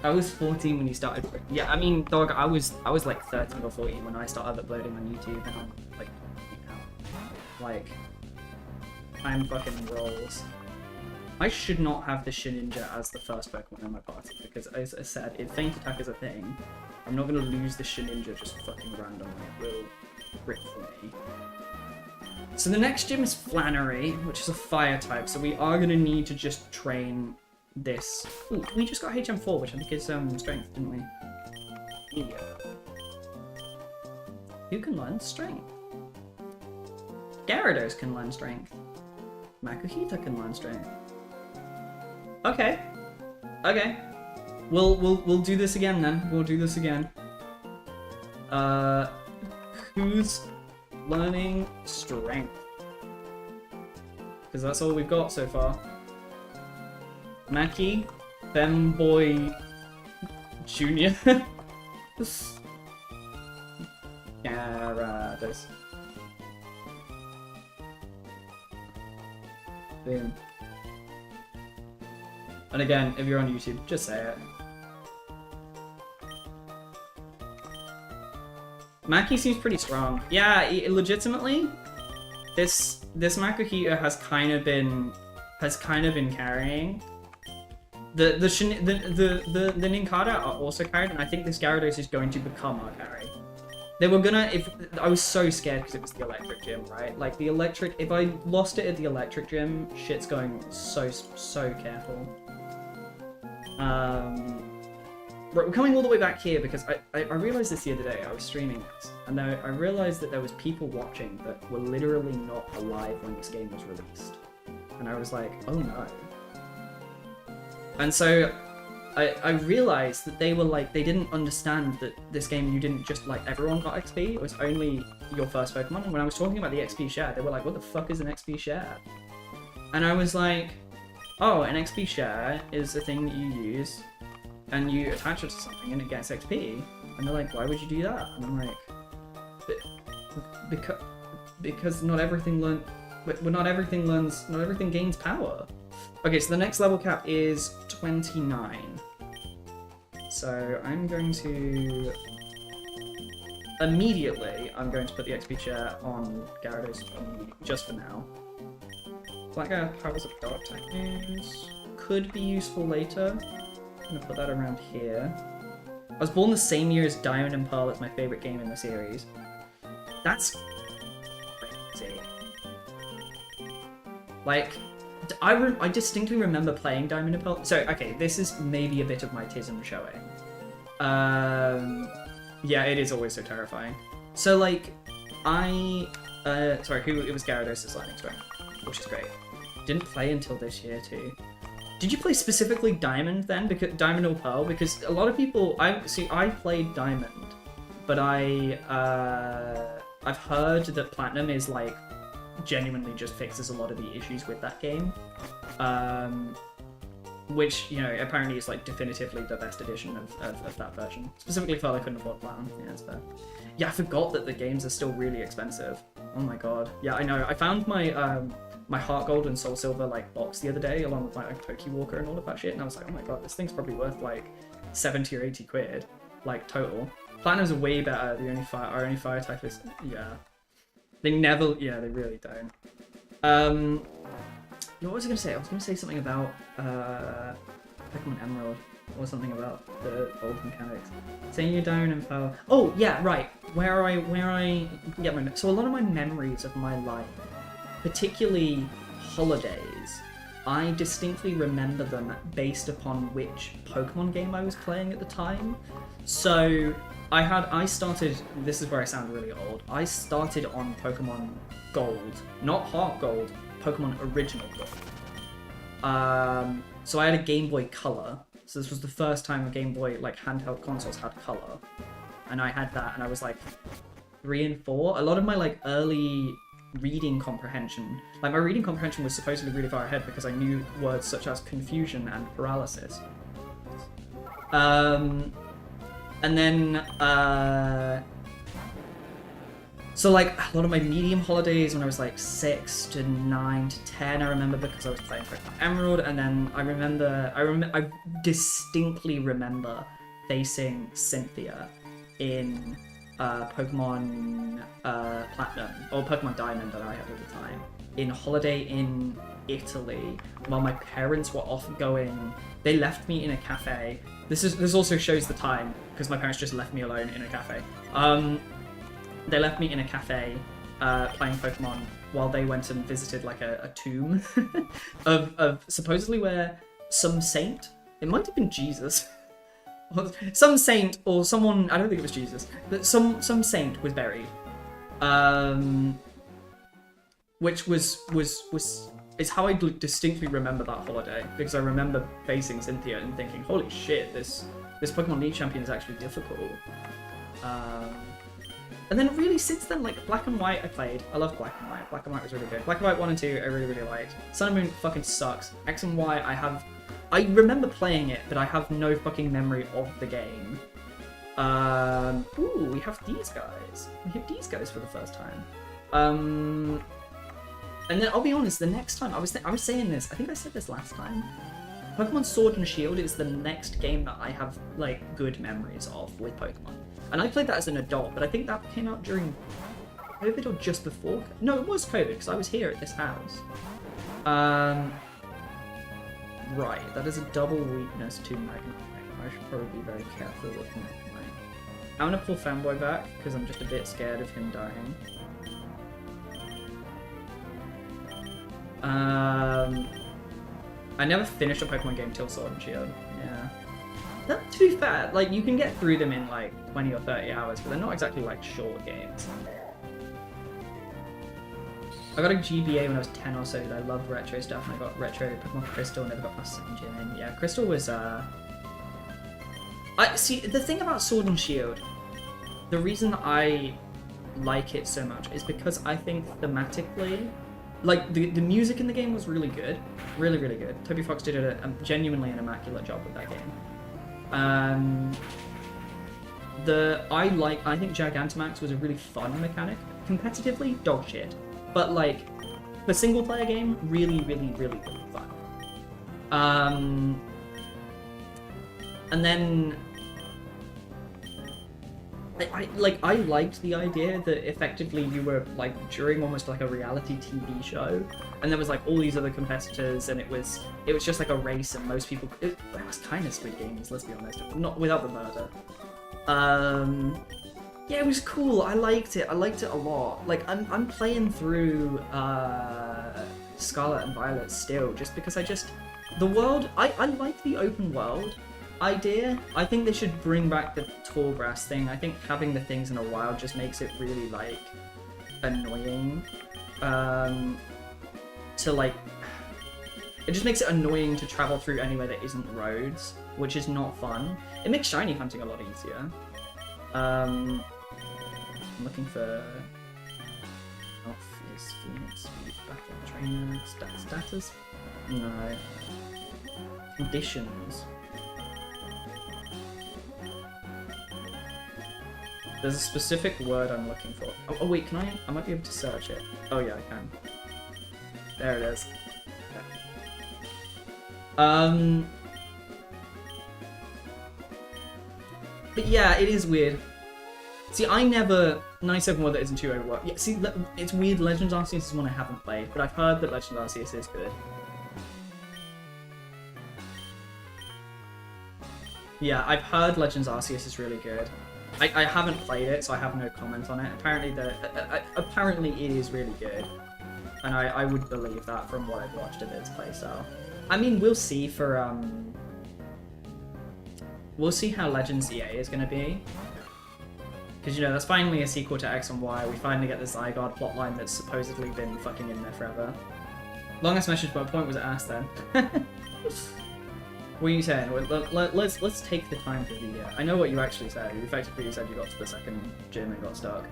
I was 14 when you started... Yeah, I mean, dog, I was like 13 or 14 when I started uploading on YouTube, and I'm like... Like... Time fucking rolls. I should not have the Shininja as the first Pokemon in my party, because as I said, if Feint Attack is a thing, I'm not going to lose the Shininja just fucking randomly. It will rip for me. So the next gym is Flannery, which is a fire type, so we are going to need to just train this. Ooh, we just got HM4, which I think is strength, didn't we? Yeah. Who can learn strength? Gyarados can learn strength. Makuhita can learn strength. Okay. Okay. We'll do this again then. We'll do this again. Who's learning strength? Because that's all we've got so far. Maki, Femboy Junior. Gyarados. Boom. And again, if you're on YouTube, just say it. Maki seems pretty strong. Yeah, legitimately, this Makuhita has kind of been carrying. The Nincada are also carried, and I think this Gyarados is going to become our carry. They were gonna, I was so scared because it was the electric gym, right? Like the electric, if I lost it at the electric gym, shit's going so careful. We're coming all the way back here because I realized this the other day. I was streaming this, and I realized that there was people watching that were literally not alive when this game was released. And I was like, oh no. And so I realized that they were like, they didn't understand that this game, you didn't just like, everyone got XP, it was only your first Pokemon. And when I was talking about the XP share, they were like, what the fuck is an XP share? And I was like, oh, an XP share is a thing that you use and you attach it to something and it gets XP. And they're like, why would you do that? And I'm like, because not everything gains power. Okay, so the next level cap is 29. So I'm going to... Immediately, I'm going to put the XP share on Gyarados just for now. Black Guy powers of Dark Types could be useful later. I'm going to put that around here. I was born the same year as Diamond and Pearl. It's my favourite game in the series. That's crazy. Like... I distinctly remember playing Diamond and Pearl. So, okay, this is maybe a bit of my tism showing. Yeah, it is always so terrifying. So, like, sorry, it was Gyarados' Lightning Strike, which is great. Didn't play until this year, too. Did you play specifically Diamond, then? Because Diamond or Pearl? Because a lot of people... I played Diamond, but I've heard that Platinum is, like, genuinely just fixes a lot of the issues with that game. Which, you know, apparently is, like, definitively the best edition of that version. Specifically Pearl, I couldn't afford Platinum. Yeah, that's fair. Yeah, I forgot that the games are still really expensive. Oh my god. Yeah, I know. I found my my Heart Gold and Soul Silver, like, box the other day, along with my, like, Pokewalker and all of that shit, and I was like, oh my god, this thing's probably worth, like, 70 or 80 quid, like, total. Platinums are way better. Our only fire type is... Yeah. They never... Yeah, they really don't. What was I going to say? I was going to say something about Pokemon Emerald, or something about the old mechanics. Saying you're down and Pearl. Oh yeah, right. Where I get my... So a lot of my memories of my life, particularly holidays, I distinctly remember them based upon which Pokemon game I was playing at the time. So I started... This is where I sound really old. I started on Pokemon Gold, not Heart Gold. Pokemon Original Gold. So I had a Game Boy Color. So this was the first time a Game Boy, like, handheld consoles had color. And I had that, and I was like 3 and 4. A lot of my, like, early reading comprehension, like, my reading comprehension was supposedly really far ahead because I knew words such as confusion and paralysis. And then, so, like, a lot of my medium holidays when I was, like, 6 to 9 to 10, I remember because I was playing Pokemon Emerald, and then I distinctly remember facing Cynthia in Pokemon Platinum, or Pokemon Diamond that I had at the time, in Holiday in Italy, while my parents were off going... They left me in a cafe. This also shows the time, because my parents just left me alone in a cafe. They left me in a cafe playing Pokemon while they went and visited, like, a tomb of supposedly where some saint, it might have been Jesus, some saint or someone, I don't think it was Jesus, but some saint was buried, which is how I distinctly remember that holiday, because I remember facing Cynthia and thinking, holy shit, this Pokemon League champion is actually difficult. And then really since then, like, Black and White I played. I love Black and White. Black and White was really good. Black and White 1 and 2 I really, really liked. Sun and Moon fucking sucks. X and Y I remember playing it, but I have no fucking memory of the game. Ooh, we have these guys. We have these guys for the first time. And then I'll be honest, the next time, I was saying this, I think I said this last time. Pokemon Sword and Shield is the next game that I have, like, good memories of with Pokemon. And I played that as an adult, but I think that came out during COVID or just before. No, it was COVID, because I was here at this house. Right, that is a double weakness to Magnemite. I should probably be very careful with Magnemite. I'm going to pull Fanboy back, because I'm just a bit scared of him dying. I never finished a Pokemon game till Sword and Shield. Yeah. That, to be fair, like, you can get through them in, like, 20 or 30 hours, but they're not exactly, like, short games. I got a GBA when I was 10 or so, I loved retro stuff, and I got retro Pokemon Crystal, never got my Sunjin, and yeah, Crystal was, see, the thing about Sword and Shield, the reason I like it so much is because I think thematically, like, the music in the game was really good. Really, really good. Toby Fox did genuinely an immaculate job with that game. I think Gigantamax was a really fun mechanic. Competitively, dog shit. But, like, the single player game, really, really, really, really fun. And then I liked the idea that effectively you were, like, during almost like a reality TV show, and there was, like, all these other competitors, and it was just like a race, and most people, it was kind of Squid Games, let's be honest, not without the murder. Yeah, it was cool. I liked it a lot. Like, I'm playing through Scarlet and Violet still, just because the world, I like the open world. idea. I think they should bring back the tall grass thing. I think having the things in a wild just makes it really, like, annoying. To, like... It just makes it annoying to travel through anywhere that isn't roads, which is not fun. It makes shiny hunting a lot easier. I'm looking for... Off is Phoenix, Battle Trainer, status? No. Conditions. There's a specific word I'm looking for. Oh wait, can I might be able to search it. Oh yeah, I can. There it is. Okay. But yeah, it is weird. See, I never... 97 World that isn't too overworked. Yeah, see, it's weird. Legends Arceus is one I haven't played, but I've heard that Legends Arceus is good. Yeah, I've heard Legends Arceus is really good. I haven't played it, so I have no comment on it. Apparently it is really good. And I would believe that from what I've watched of its playstyle. I mean, we'll see for, we'll see how Legends EA is going to be. Because, you know, that's finally a sequel to X and Y. We finally get the Zygarde plotline that's supposedly been fucking in there forever. Longest message, but point was asked then. What are you saying? Let's take the time for the... I know what you actually said. You effectively said you got to the second gym and got stuck.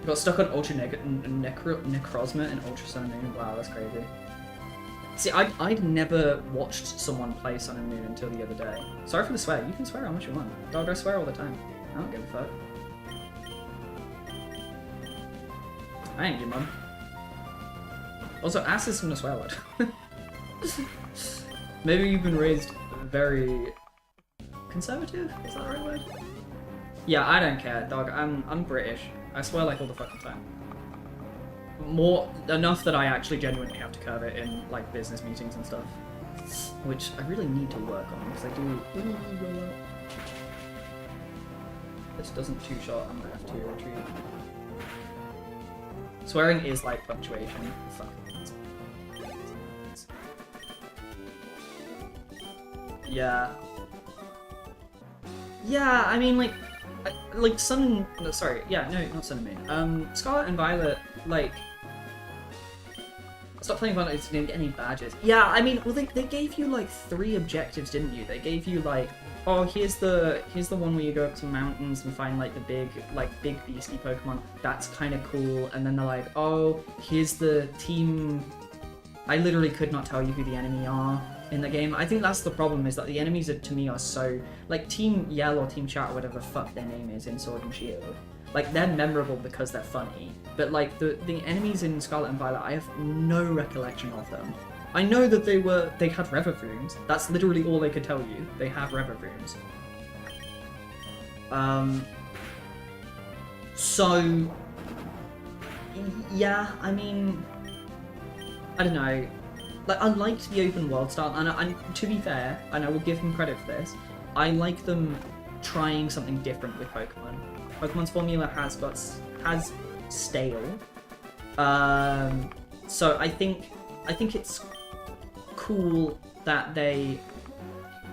You got stuck on Ultra Necrozma and Ultra Sun and Moon. Wow, that's crazy. See, I'd never watched someone play Sun and Moon until the other day. Sorry for the swear. You can swear how much you want. Dog, I swear all the time. I don't give a fuck. I ain't your mum. Also, ass isn't a swear word. Maybe you've been raised very conservative? Is that the right word? Yeah, I don't care, dog. I'm British. I swear like all the fucking time. Enough that I actually genuinely have to curb it in like business meetings and stuff, which I really need to work on because I do. This doesn't two-shot. I'm gonna have to retreat. Swearing is like punctuation. Fuck. Yeah. Yeah, I mean, like Sun... No, sorry, yeah, no, not Sun and Moon. Scarlet and Violet, like... Stop playing Violet, it's didn't get any badges. Yeah, I mean, well, they gave you, like, 3 objectives, didn't you? They gave you, like, oh, here's the one where you go up to mountains and find, like, the big beastie Pokemon. That's kind of cool. And then they're like, oh, here's the team... I literally could not tell you who the enemy are in the game. I think that's the problem, is that the enemies to me are so... Like, Team Yell or Team Chat or whatever the fuck their name is in Sword and Shield. Like, they're memorable because they're funny. But, like, the enemies in Scarlet and Violet, I have no recollection of them. I know that they had Reverbrooms. That's literally all they could tell you. They have Reverbrooms. So... Yeah, I mean... I don't know. Like, I liked the open world style, and to be fair, and I will give them credit for this, I like them trying something different with Pokemon. Pokemon's formula has stale. So I think it's cool that they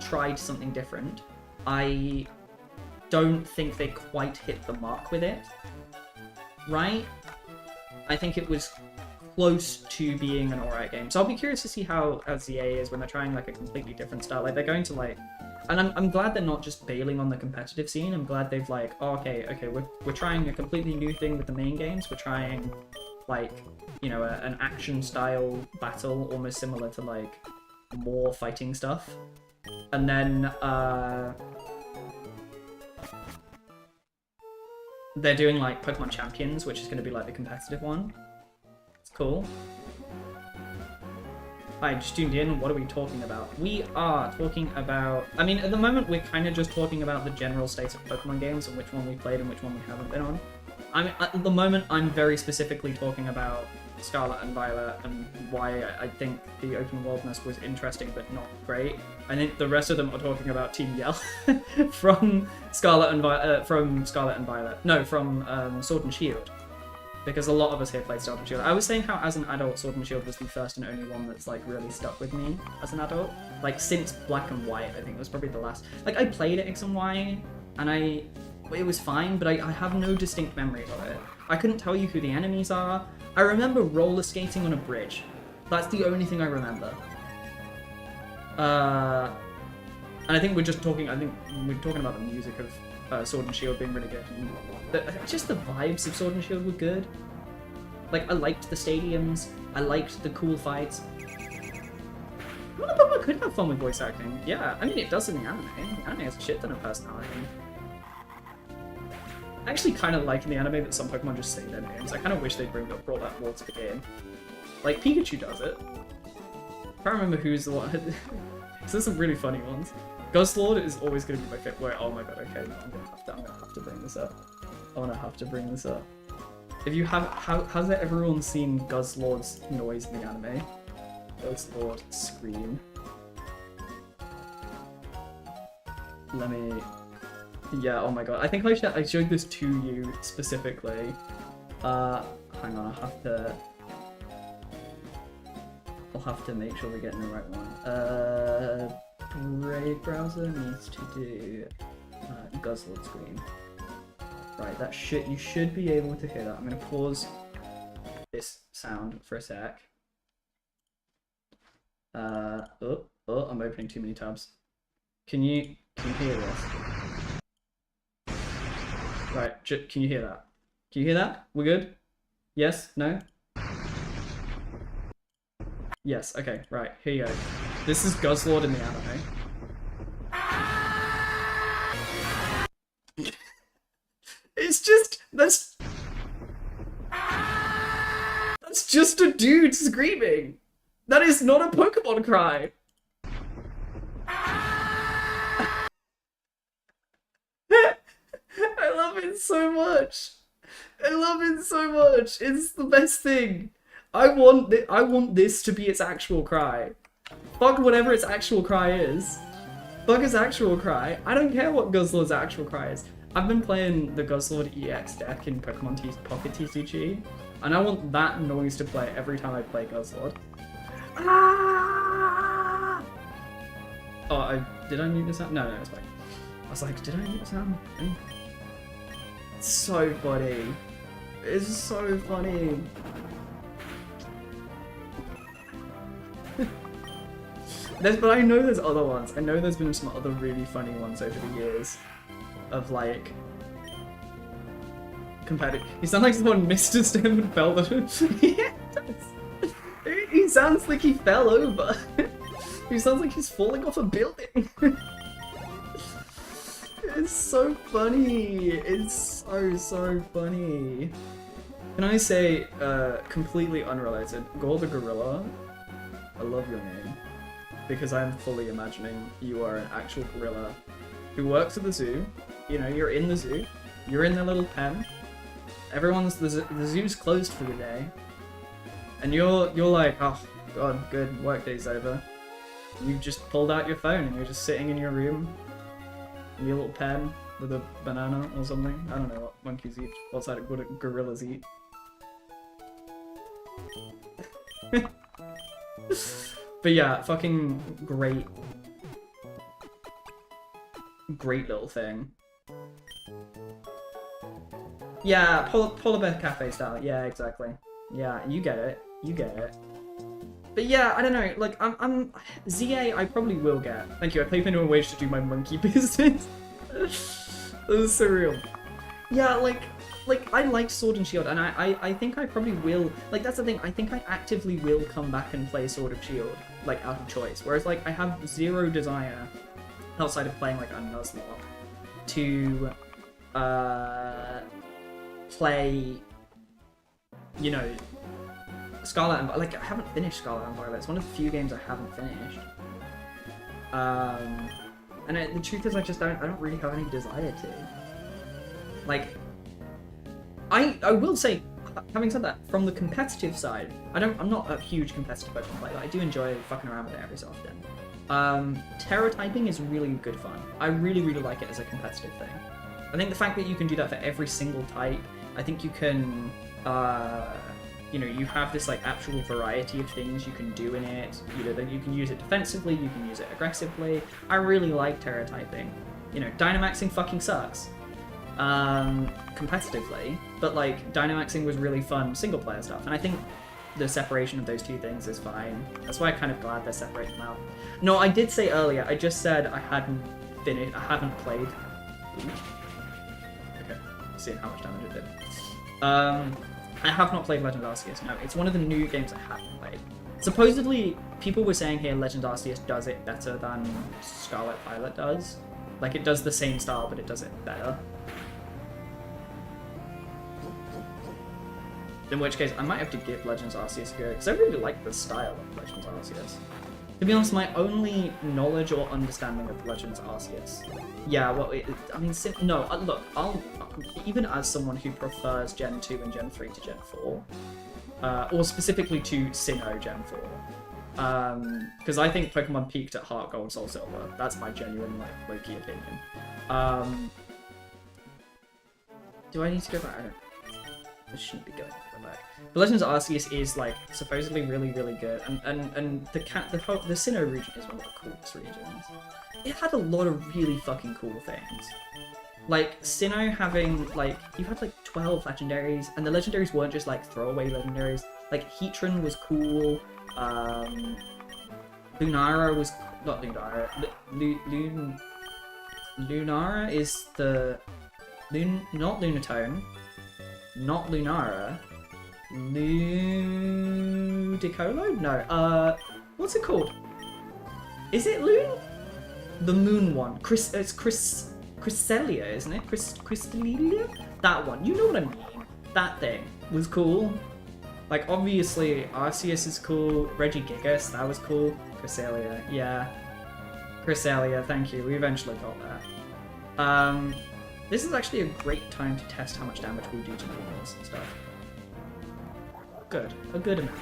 tried something different. I don't think they quite hit the mark with it. Right? I think it was close to being an alright game. So I'll be curious to see how ZA is when they're trying like a completely different style. Like they're going to like, and I'm glad they're not just bailing on the competitive scene. I'm glad they've like, oh, okay, we're trying a completely new thing with the main games. We're trying like, you know, an action style battle, almost similar to like more fighting stuff. And then they're doing like Pokemon Champions, which is going to be like the competitive one. Cool. Hi, just tuned in. What are we talking about? We are talking about... I mean, at the moment, we're kind of just talking about the general state of Pokemon games and which one we played and which one we haven't been on. I mean, at the moment, I'm very specifically talking about Scarlet and Violet and why I think the open worldness was interesting but not great. I think the rest of them are talking about Team Yell from Scarlet and Violet. No, from Sword and Shield. because a lot of us here played Sword and Shield. I was saying how as an adult, Sword and Shield was the first and only one that's like really stuck with me as an adult. Like since Black and White, I think it was probably the last. Like I played X and Y, and it was fine, but I have no distinct memories of it. I couldn't tell you who the enemies are. I remember roller skating on a bridge. That's the only thing I remember. And I think we're talking about the music of Sword and Shield being really good. Just the vibes of Sword and Shield were good. Like, I liked the stadiums. I liked the cool fights. Well, the Pokemon could have fun with voice acting. Yeah, I mean, it does in the anime. The anime has a shit ton of personality. I actually kind of like in the anime that some Pokemon just say their names. I kind of wish they'd brought that more to the game. Like, Pikachu does it. I can't remember who's the one. So there's some really funny ones. Guzzlord is always going to be my favorite. Wait, oh my god, okay, no, I'm gonna have to bring this up. I'm gonna have to bring this up. If you have, has everyone seen Guzzlord's noise in the anime? Guzzlord scream. Let me... Yeah, oh my god. I think I showed this to you specifically. Hang on, I'll have to make sure we're getting the right one. Brave browser needs to do Guzzlord scream. Right, you should be able to hear that. I'm gonna pause this sound for a sec. I'm opening too many tabs. Can you hear this? Right, can you hear that? Can you hear that? We're good? Yes? No? Yes, okay, right, here you go. This is Guzzlord in the anime. It's just, that's just a dude screaming. That is not a Pokemon cry. I love it so much. I love it so much. It's the best thing. I want this to be its actual cry. Fuck whatever its actual cry is. Fuck its actual cry. I don't care what Guzzlord's actual cry is. I've been playing the Guzzlord EX deck in Pokemon Pocket TCG, and I want that noise to play every time I play Guzzlord. Ah! Oh, did I mute the sound? No, it's fine. I was like, did I mute the sound? It's so funny. It's so funny. But I know there's other ones. I know there's been some other really funny ones over the years. Of like... competitive. He sounds like someone missed a stem and fell over. Yeah, he sounds like he fell over. He sounds like he's falling off a building. It's so funny. It's so funny. Can I say, completely unrelated, Gore the Gorilla, I love your name. Because I'm fully imagining you are an actual gorilla who works at the zoo. You know, you're in the zoo. You're in their little pen. The zoo's closed for the day. And you're like, oh god, good, work day's over. You just pulled out your phone and you're just sitting in your room. In your little pen with a banana or something. I don't know what monkeys eat. What's that? What gorillas eat. But yeah, fucking great little thing. Yeah, Polar Bear Cafe style. Yeah, exactly. Yeah, you get it. You get it. But yeah, I don't know. Like, I'm ZA. I probably will get. Thank you. I played into a wage to do my monkey business. That was surreal. Yeah, like I like Sword and Shield, and I think I probably will. Like, that's the thing. I think I actively will come back and play Sword and Shield, like out of choice. Whereas, like, I have zero desire outside of playing like a nuzlocke to play, you know, Scarlet and like I haven't finished Scarlet and Violet. It's one of the few games I haven't finished. And the truth is, I don't really have any desire to. Like, I will say, having said that, from the competitive side, I'm not a huge competitive Pokemon player. I do enjoy fucking around with it every so often. Terra typing is really good fun. I really, really like it as a competitive thing. I think the fact that you can do that for every single type, I think you can you know, you have this like actual variety of things you can do in it. You know, that you can use it defensively, you can use it aggressively. I really like Terra typing. You know, Dynamaxing fucking sucks. Competitively, but like Dynamaxing was really fun single player stuff, and I think the separation of those two things is fine. That's why I'm kind of glad they're separating them out. No, I did say earlier, I just said I haven't played. Ooh. Okay, seeing how much damage it did. I have not played Legend Arceus. No, it's one of the new games I haven't played. Supposedly, people were saying here Legend Arceus does it better than Scarlet Violet does. Like, it does the same style, but it does it better. In which case, I might have to give Legends Arceus a go, because I really like the style of Legends Arceus. To be honest, my only knowledge or understanding of Legends Arceus... Yeah, well, I mean, no, look, even as someone who prefers Gen 2 and Gen 3 to Gen 4, or specifically to Sinnoh Gen 4, because I think Pokemon peaked at Heart Gold, Soul Silver. That's my genuine, like, low-key opinion. Do I need to go back? I don't know. I shouldn't be going back. But Legends Arceus is like supposedly really, really good, and the Sinnoh region is one of the coolest regions. It had a lot of really fucking cool things. Like Sinnoh having like you had like 12 legendaries, and the legendaries weren't just like throwaway legendaries. Like Heatran was cool. Lunara was not Lunara. Lunara is the not Lunatone. Not Lunara. Ludicolo? No. What's it called? Is it Loon? The moon one. It's Cresselia, isn't it? Cresselia? That one. You know what I mean. That thing was cool. Like, obviously, Arceus is cool. Regigigas, that was cool. Cresselia, yeah. Cresselia, thank you. We eventually got that. This is actually a great time to test how much damage we do to minerals and stuff. Good. A good amount.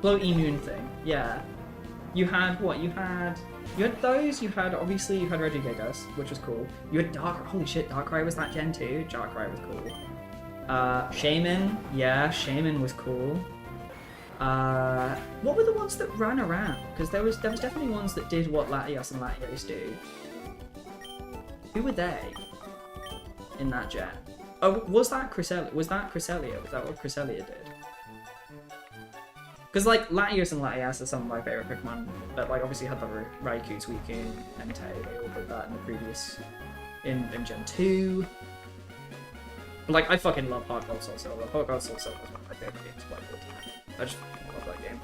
Blow immune thing. Yeah. You had what? You had those. You had Regigigas, which was cool. You had Holy shit, Darkrai was that Gen 2. Darkrai was cool. Shaman. Yeah, Shaman was cool. What were the ones that ran around? Because there was definitely ones that did what Latios and Latios do. Who were they? In that gen. Oh, was that Cresselia? Was that what Cresselia did? Because like Latios and Latias are some of my favorite Pokemon, but like obviously had the Raikou, Suicune, Entei, they all did that in the previous in Gen 2. But like I fucking love Heart Gold Soul Silver. Heart Gold Soul Silver is one of my favorite games of all time. I just love that game.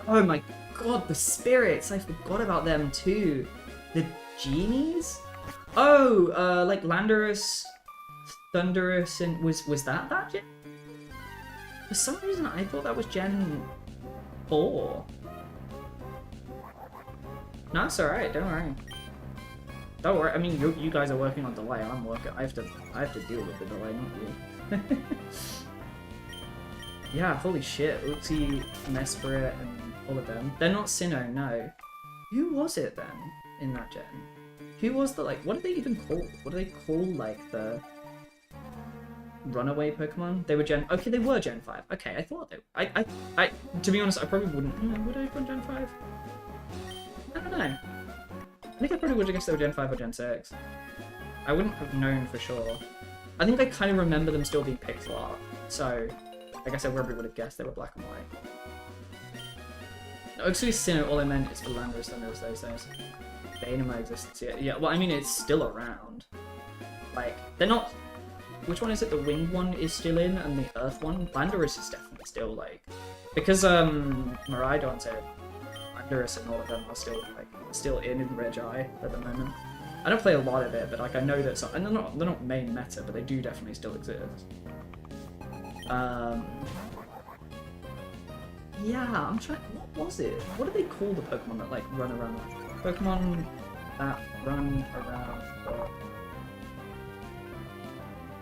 Oh my god, the spirits! I forgot about them too. The genies? Oh, like Landorus, Thundurus, and was that gen? For some reason, I thought that was Gen 4. No, it's alright. Don't worry. Don't worry. I mean, you guys are working on delay. I'm working. I have to deal with the delay, not you. Yeah. Holy shit. Uxie, Mesprit, and all of them. They're not Sinnoh. No. Who was it then in that gen? Who was the, like, what do they even call? What do they call, like, the runaway Pokemon? They were okay, they were Gen 5. Okay, I thought they... I to be honest, I probably wouldn't... would I have gone Gen 5? I don't know. I think I probably would have guessed they were Gen 5 or Gen 6. I wouldn't have known for sure. I think I kind of remember them still being pixel art, so I guess I probably would have guessed they were black and white. Actually, Sinnoh, all I meant is for Landorus, Thundurus, those days. Bane in my existence, yeah. Yeah, well, I mean, it's still around. Like, they're not... Which one is it? The winged one is still in, and the earth one? Landorus is definitely still, like... Because, Miraidon said Landorus and all of them are still, like, still in Regi at the moment. I don't play a lot of it, but, like, I know that some... And they're not main meta, but they do definitely still exist. Yeah, I'm trying... What was it? What do they call the Pokemon that, like, run around? Pokemon that run around...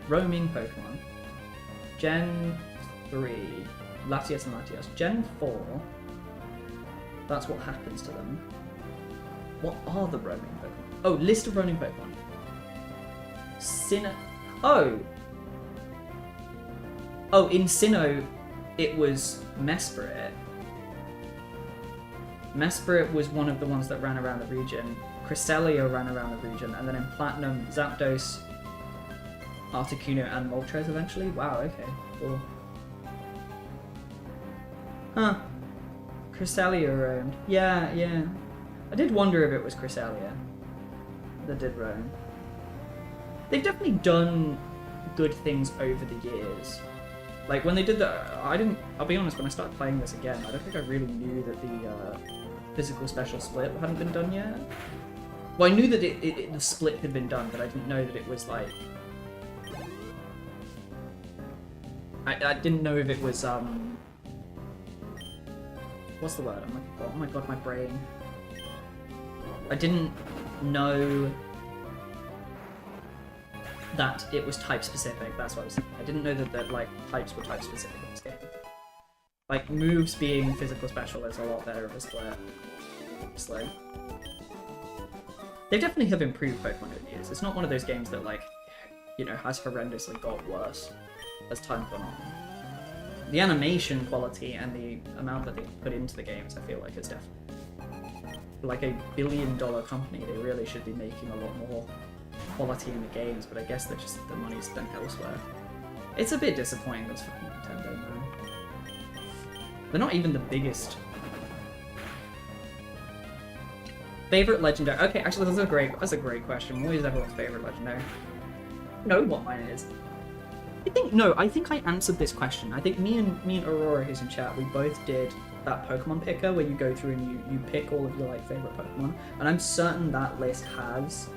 Roaming Pokemon. Gen 3. Latias and Latias. Gen 4. That's what happens to them. What are the roaming Pokemon? Oh, list of roaming Pokemon. Oh! Oh, in Sinnoh, it was Mesprit. Mesprit was one of the ones that ran around the region. Cresselia ran around the region, and then in Platinum, Zapdos, Articuno, and Moltres eventually. Wow, okay, cool. Huh. Cresselia roamed. Yeah, yeah. I did wonder if it was Cresselia that did roam. They've definitely done good things over the years. Like, when they did the... I'll be honest, when I started playing this again, I don't think I really knew that the physical special split hadn't been done yet. Well, I knew that the split had been done, but I didn't know that it was, like... I didn't know if it was, what's the word? Oh my god, my brain. I didn't know that it was type specific. That's what I was saying. I didn't know that like types were type specific in this game. Like moves being physical special is a lot better of a split. Obviously. They definitely have improved Pokemon over the years. It's not one of those games that like, you know, has horrendously got worse as time gone on. The animation quality and the amount that they put into the games, I feel like it's definitely like $1 billion company. They really should be making a lot more quality in the games, but I guess they're just the money's spent elsewhere. It's a bit disappointing that's fucking Nintendo, man. They're not even the biggest. Favorite legendary? Okay, actually, that's a great question. What is everyone's favorite legendary? I know what mine is. I think I answered this question. I think me and Aurora, who's in chat, we both did that Pokemon picker where you go through and you pick all of your like favorite Pokemon, and I'm certain that list has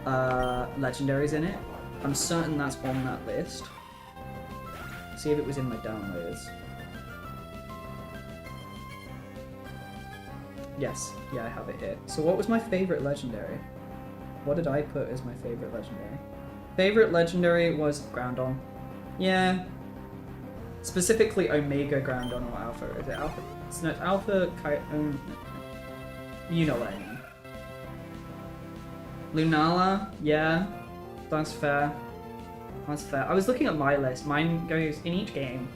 legendaries in it. I'm certain that's on that list. See if it was in my downloads. Yes, yeah, I have it here. So what was my favorite legendary? What did I put as my favorite legendary? Favorite legendary was Groudon. Yeah. Specifically Omega Groudon or Alpha. Is it Alpha? No, it's Alpha you know what I mean. Lunala, yeah. That's fair. That's fair. I was looking at my list. Mine goes in each game.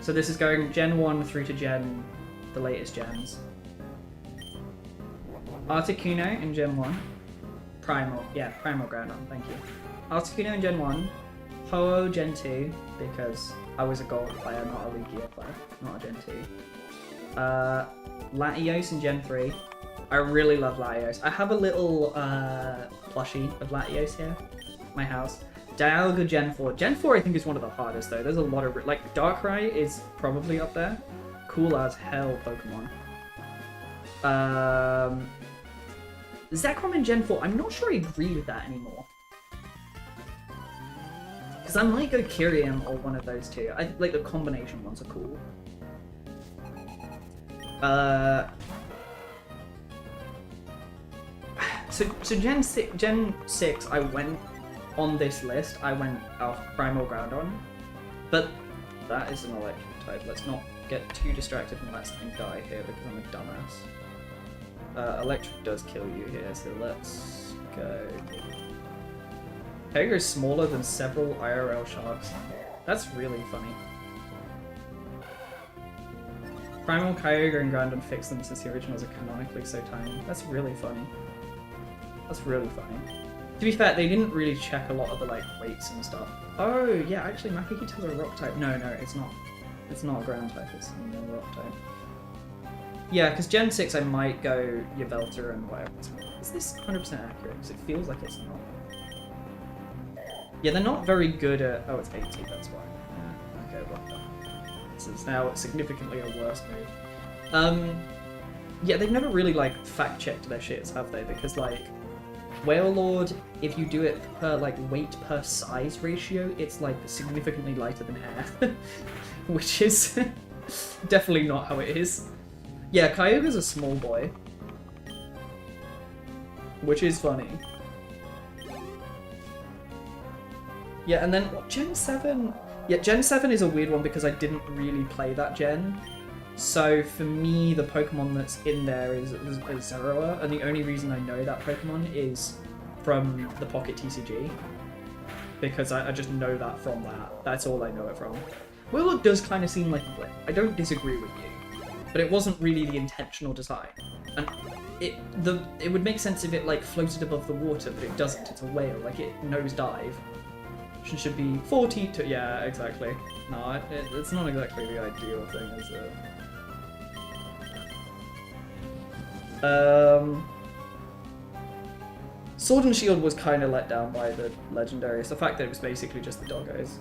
So this is going Gen 1 through to the latest gens. Articuno in Gen 1. Primal Groudon, thank you. Articuno in Gen 1. Ho-Oh Gen 2, because I was a gold player, not a Lugia player, not a Gen 2. Latios in Gen 3. I really love Latios. I have a little plushie of Latios here at my house. Dialga Gen 4. Gen 4 I think is one of the hardest though. There's a lot of... like, Darkrai is probably up there. Cool as hell Pokemon. Zekrom in Gen 4. I'm not sure I agree with that anymore. Because I might go Kyurem or one of those two. I like the combination ones are cool. So Gen 6 I went on this list. I went Primal Groudon, but that is an electric type. Let's not get too distracted and let something die here because I'm a dumbass. Electric does kill you here, so let's go. Kyogre is smaller than several IRL sharks. That's really funny. Primal, Kyogre, and Groudon fixed them since the originals are canonically so tiny. That's really funny. That's really funny. To be fair, they didn't really check a lot of the like weights and stuff. Oh yeah, actually Makihito's a rock type. No, it's not. It's not a ground type, it's a rock type. Yeah, because Gen 6 I might go Yveltal and whatever. Is this 100% accurate? Because it feels like it's not. Yeah, they're not very good at... Oh, it's 80, that's why. Yeah, okay, well, this is now significantly a worse move. Yeah, they've never really, like, fact-checked their shits, have they? Because, like, Wailord, if you do it per, like, weight per size ratio, it's, like, significantly lighter than air. Which is definitely not how it is. Yeah, Kyogre's a small boy. Which is funny. Yeah, and then Gen 7... Yeah, Gen 7 is a weird one because I didn't really play that gen. So for me, the Pokemon that's in there is Zoroark, and the only reason I know that Pokemon is from the Pocket TCG. Because I just know that from that. That's all I know it from. Willowlock does kind of seem like a blip. I don't disagree with you, but it wasn't really the intentional design. And it would make sense if it like floated above the water, but it doesn't. It's a whale. Like it nosedive. It should be 40 to yeah, exactly. No, it's not exactly the ideal thing, is it? Sword and Shield was kind of let down by the legendaries. The fact that it was basically just the doggos.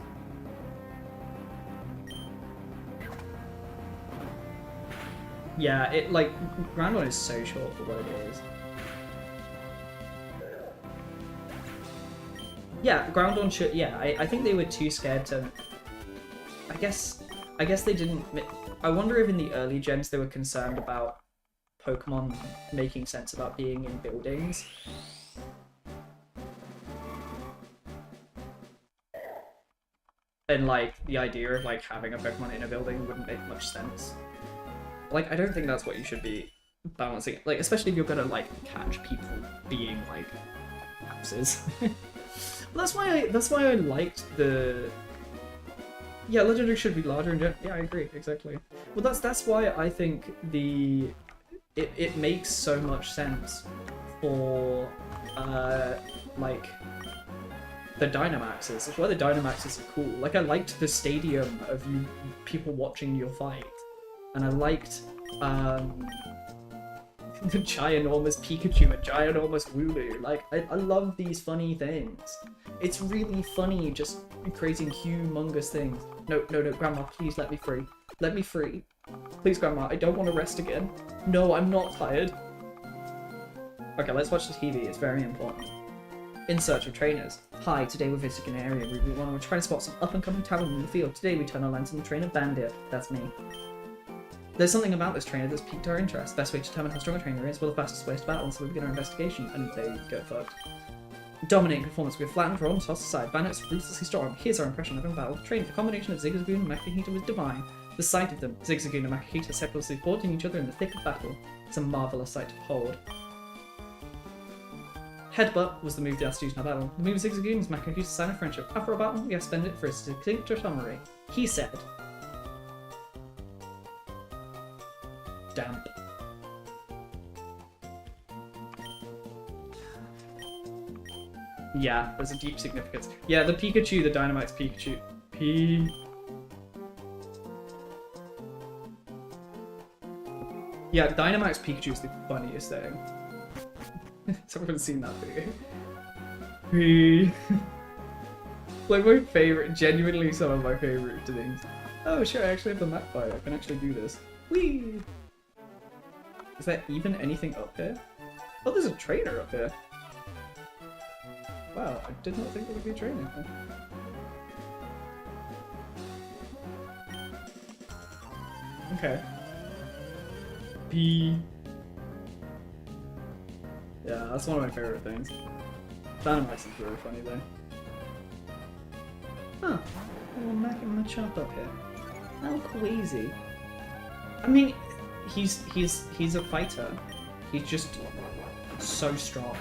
Yeah, it like Ground One is so short for what it is. Yeah, Ground One should. Yeah, I think they were too scared to. I guess they didn't. I wonder if in the early gens they were concerned about Pokemon making sense about being in buildings. And like the idea of like having a Pokemon in a building wouldn't make much sense. Like I don't think that's what you should be balancing. Like especially if you're gonna like catch people being like houses. That's why I liked the. Yeah, legendary should be larger and yeah, I agree exactly. Well, that's why I think it makes so much sense for like the Dynamaxes. That's why the Dynamaxes are cool. Like I liked the stadium of you people watching your fight, and I liked the ginormous Pikachu and ginormous Wooloo. Like I love these funny things. It's really funny just creating humongous things. No, Grandma, please let me free. Let me free. Please, Grandma, I don't want to rest again. No, I'm not tired. Okay, let's watch the TV. It's very important. In search of trainers. Hi, today we're visiting an area Route 1. We're trying to spot some up-and-coming talent in the field. Today we turn our lens on the trainer Bandit. That's me. There's something about this trainer that's piqued our interest. Best way to determine how strong a trainer is, well, the fastest way to battle, so we begin our investigation, and they go fucked. Dominating performance, we have flattened, rolled, and tossed aside. Bandit's ruthlessly strong. Here's our impression of him in battle. Trained, the combination of Zigzagoon and Makihita was divine. The sight of them, Zigzagoon and Makihita separately supporting each other in the thick of battle. It's a marvelous sight to behold. Headbutt was the move they asked to use in our battle. The move of Zigzagoon is Makihita's sign of friendship. After a battle, we expend it for a succinct summary. He said, damp. Yeah, there's a deep significance. Yeah, the Pikachu, the Dynamax Pikachu. Yeah, Dynamax Pikachu is the funniest thing. Has everyone seen that video? Like my favorite, genuinely some of my favorite things. Oh shit, I actually have the map fire. I can actually do this. Whee! Is there even anything up here? Oh, there's a trainer up here. Wow, I did not think there would be a trainer. Okay. P. Yeah, that's one of my favorite things. Dynamax is really funny though. Huh. A little Machamp up here. How crazy. I mean, he's a fighter. He's just so strong.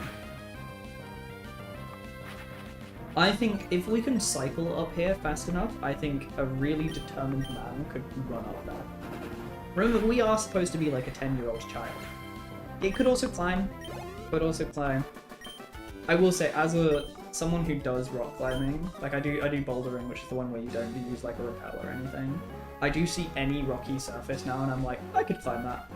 I think if we can cycle up here fast enough, I think a really determined man could run up that. Remember, we are supposed to be like a 10-year-old child. It could also climb. I will say, as someone who does rock climbing, like I do bouldering, which is the one where you don't use like a rappel or anything. I do see any rocky surface now, and I'm like, I could climb that.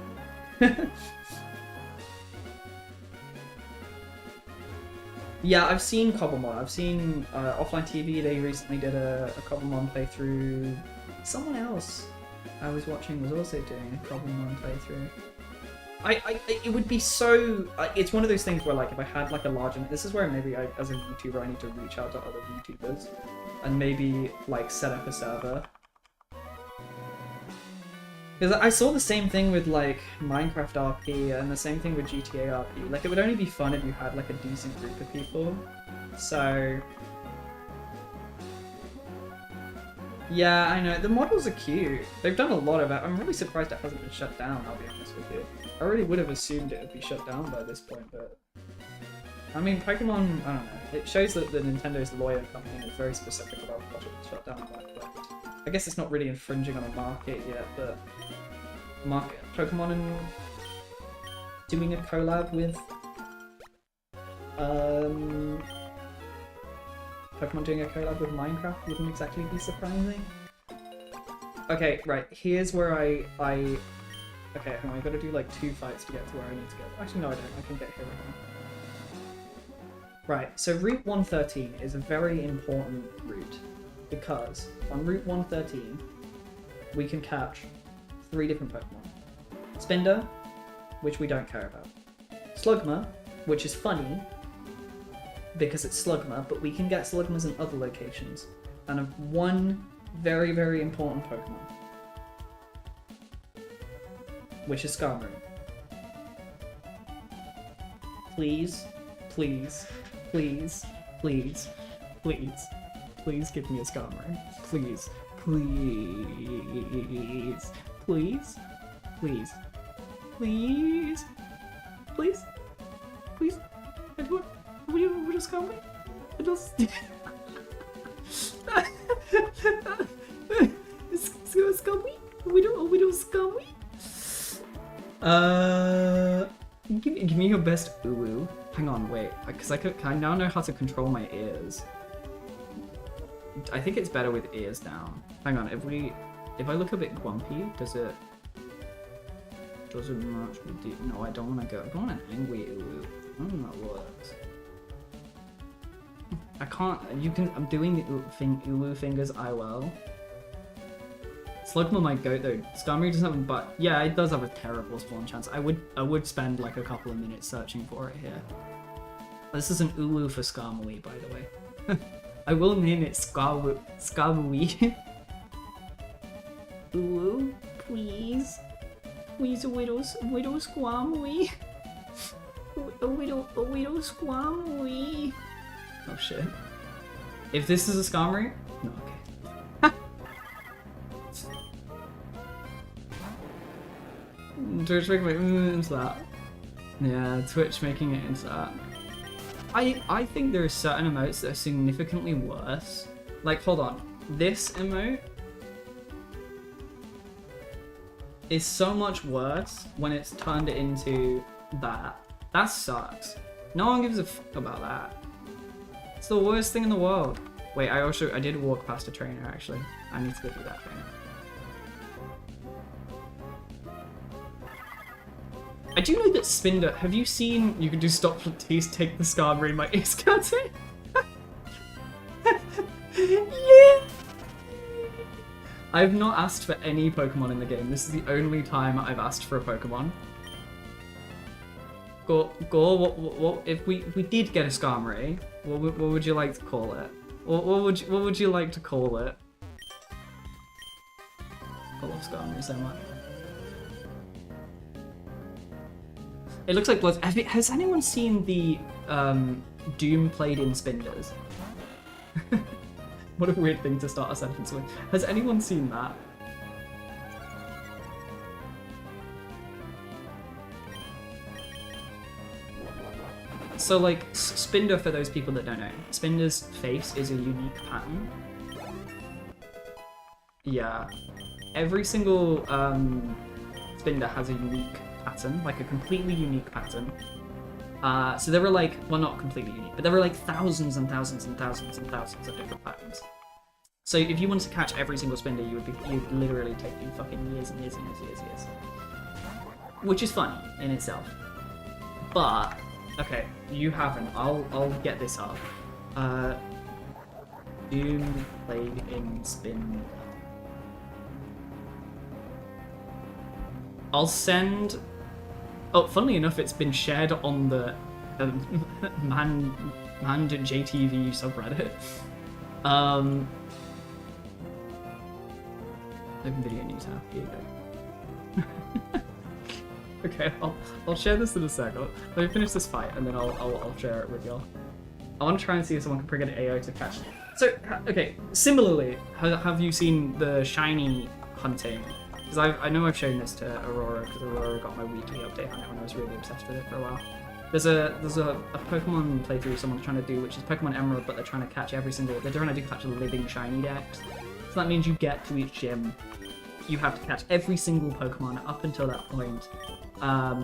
Yeah, I've seen Cobblemon. I've seen Offline TV. They recently did a Cobblemon playthrough. Someone else I was watching was also doing a Cobblemon playthrough. It would be so. It's one of those things where, like, if I had like a large, this is where maybe as a YouTuber, I need to reach out to other YouTubers and maybe like set up a server. Because I saw the same thing with like Minecraft RP and the same thing with GTA RP. Like, it would only be fun if you had like a decent group of people. So yeah, I know the models are cute. They've done a lot of it. I'm really surprised it hasn't been shut down. I'll be honest with you. I really would have assumed it would be shut down by this point, but I mean, Pokemon. I don't know. It shows that the Nintendo's lawyer company is very specific about what it's shut down by. But I guess it's not really infringing on a market yet, but Pokemon and doing a collab with Pokemon doing a collab with Minecraft wouldn't exactly be surprising. Okay, right, here's where I okay, hang on, I gotta do like 2 fights to get to where I need to go. Actually no I don't, I can get here right now. Right, so Route 113 is a very important route because on Route 113 we can catch 3 different Pokemon. Spinder, which we don't care about. Slugma, which is funny because it's Slugma, but we can get Slugmas in other locations. And one very, very important Pokemon, which is Skarmory. Please, please, please, please, please, please give me a Skarmory. Please, please, please, please, please, please, please. I do it. We do Skarmory. It does. Skarmory. We do Skarmory. Give me your best Ulu. Hang on, wait, because I now know how to control my ears. I think it's better with ears down. Hang on, if I look a bit grumpy, does it match with the... No, I don't want to go. I don't want an angry Ulu. I don't know how that works. I can't. I'm doing the Ulu fingers IOL. Slugma might go though. Skarmory doesn't have a butt. Yeah, it does have a terrible spawn chance. I would spend like a couple of minutes searching for it here. This is an Ulu for Skarmory, by the way. I will name it Skarmory. Ulu, please. Please, a widow Skarmory. A widow Skarmory. Oh shit. If this is a Skarmory? No, okay. Twitch making it into that. Yeah, Twitch making it into that. I think there are certain emotes that are significantly worse. Like, hold on. This emote is so much worse when it's turned into that. That sucks. No one gives a fuck about that. It's the worst thing in the world. Wait, I did walk past a trainer actually. I need to go do that trainer. I do know that Spinder, have you seen, you can do stop please take the Skarmory, my ears cutting? Yeah! I've not asked for any Pokemon in the game. This is the only time I've asked for a Pokemon. Gore, what if we did get a Skarmory, what would you like to call it? What would you like to call it? I love Skarmory so much. It looks like blood. Has anyone seen the Doom played in Spinders? What a weird thing to start a sentence with. Has anyone seen that? So like, Spinder, for those people that don't know, Spinder's face is a unique pattern. Yeah. Every single Spinder has a unique pattern, like a completely unique pattern. So there were like, well, not completely unique, but there were like thousands and thousands and thousands and thousands of different patterns. So if you wanted to catch every single Spinder, you'd literally take you fucking years and years and years and years and years. Which is funny in itself. But, okay, you haven't. I'll get this up. Doom played in Spin. I'll send... Oh, funnily enough, it's been shared on the Man JTV subreddit. Open video news now. Here you go. Okay, I'll share this in a sec. Let me finish this fight and then I'll share it with y'all. I want to try and see if someone can bring an AO to catch. So, okay, similarly, have you seen the shiny hunting? Because I know I've shown this to Aurora, because Aurora got my weekly update on it when I was really obsessed with it for a while. There's a Pokemon playthrough someone's trying to do, which is Pokemon Emerald, but they're trying to catch catch a living shiny dex. So that means you get to each gym. You have to catch every single Pokemon up until that point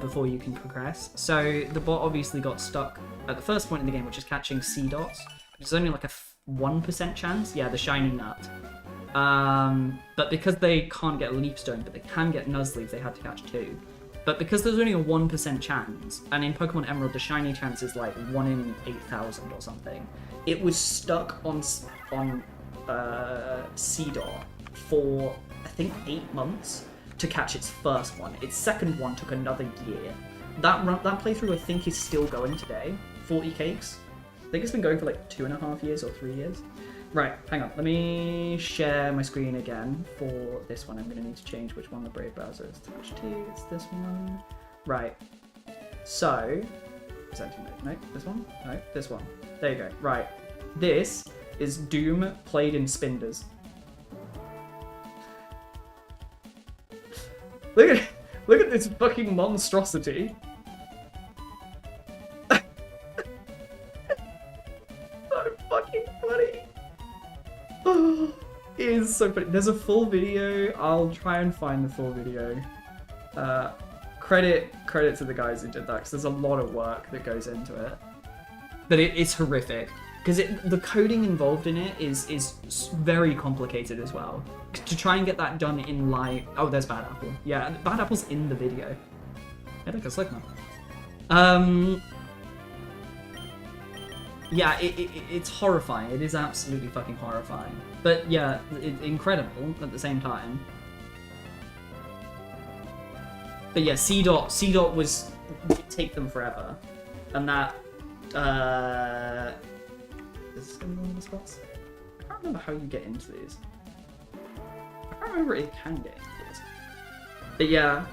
before you can progress. So the bot obviously got stuck at the first point in the game, which is catching Seedots. It's only like a 1% chance. Yeah, the shiny nut. But because they can't get Leaf Stone, but they can get Nuzleaf, they had to catch 2. But because there's only a 1% chance, and in Pokemon Emerald the shiny chance is like 1 in 8,000 or something, it was stuck on Seedot for, I think, 8 months to catch its first one. Its second one took another year. That playthrough I think is still going today. 40 cakes. I think it's been going for like 2.5 years or 3 years. Right, hang on. Let me share my screen again for this one. I'm going to need to change which one the Brave browser is attached to. It's this one. Right. So, presenting mode. No, this one? No, this one. There you go. Right. This is Doom played in Spinders. Look at this fucking monstrosity. So fucking funny. Oh, it is so funny. There's a full video. I'll try and find the full video. Credit to the guys who did that, because there's a lot of work that goes into it. But it's horrific. Because the coding involved in it is very complicated as well. To try and get that done in live... Oh, there's Bad Apple. Yeah, Bad Apple's in the video. I think it's like that. Yeah, it's horrifying. It is absolutely fucking horrifying. But yeah, it's incredible at the same time. But yeah, C-Dot was... It'd take them forever. And that... Is this going to be one of the spots? I can't remember how you get into these. I can't remember if you can get into these. But yeah,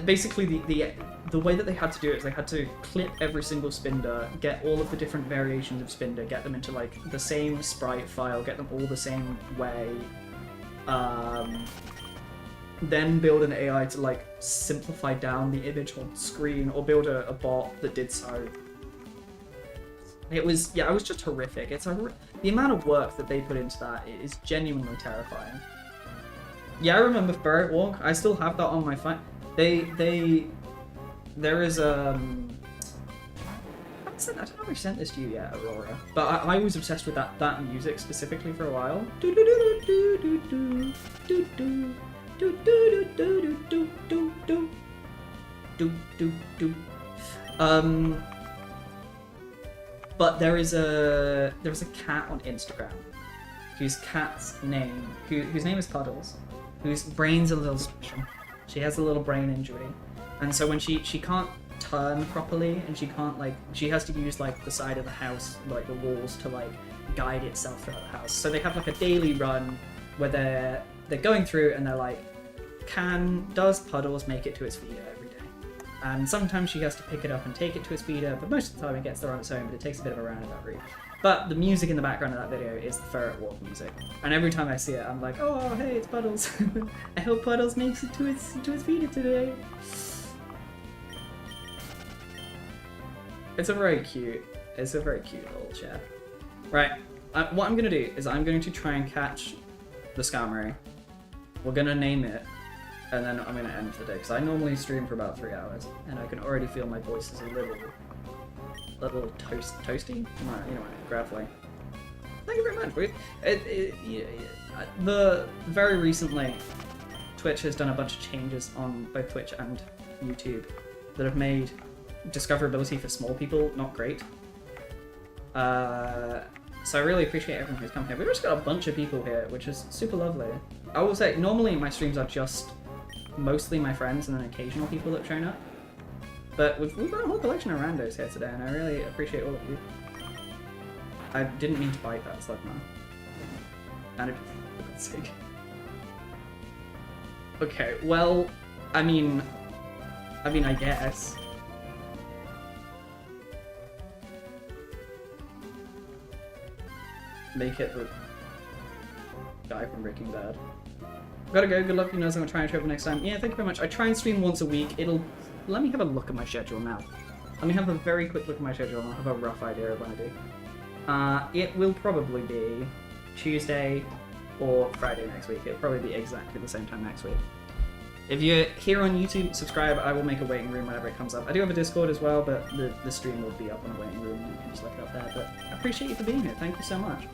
basically the way that they had to do it is they had to clip every single Spinder, get all of the different variations of Spinder, get them into like the same sprite file, get them all the same way, then build an AI to like simplify down the image on screen, or build a bot that did so. It was just horrific. The amount of work that they put into that is genuinely terrifying. Yeah, I remember Ferret Walk. I still have that on my phone. There is I don't know if I sent this to you yet, Aurora, but I was obsessed with that music specifically for a while. But there is a cat on Instagram whose name is Puddles, whose brain's a little special. She has a little brain injury, and so when she can't turn properly, and she has to use like the side of the house, like the walls, to like guide itself throughout the house. So they have like a daily run where they're going through and they're like, does Puddles make it to its feeder every day? And sometimes she has to pick it up and take it to its feeder, but most of the time it gets there on its own, but it takes a bit of a roundabout route. But the music in the background of that video is the Ferret Walk music. And every time I see it, I'm like, oh, hey, it's Puddles. I hope Puddles makes it to its feeder today. It's a very cute little chat. Right, what I'm going to do is I'm going to try and catch the Skarmory. We're going to name it. And then I'm going to end the day, because I normally stream for about 3 hours, and I can already feel my voice is a little toasty? Gravelly. Thank you very much. Very recently, Twitch has done a bunch of changes on both Twitch and YouTube that have made discoverability for small people not great. So I really appreciate everyone who's come here. We've just got a bunch of people here, which is super lovely. I will say, normally my streams are just mostly my friends and then occasional people that have shown up. But we've got a whole collection of randos here today, and I really appreciate all of you. I didn't mean to bite that Slugma. And it, for God's sake. Okay, well, I mean, I guess. Make it the guy from Breaking Bad. Gotta go, good luck, you know, I'm gonna try and show up next time. Yeah, thank you very much. I try and stream once a week. Let me have a look at my schedule now. Let me have a very quick look at my schedule and I'll have a rough idea of when I do. It will probably be Tuesday, or Friday next week. It'll probably be exactly the same time next week. If you're here on YouTube, subscribe. I will make a waiting room whenever it comes up. I do have a Discord as well, but the stream will be up on a waiting room. You can just look it up there. But I appreciate you for being here. Thank you so much.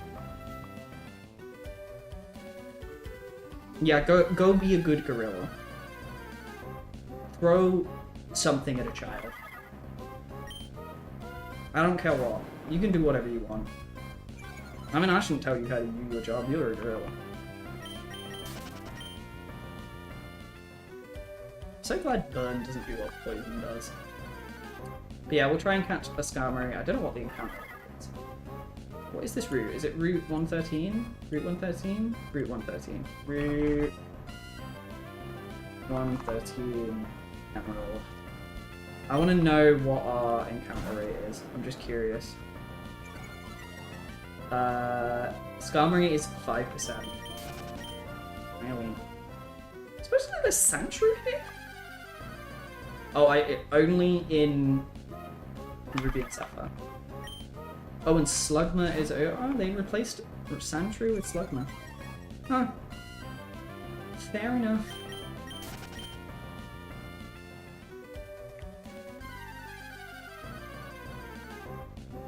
Yeah, go be a good gorilla. Throw something at a child. I don't care what. You can do whatever you want. I mean, I shouldn't tell you how to do your job. You're a gorilla. So glad burn doesn't do what poison does. But yeah, we'll try and catch a Skarmory. I don't know what the encounter is. What is this route? Is it Route 113? Route 113? Route 113. Route 113. Emerald. I want to know what our encounter rate is. I'm just curious. Skarmory is 5%. Really? Especially the Sandshrew here? Oh, only in Ruby and Sapphire. Oh, and Slugma is... Oh, they replaced Sandshrew with Slugma. Huh. Fair enough.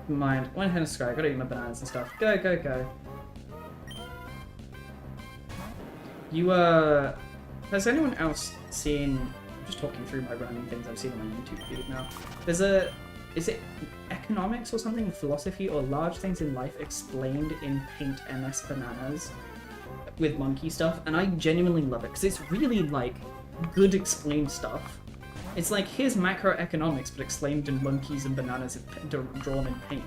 Mind. One hand of sky. Gotta eat my bananas and stuff. Go, go, go. You, has anyone else seen... I'm just talking through my random things I've seen on my YouTube feed now. There's a... Is it economics or something? Philosophy or large things in life explained in Paint MS Bananas with monkey stuff. And I genuinely love it because it's really, like, good explained stuff. It's like, here's macroeconomics, but explained in monkeys and bananas drawn in paint.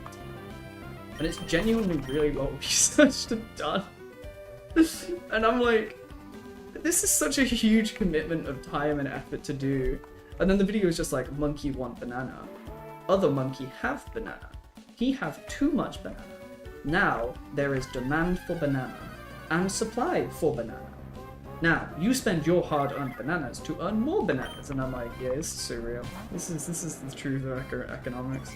And it's genuinely really well researched and done. And I'm like, this is such a huge commitment of time and effort to do. And then the video is just like, monkey want banana. Other monkey have banana. He have too much banana. Now, there is demand for banana. And supply for banana. Now, you spend your hard-earned bananas to earn more bananas, and I'm like, yeah, this is surreal. This is the truth of economics.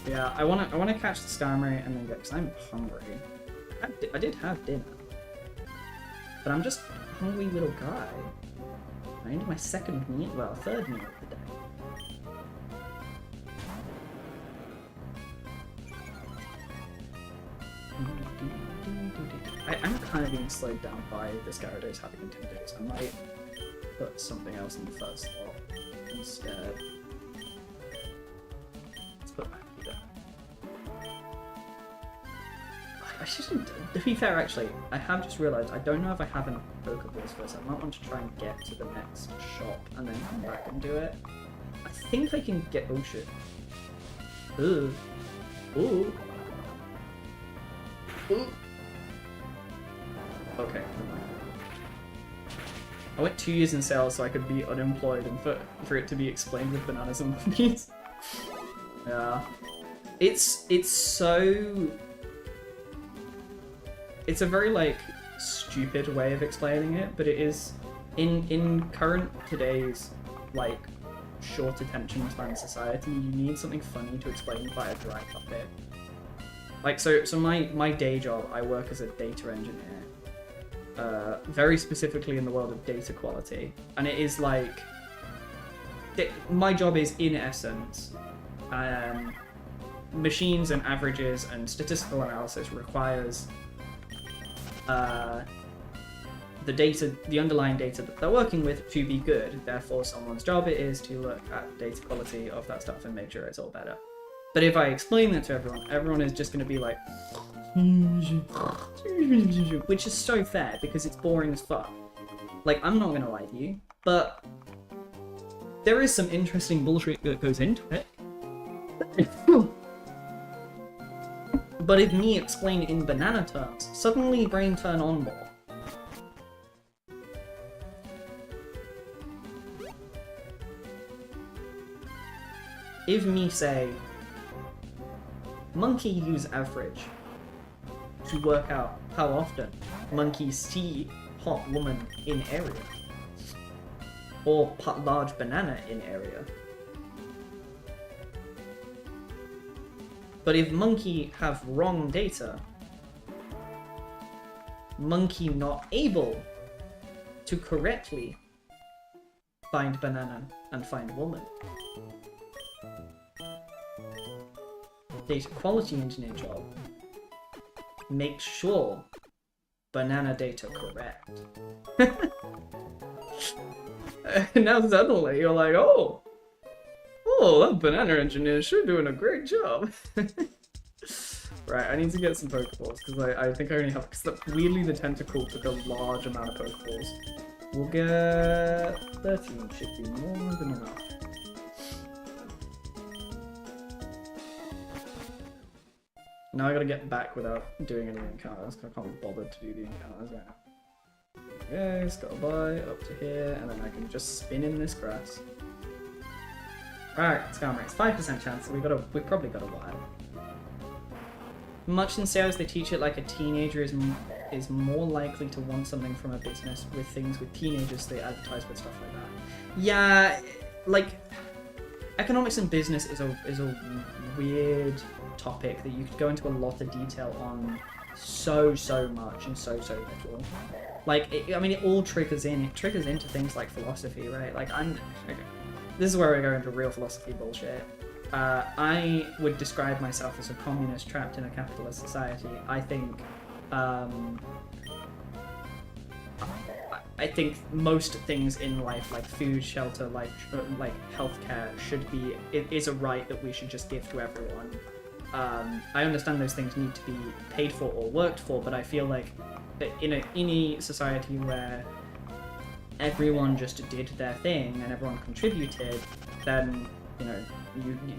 Yeah, I wanna catch the Skarmory and then get, because I'm hungry. I did have dinner, but I'm just a hungry little guy. I need my second meal, well, third meal of the day. I'm kind of being slowed down by this Gyarados having Intimidate, so I might put something else in the first slot instead. Let's put Mappy there. I shouldn't... To be fair, actually, I have just realised I don't know if I have enough Pokeballs for this. I might want to try and get to the next shop and then come back and do it. I think I can get... Oh shit. Ooh. Ooh. Ooh. Okay. I went 2 years in sales so I could be unemployed and for it to be explained with bananas and monkeys. Yeah. It's so... It's a very, like, stupid way of explaining it, but it is... In current today's, like, short attention span society, you need something funny to explain quite a dry topic. Like, so my day job, I work as a data engineer. Very specifically in the world of data quality. And it is like... my job is, in essence, machines and averages and statistical analysis requires the underlying data that they're working with to be good. Therefore, someone's job it is to look at data quality of that stuff and make sure it's all better. But if I explain that to everyone is just going to be like... Which is so fair, because it's boring as fuck. Like, I'm not going to lie to you, but there is some interesting bullshit that goes into it. But if me explain in banana terms, suddenly brain turn on more. If me say, monkey use average to work out how often monkeys see hot woman in area, or large banana in area. But if monkey have wrong data, monkey not able to correctly find banana and find woman. Data quality engineer job. Make sure banana data correct. And now suddenly you're like, oh, that banana engineer sure doing a great job. Right, I need to get some Pokeballs, because I think I only have, because weirdly the tentacle took a large amount of Pokeballs. We'll get 13, should be more than enough. Now I gotta get back without doing any encounters, because I can't be bothered to do the encounters right now. Okay, Scuttleby up to here, and then I can just spin in this grass. Alright, Scam Race, 5% chance, we probably got a while. Much in sales, they teach it like a teenager is more likely to want something from a business with things with teenagers, they advertise with stuff like that. Yeah, like, economics and business is a weird topic that you could go into a lot of detail on so much and so little. Like, I mean, it all triggers into things like philosophy, right? Like, okay. This is where we go into real philosophy bullshit. I would describe myself as a communist trapped in a capitalist society. I think most things in life, like food, shelter, like healthcare, is a right that we should just give to everyone. I understand those things need to be paid for or worked for, but I feel like in any society where everyone just did their thing and everyone contributed, then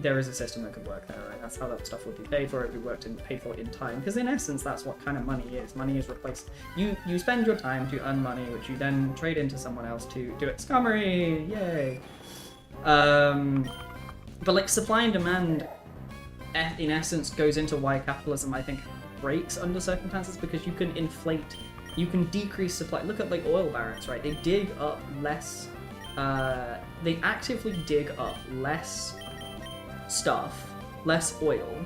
there is a system that could work there, right? That's how that stuff would be paid for. It would be paid for in time, because in essence, that's what kind of money is. Money is replaced. You spend your time to earn money, which you then trade into someone else to do it. Scummery, yay! But like supply and demand, in essence, goes into why capitalism, I think, breaks under circumstances, because you can inflate, you can decrease supply. Look at like oil barons, right? They dig up less. They actively dig up less stuff, less oil,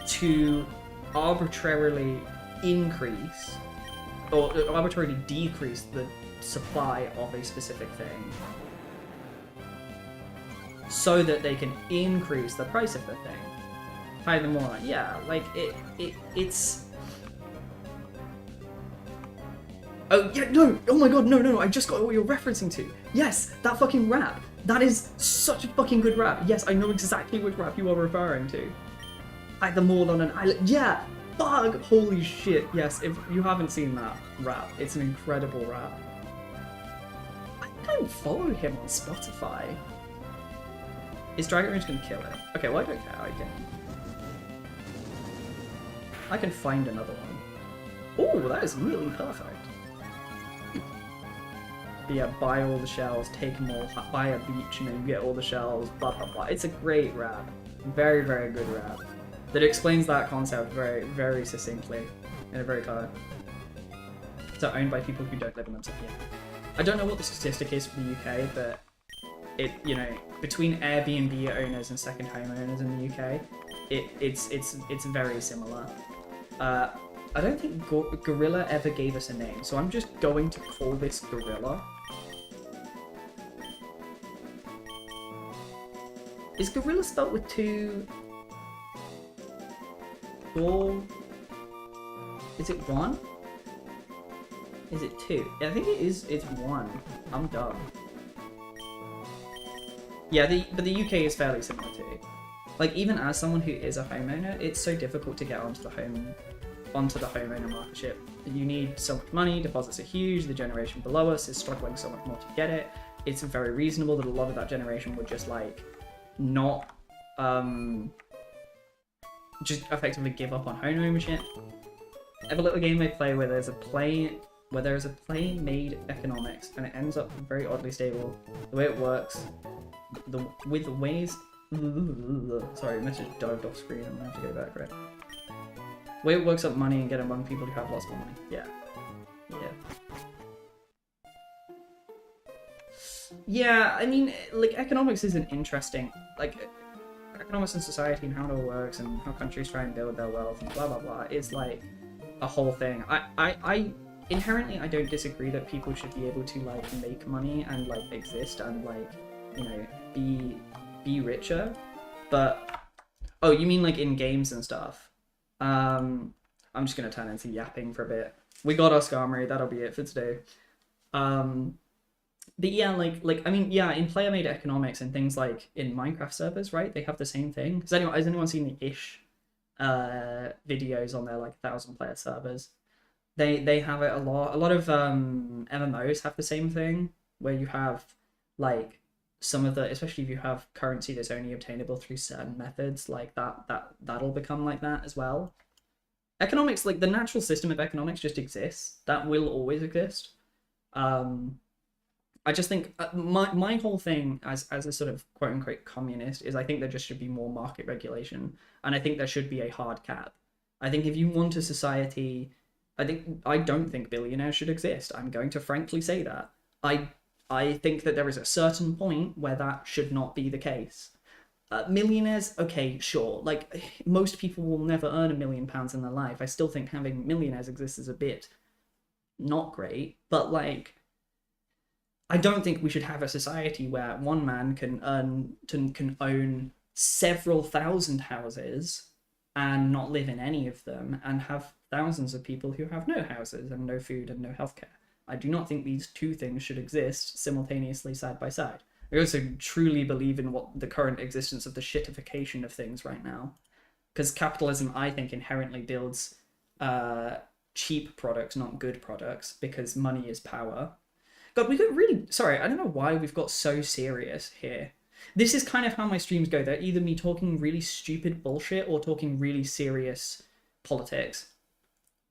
to arbitrarily increase or arbitrarily decrease the supply of a specific thing, so that they can increase the price of the thing. Pay them more. Yeah, like it's. Oh, yeah, no! Oh my god, no, I just got what you're referencing to. Yes, that fucking rap. That is such a fucking good rap. Yes, I know exactly which rap you are referring to. Like the mall on an island. Yeah, fuck! Holy shit, yes, if you haven't seen that rap, it's an incredible rap. I don't follow him on Spotify. Is Dragon Rage gonna kill it? Okay, well I don't care, I can find another one. Oh, that is really perfect. But yeah, buy all the shells, take them all, buy a beach, and then you get all the shells, blah blah blah. It's a great rap. Very, very good rap. That explains that concept very, very succinctly, in a very clever. So owned by people who don't live in them. Yeah. I don't know what the statistic is for the UK, but between Airbnb owners and second home owners in the UK, it's very similar. I don't think Gorilla ever gave us a name, so I'm just going to call this Gorilla. Is Gorilla spelled with 2? 4? Is it 1? Is it 2? I think it is. It's 1. I'm dumb. Yeah, but the UK is fairly similar too. Like, even as someone who is a homeowner, it's so difficult to get onto the homeowner market. You need so much money, deposits are huge, the generation below us is struggling so much more to get it. It's very reasonable that a lot of that generation would just like not just effectively give up on home ownership. I have a little game they play where there's a play made economics, and it ends up very oddly stable. The way it works, with the ways. Sorry, I message dived off screen. I'm gonna have to go back, right? The way it works up money and get among people who have lots more money. Yeah. Yeah, I mean, like, economics is an interesting, like, economics and society and how it all works and how countries try and build their wealth and blah blah blah is like a whole thing. I inherently I don't disagree that people should be able to like make money and like exist and like, you know, be richer. But oh, you mean like in games and stuff? I'm just gonna turn into yapping for a bit. We got our Skarmory, that'll be it for today. But yeah, like I mean, yeah, in player-made economics and things like in Minecraft servers, right? They have the same thing. Has anyone seen the Ish videos on their like 1,000-player servers? They have it a lot. A lot of MMOs have the same thing where you have like some of the, especially if you have currency that's only obtainable through certain methods, like that'll become like that as well. Economics, like the natural system of economics, just exists. That will always exist. I just think my whole thing as a sort of quote unquote communist is I think there just should be more market regulation, and I think there should be a hard cap. I think if you want a society, I don't think billionaires should exist. I'm going to frankly say that. I think that there is a certain point where that should not be the case. Millionaires, okay, sure. Like most people will never earn £1 million in their life. I still think having millionaires exist is a bit not great, but like I don't think we should have a society where one man can own several thousand houses and not live in any of them, and have thousands of people who have no houses and no food and no healthcare. I do not think these two things should exist simultaneously side by side. I also truly believe in what the current existence of the shitification of things right now, because capitalism, I think, inherently builds cheap products, not good products, because money is power. God, we got really... Sorry, I don't know why we've got so serious here. This is kind of how my streams go. They're either me talking really stupid bullshit or talking really serious politics.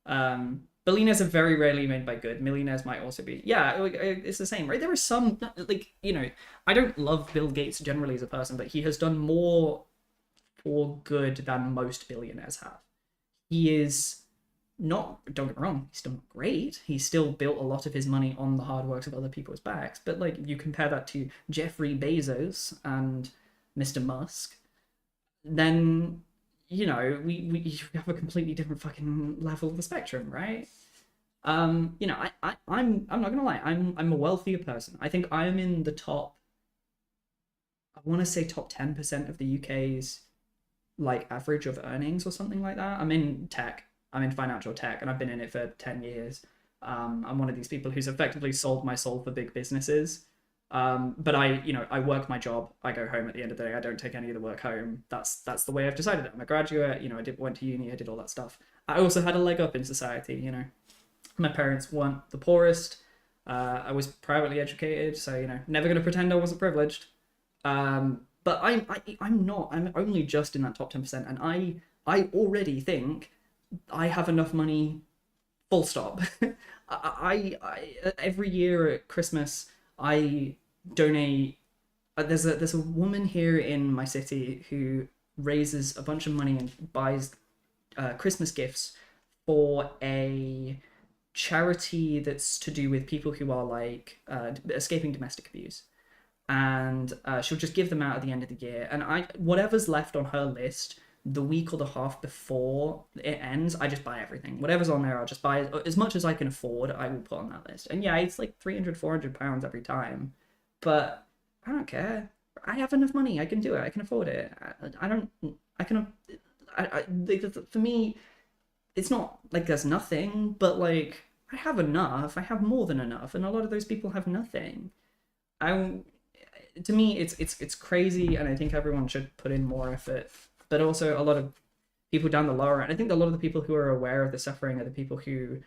Billionaires are very rarely made by good. Millionaires might also be. Yeah, it's the same, right? There are some... Like, you know, I don't love Bill Gates generally as a person, but he has done more for good than most billionaires have. He is... not, don't get me wrong, he's still not great. He's still built a lot of his money on the hard works of other people's backs. But like, you compare that to Jeffrey Bezos and Mr. Musk, then, you know, we have a completely different fucking level of the spectrum, right? You know, I'm not gonna lie, I'm a wealthier person. I think I am in the top, I want to say top 10% of the UK's like average of earnings or something like that. I'm in tech. I'm in financial tech, and I've been in it for 10 years. I'm one of these people who's effectively sold my soul for big businesses. But I work my job. I go home at the end of the day. I don't take any of the work home. That's the way I've decided. I'm a graduate. You know, went to uni. I did all that stuff. I also had a leg up in society. You know, my parents weren't the poorest. I was privately educated, so you know, never gonna pretend I wasn't privileged. But I'm not. I'm only just in that top 10%, and I already think I have enough money, full stop. I every year at Christmas I donate. There's a woman here in my city who raises a bunch of money and buys Christmas gifts for a charity that's to do with people who are like escaping domestic abuse, and she'll just give them out at the end of the year. And whatever's left on her list, the week or the half before it ends, I just buy everything. Whatever's on there, I'll just buy as much as I can afford. I will put on that list. And yeah, it's like £300-400 every time, but I don't care. I have enough money. I can do it. I can afford it. For me, it's not like there's nothing, but like I have enough. I have more than enough, and a lot of those people have nothing. To me, it's crazy, and I think everyone should put in more effort. But also a lot of people down the lower end. I think a lot of the people who are aware of the suffering are the people who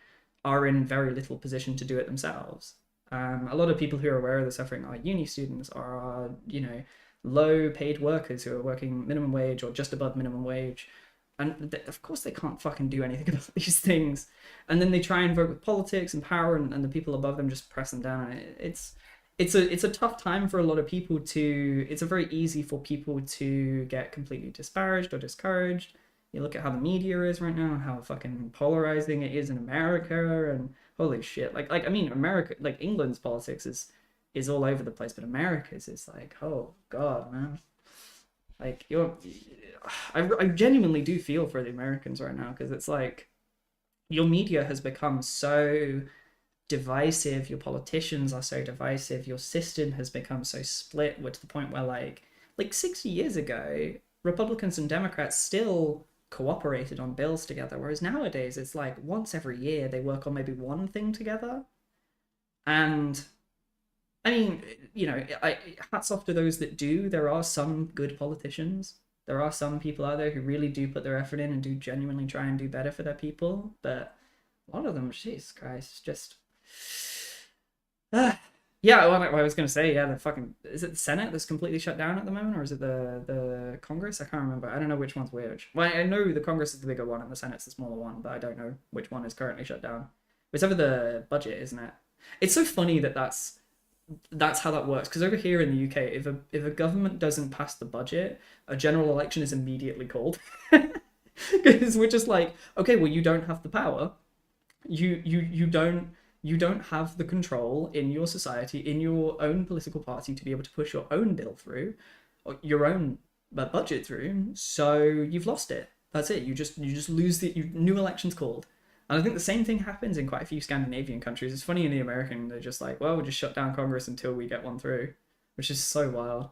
are in very little position to do it themselves. A lot of people who are aware of the suffering are uni students, are, you know, low paid workers who are working minimum wage or just above minimum wage. And of course they can't fucking do anything about these things. And then they try and vote with politics and power, and the people above them just press them down. It's a tough time for a lot of people to... It's very easy for people to get completely disparaged or discouraged. You look at how the media is right now, how fucking polarizing it is in America, and holy shit. Like I mean, America, like England's politics is all over the place, but America's is like, oh god, man. Like I genuinely do feel for the Americans right now because it's like your media has become so divisive, your politicians are so divisive, your system has become so split, to the point where like 60 years ago, Republicans and Democrats still cooperated on bills together, whereas nowadays it's like once every year they work on maybe one thing together. And I mean, hats off to those that do. There are some good politicians. There are some people out there who really do put their effort in and do genuinely try and do better for their people. But a lot of them, Jesus Christ, just yeah. Well, I was gonna say, yeah, the fucking is it the Senate that's completely shut down at the moment, or is it the Congress? I can't remember. I don't know which one's which. Well, I know the Congress is the bigger one and the Senate's the smaller one, but I don't know which one is currently shut down. It's over the budget, isn't it? It's so funny that that's how that works. Because over here in the UK, if a government doesn't pass the budget, a general election is immediately called. Because we're just like, okay, well, you don't have the power. You don't have the control in your society, in your own political party, to be able to push your own bill through, or your own budget through. So you've lost it. That's it. You just lose the new elections called. And I think the same thing happens in quite a few Scandinavian countries. It's funny in the American, they're just like, well, we'll just shut down Congress until we get one through, which is so wild.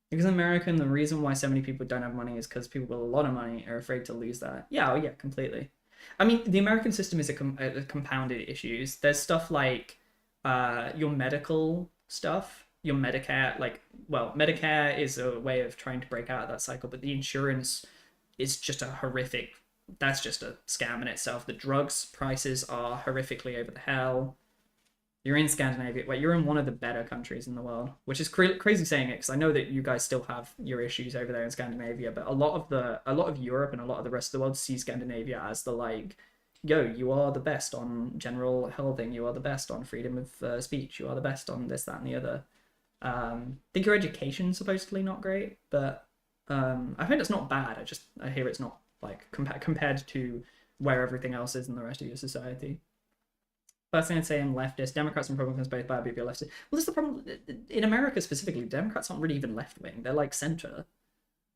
Because in America, the reason why so many people don't have money is because people with a lot of money are afraid to lose that. Yeah, oh yeah, completely. I mean, the American system is a compounded issues. There's stuff like your medical stuff, your Medicare, well, Medicare is a way of trying to break out of that cycle, but the insurance is just a horrific, that's just a scam in itself. The drugs prices are horrifically over the hell. You're in Scandinavia, well, you're in one of the better countries in the world, which is crazy saying it because I know that you guys still have your issues over there in Scandinavia, but a lot of Europe and a lot of the rest of the world see Scandinavia as the like, yo, you are the best on general healthing, you are the best on freedom of speech, you are the best on this, that, and the other. I think your education's supposedly not great, but I think it's not bad. I hear it's not like compared to where everything else is in the rest of your society. First thing I'd say, I'm leftist. Democrats and Republicans both bad, but if you're leftist. Well, that's the problem. In America specifically, Democrats aren't really even left-wing. They're like centre.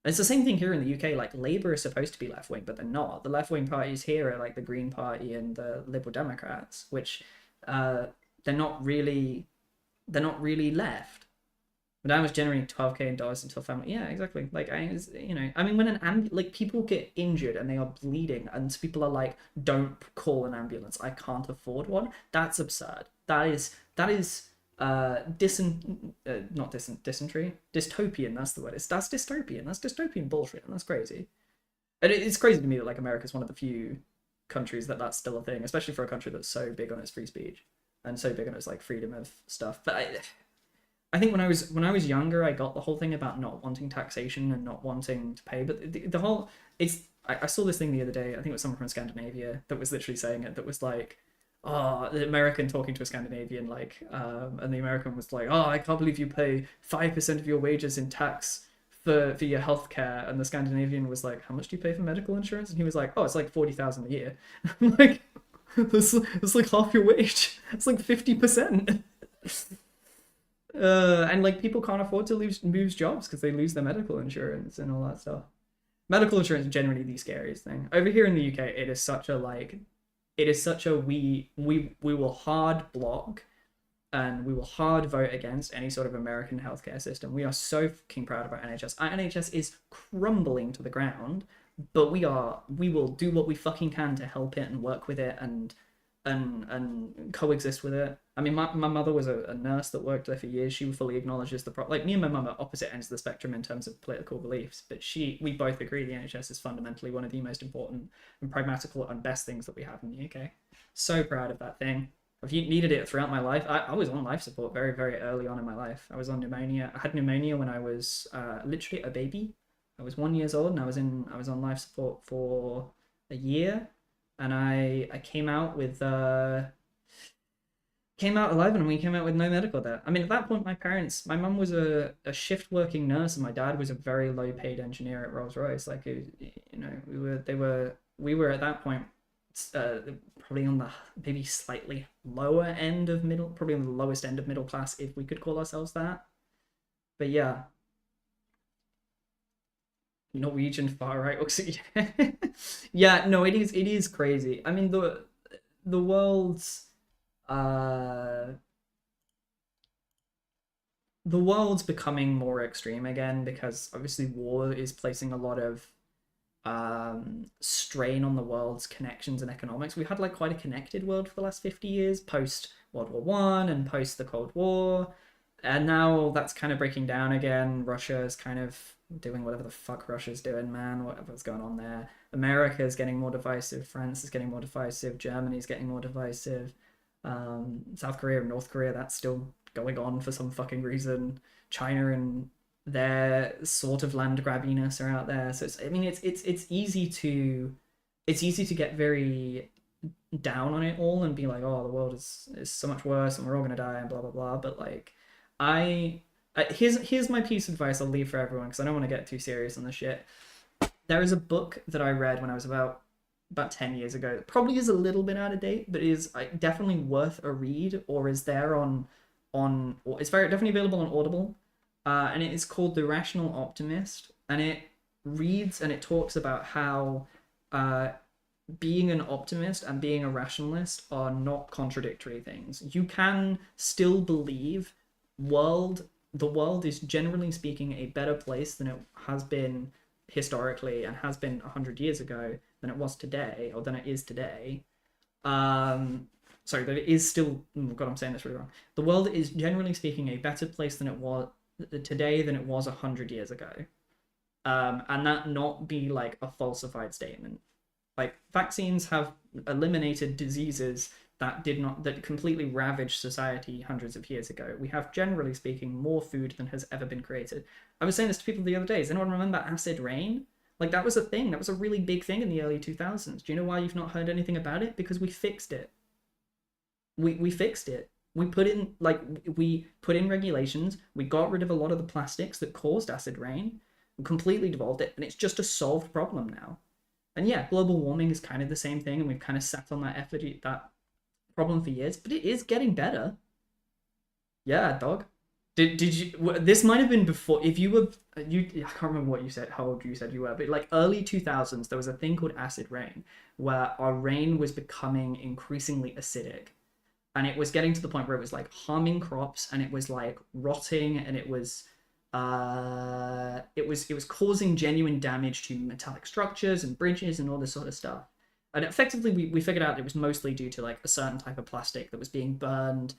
And it's the same thing here in the UK. Like, Labour is supposed to be left-wing, but they're not. The left-wing parties here are like the Green Party and the Liberal Democrats, which they're not really left. My dad was generating 12k in dollars until family. Yeah, exactly. Like I mean, when like people get injured and they are bleeding, and people are like, "Don't call an ambulance. I can't afford one." That's absurd. That is not dysentery, dystopian. That's the word. That's dystopian. That's dystopian bullshit, and that's crazy. And it's crazy to me that like America's one of the few countries that's still a thing, especially for a country that's so big on its free speech and so big on its like freedom of stuff. But I think when I was younger, I got the whole thing about not wanting taxation and not wanting to pay. But the whole I saw this thing the other day. I think it was someone from Scandinavia that was literally saying it. That was like, oh, the American talking to a Scandinavian, like, and the American was like, oh, I can't believe you pay 5% of your wages in tax for your healthcare. And the Scandinavian was like, how much do you pay for medical insurance? And he was like, oh, it's like 40,000 a year. I'm like, that's like half your wage. It's like 50%. And like people can't afford to lose jobs because they lose their medical insurance and all that stuff. Medical insurance is generally the scariest thing. Over here in the UK, it is such a we will hard block and we will hard vote against any sort of American healthcare system. We are so fucking proud of our NHS. Our NHS is crumbling to the ground, but we will do what we fucking can to help it and work with it and coexist with it. I mean, my mother was a nurse that worked there for years. She fully acknowledges the problem. Like, me and my mum are opposite ends of the spectrum in terms of political beliefs, but we both agree the NHS is fundamentally one of the most important and pragmatical and best things that we have in the UK. So proud of that thing. I've needed it throughout my life. I was on life support very, very early on in my life. I was on pneumonia. I had pneumonia when I was literally a baby. I was 1 year old and I was on life support for a year. And I came out alive, and we came out with no medical debt. I mean, at that point, my mum was a shift working nurse, and my dad was a very low paid engineer at Rolls-Royce. Like, we were at that point probably on the maybe slightly lower end of middle, probably on the lowest end of middle class, if we could call ourselves that. But yeah. Norwegian far right. Yeah, no, it is crazy. I mean the world's uh the world's becoming more extreme again because obviously war is placing a lot of strain on the world's connections and economics. We've had like quite a connected world for the last 50 years, post World War I and post the Cold War. And now that's kind of breaking down again. Russia is kind of doing whatever the fuck Russia's doing, man. Whatever's going on there. America is getting more divisive. France is getting more divisive. Germany's getting more divisive. South Korea and North Korea, that's still going on for some fucking reason. China and their sort of land grabbiness are out there. So I mean, it's easy to get very down on it all and be like, oh, the world is so much worse and we're all gonna die and blah blah blah. But like, I here's my piece of advice I'll leave for everyone because I don't want to get too serious on this shit. There is a book that I read when I was about 10 years ago. It probably is a little bit out of date, but is definitely worth a read, or is there or it's very definitely available on Audible. And it is called The Rational Optimist, and it reads and it talks about how being an optimist and being a rationalist are not contradictory things. You can still believe the world is generally speaking a better place than it has been historically and has been 100 years ago than it was today, or than it is today. Sorry, that it is still. Oh God, I'm saying this really wrong. The world is generally speaking a better place than it was today than it was 100 years ago. And that not be like a falsified statement. Like, vaccines have eliminated diseases that completely ravaged society hundreds of years ago. We have, generally speaking, more food than has ever been created. I was saying this to people the other day. Does anyone remember acid rain? Like, that was a thing. That was a really big thing in the early 2000s. Do you know why you've not heard anything about it? Because we fixed it. We fixed it. We put in regulations. We got rid of a lot of the plastics that caused acid rain. We completely devolved it, and it's just a solved problem now. And yeah, global warming is kind of the same thing, and we've kind of sat on that problem for years, but it is getting better. Yeah, dog. Did you? This might have been before. If you were I can't remember what you said, how old you said you were, but like early 2000s, there was a thing called acid rain, where our rain was becoming increasingly acidic, and it was getting to the point where it was like harming crops, and it was like rotting, and it was causing genuine damage to metallic structures and bridges and all this sort of stuff. And effectively, we figured out it was mostly due to like a certain type of plastic that was being burned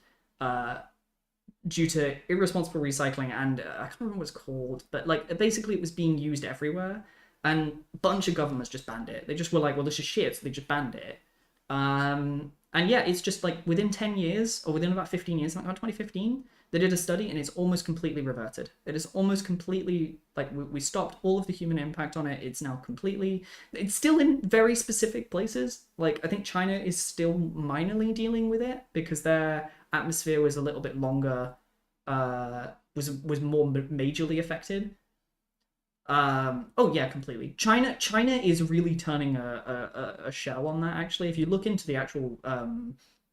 due to irresponsible recycling, and I can't remember what it's called, but like basically it was being used everywhere, and a bunch of governments just banned it. They just were like, well, this is shit, so they just banned it. And yeah, it's just like within 10 years, or within about 15 years, like about 2015, they did a study and it's almost completely reverted. It is almost completely, like, we stopped all of the human impact on it. It's now completely, it's still in very specific places. Like, I think China is still minorly dealing with it because their atmosphere was a little bit longer, was more majorly affected. Oh yeah, completely. China is really turning a shell on that, actually. If you look into the actual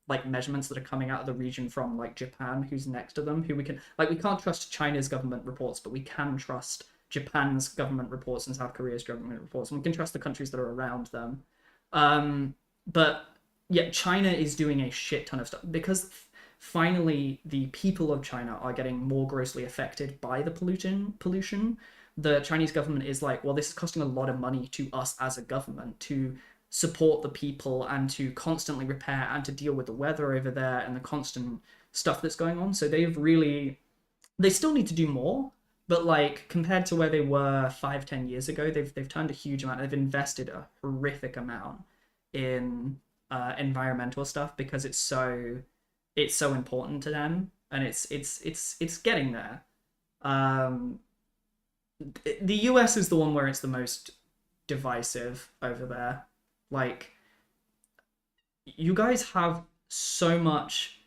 like measurements that are coming out of the region from like Japan, who's next to them, who we can, like, we can't trust China's government reports, but we can trust Japan's government reports and South Korea's government reports, and we can trust the countries that are around them. But yeah, China is doing a shit ton of stuff because finally the people of China are getting more grossly affected by the pollution. The Chinese government is like, well, this is costing a lot of money to us as a government to support the people and to constantly repair and to deal with the weather over there and the constant stuff that's going on. So they still need to do more, but like compared to where they were 5-10 years ago, they've turned a huge amount. They've invested a horrific amount in environmental stuff because it's so important to them, and it's getting there. The US is the one where it's the most divisive over there. Like, you guys have so much.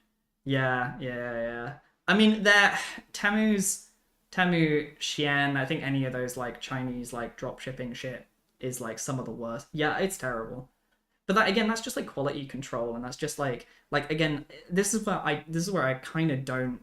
Yeah. I mean, Temu, Xi'an, I think any of those like Chinese like drop shipping shit is like some of the worst. Yeah, it's terrible. But that, again, that's just like quality control, and that's just like again, this is where I kind of don't.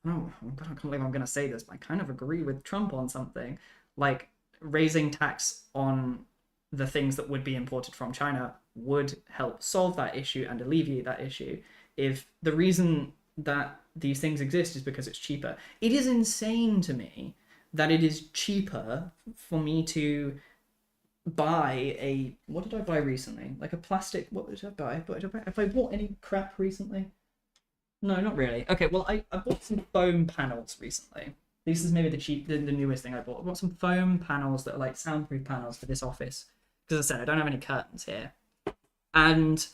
Oh, I can't believe I'm gonna say this, but I kind of agree with Trump on something. Like, raising tax on the things that would be imported from China would help solve that issue and alleviate that issue. If the reason that these things exist is because it's cheaper, it is insane to me that it is cheaper for me to buy a, what did I buy recently? Like a plastic, what did I buy? Have I bought any crap recently? No, not really. Okay, well, I bought some foam panels recently. This is maybe the newest thing I bought. I bought some foam panels that are like soundproof panels for this office. Because as I said, I don't have any curtains here. And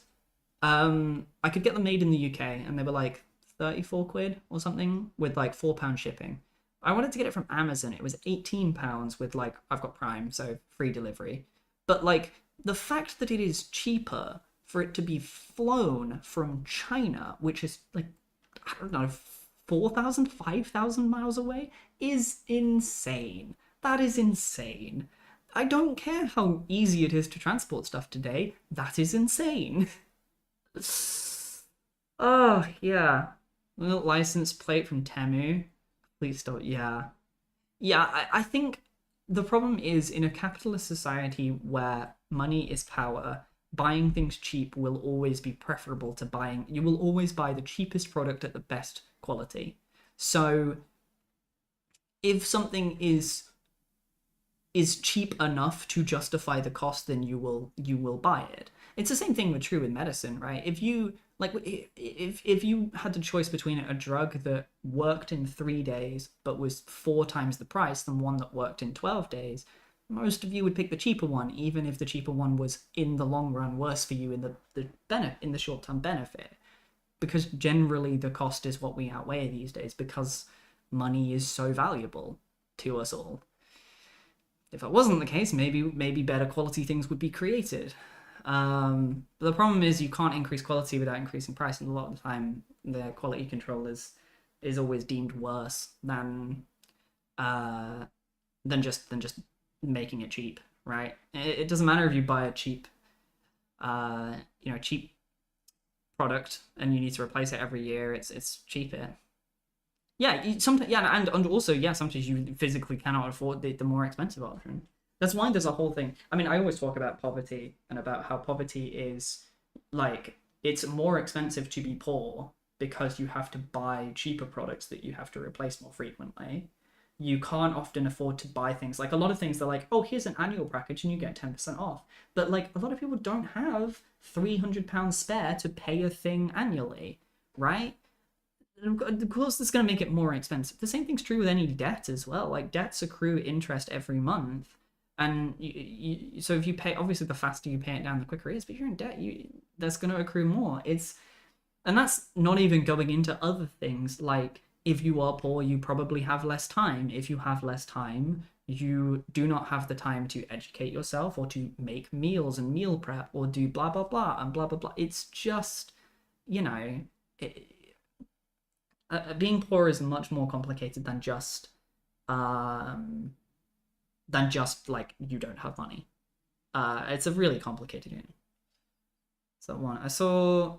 I could get them made in the UK, and they were like 34 quid or something with like £4 shipping. I wanted to get it from Amazon. It was £18 with like, I've got Prime, so free delivery. But like the fact that it is cheaper for it to be flown from China, which is like, I don't know, 4,000, 5,000 miles away, is insane. That is insane. I don't care how easy it is to transport stuff today. That is insane. Oh, yeah. Little license plate from Temu. Please don't. Yeah. Yeah, I think the problem is in a capitalist society where money is power, buying things cheap will always be preferable to buying. You will always buy the cheapest product at the best quality. So if something is cheap enough to justify the cost, then you will buy it. It's the same thing with true with medicine, right? If you if you had the choice between a drug that worked in 3 days but was 4 times the price than one that worked in 12 days, most of you would pick the cheaper one, even if the cheaper one was in the long run worse for you in the short-term benefit. Because generally the cost is what we outweigh these days, because money is so valuable to us all. If that wasn't the case, maybe better quality things would be created. But the problem is you can't increase quality without increasing price, and a lot of the time the quality control is always deemed worse than just making it cheap, right? It doesn't matter if you buy a cheap cheap product and you need to replace it every year. It's cheaper. Yeah, sometimes, yeah, and also, yeah, sometimes you physically cannot afford the more expensive option. That's why there's a whole thing. I mean, I always talk about poverty and about how poverty is, like, it's more expensive to be poor because you have to buy cheaper products that you have to replace more frequently. You can't often afford to buy things. Like, a lot of things, they're like, oh, here's an annual package and you get 10% off. But, like, a lot of people don't have £300 spare to pay a thing annually, right? Of course, that's going to make it more expensive. The same thing's true with any debt as well. Like, debts accrue interest every month. And so if you pay, obviously the faster you pay it down, the quicker it is. But if you're in debt, that's going to accrue more. And that's not even going into other things. Like, if you are poor, you probably have less time. If you have less time, you do not have the time to educate yourself or to make meals and meal prep or do blah, blah, blah, and blah, blah, blah. It's just, being poor is much more complicated than just like you don't have money. It's a really complicated game. So one I saw,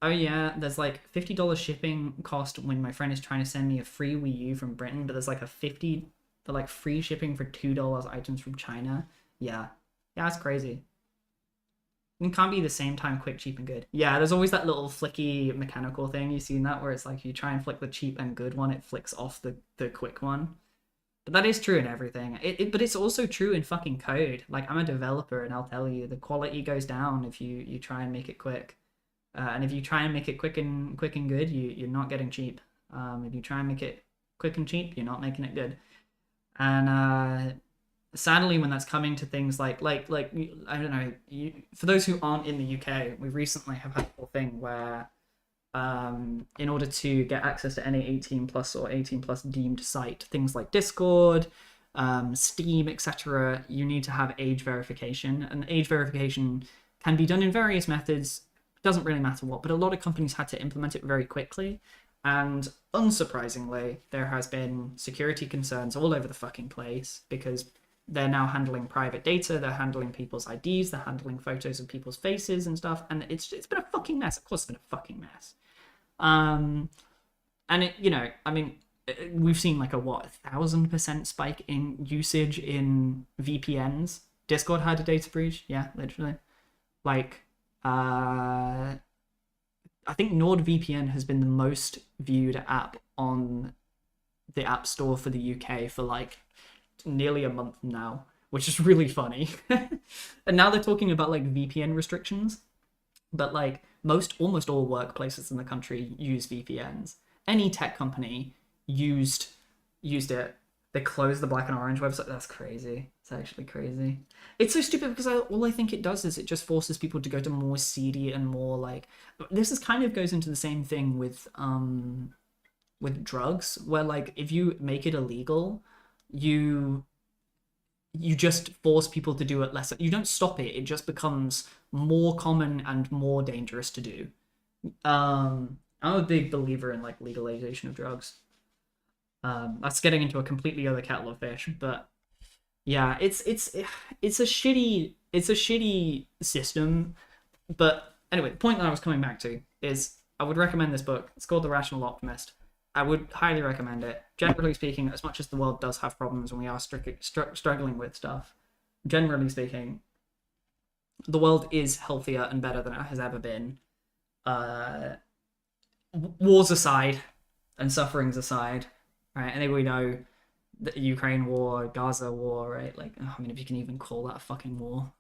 oh yeah, there's like $50 shipping cost when my friend is trying to send me a free Wii U from Britain, but there's like a $50 like free shipping for $2 items from China. Yeah, that's crazy. It can't be the same time quick, cheap, and good. Yeah, there's always that little flicky mechanical thing. You've seen that where it's like you try and flick the cheap and good one, it flicks off the quick one. But that is true in everything. But it's also true in fucking code. Like, I'm a developer and I'll tell you the quality goes down if you try and make it quick. And if you try and make it quick and good, you're not getting cheap. If you try and make it quick and cheap, you're not making it good. And sadly, when that's coming to things like I don't know, for those who aren't in the UK, we recently have had a whole thing where in order to get access to any 18 plus or 18 plus deemed site, things like Discord, Steam, etc., you need to have age verification. And age verification can be done in various methods. It doesn't really matter what, but a lot of companies had to implement it very quickly. And unsurprisingly, there has been security concerns all over the fucking place because they're now handling private data, they're handling people's IDs, they're handling photos of people's faces and stuff, and it's been a fucking mess. Of course it's been a fucking mess. And it, I mean, we've seen like a what 1,000% spike in usage in VPNs. Discord had a data breach, yeah, literally. Like, I think NordVPN has been the most viewed app on the App Store for the UK for like nearly a month now, which is really funny. And now they're talking about like VPN restrictions, but like almost all workplaces in the country use VPNs. Any tech company used it. They closed the Black and Orange website. That's crazy. It's actually crazy. It's so stupid because all I think it does is it just forces people to go to more seedy and more like. This is kind of goes into the same thing with drugs, where like if you make it illegal, you just force people to do it less. You don't stop it. It just becomes more common and more dangerous to do. I'm a big believer in like legalization of drugs. That's getting into a completely other kettle of fish, but yeah, it's a shitty system. But anyway, the point that I was coming back to is I would recommend this book. It's called The Rational Optimist. I would highly recommend it. Generally speaking, as much as the world does have problems and we are struggling with stuff, generally speaking, the world is healthier and better than it has ever been. Wars aside and sufferings aside, right? And then we know the Ukraine war, Gaza war, right? Like, I mean, if you can even call that a fucking war.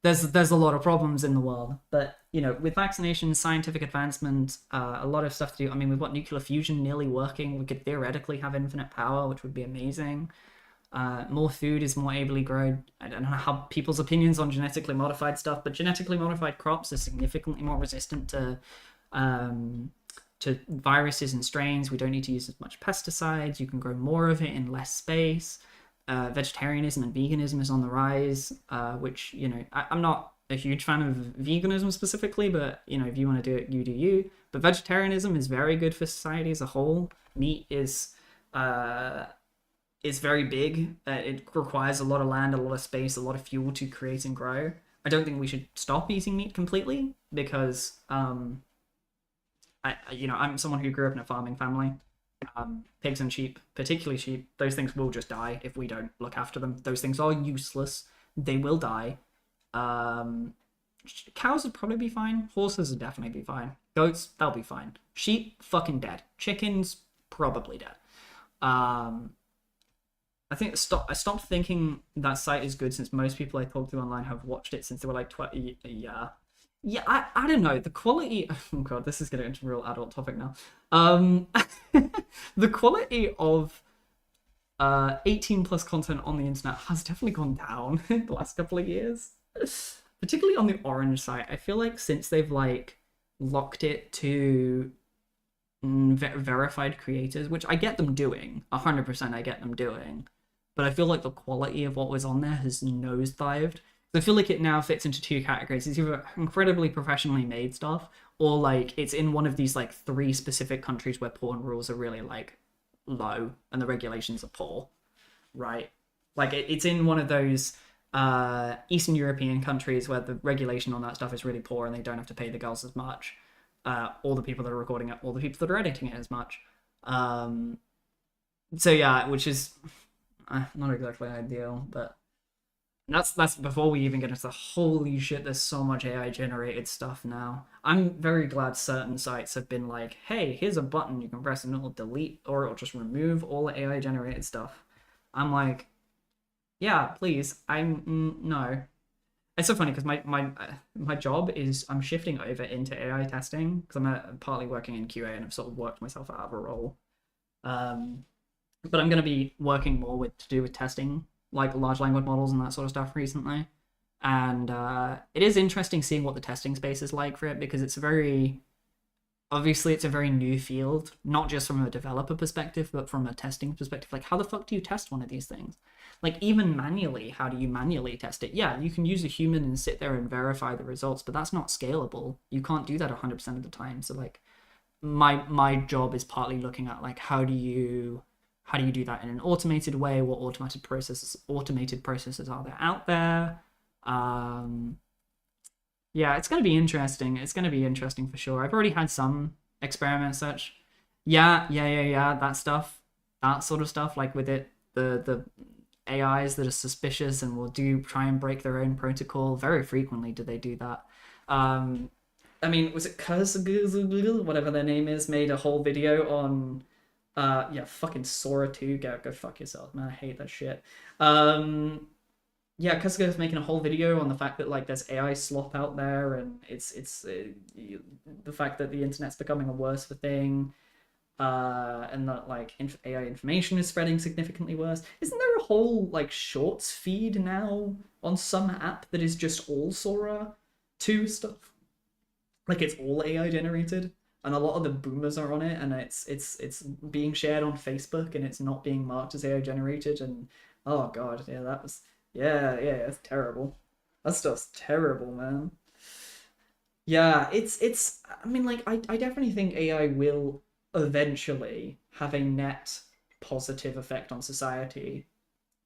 There's a lot of problems in the world, but you know, with vaccinations, scientific advancement, a lot of stuff to do. I mean, we've got nuclear fusion nearly working. We could theoretically have infinite power, which would be amazing. More food is more ably grown. I don't know how people's opinions on genetically modified stuff, but genetically modified crops are significantly more resistant to viruses and strains. We don't need to use as much pesticides. You can grow more of it in less space. Vegetarianism and veganism is on the rise, which, you know, I'm not a huge fan of veganism specifically, but, you know, if you want to do it, you do you. But vegetarianism is very good for society as a whole. Meat is very big. It requires a lot of land, a lot of space, a lot of fuel to create and grow. I don't think we should stop eating meat completely because, I'm someone who grew up in a farming family. Pigs and sheep, particularly sheep, those things will just die if we don't look after them. Those things are useless. They will die. Cows would probably be fine. Horses would definitely be fine. Goats, they'll be fine. Sheep, fucking dead. Chickens, probably dead. I think I stopped thinking that site is good since most people I talk to online have watched it since they were like 20. Yeah, I don't know. The quality... Oh god, this is getting into a real adult topic now. The quality of 18 plus content on the internet has definitely gone down in the last couple of years. Particularly on the Orange site. I feel like since they've like locked it to verified creators, which I get them doing, 100% I get them doing, but I feel like the quality of what was on there has nosedived. I feel like it now fits into two categories. It's either incredibly professionally made stuff, or like it's in one of these like 3 specific countries where porn rules are really like low and the regulations are poor, right? Like it's in one of those Eastern European countries where the regulation on that stuff is really poor and they don't have to pay the girls as much, or the people that are recording it, or the people that are editing it as much. So yeah, which is not exactly ideal, but that's before we even get into the holy shit, there's so much AI generated stuff now. I'm very glad certain sites have been like, hey, here's a button you can press and it'll delete or it'll just remove all the AI generated stuff. I'm like, yeah, please. No. It's so funny because my job is I'm shifting over into AI testing because I'm partly working in QA and I've sort of worked myself out of a role. But I'm going to be working more to do with testing, like large language models and that sort of stuff recently. And it is interesting seeing what the testing space is like for it, because it's a very new field, not just from a developer perspective, but from a testing perspective. Like, how the fuck do you test one of these things? Like, even manually, how do you manually test it? Yeah, you can use a human and sit there and verify the results, but that's not scalable. You can't do that 100% of the time. So, like, my job is partly looking at, like, how do you do that in an automated way? What automated processes are there out there? Yeah, it's going to be interesting. It's going to be interesting for sure. I've already had some experiments such. Yeah. That stuff, that sort of stuff, like with it, the AIs that are suspicious and will do try and break their own protocol. Very frequently do they do that. Um, I mean, was it Kaz, whatever their name is, made a whole video on, yeah, fucking Sora 2. Go fuck yourself, man. I hate that shit. Yeah, Kasuga's making a whole video on the fact that like there's AI slop out there, and the fact that the internet's becoming a worse thing, and that like AI information is spreading significantly worse. Isn't there a whole like shorts feed now on some app that is just all Sora 2 stuff? Like it's all AI generated, and a lot of the boomers are on it, and it's being shared on Facebook, and it's not being marked as AI generated, and oh god, yeah, that was yeah, it's terrible. That stuff's terrible, man. Yeah, it's I mean like I definitely think AI will eventually have a net positive effect on society,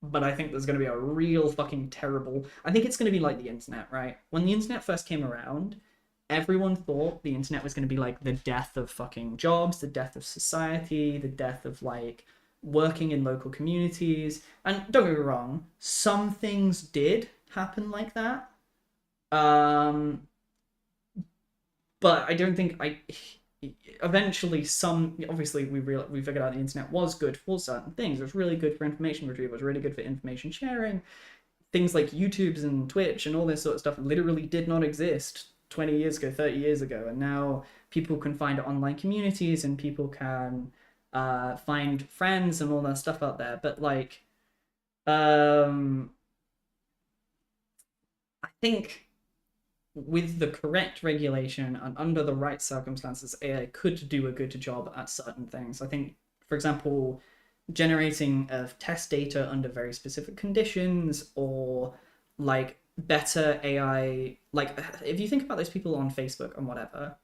but I think there's going to be a real fucking terrible. I think it's going to be like the internet, right? When the internet first came around, everyone thought the internet was going to be like the death of fucking jobs, the death of society, the death of like working in local communities. And don't get me wrong, some things did happen like that. Um, but I don't think I. Eventually, some obviously we figured out the internet was good for certain things. It was really good for information retrieval. It was really good for information sharing. Things like YouTube's and Twitch and all this sort of stuff literally did not exist 20 years ago, 30 years ago, and now people can find online communities and people can find friends and all that stuff out there. But like, I think with the correct regulation and under the right circumstances, AI could do a good job at certain things. I think, for example, generating of test data under very specific conditions, or like better AI. Like if you think about those people on Facebook and whatever,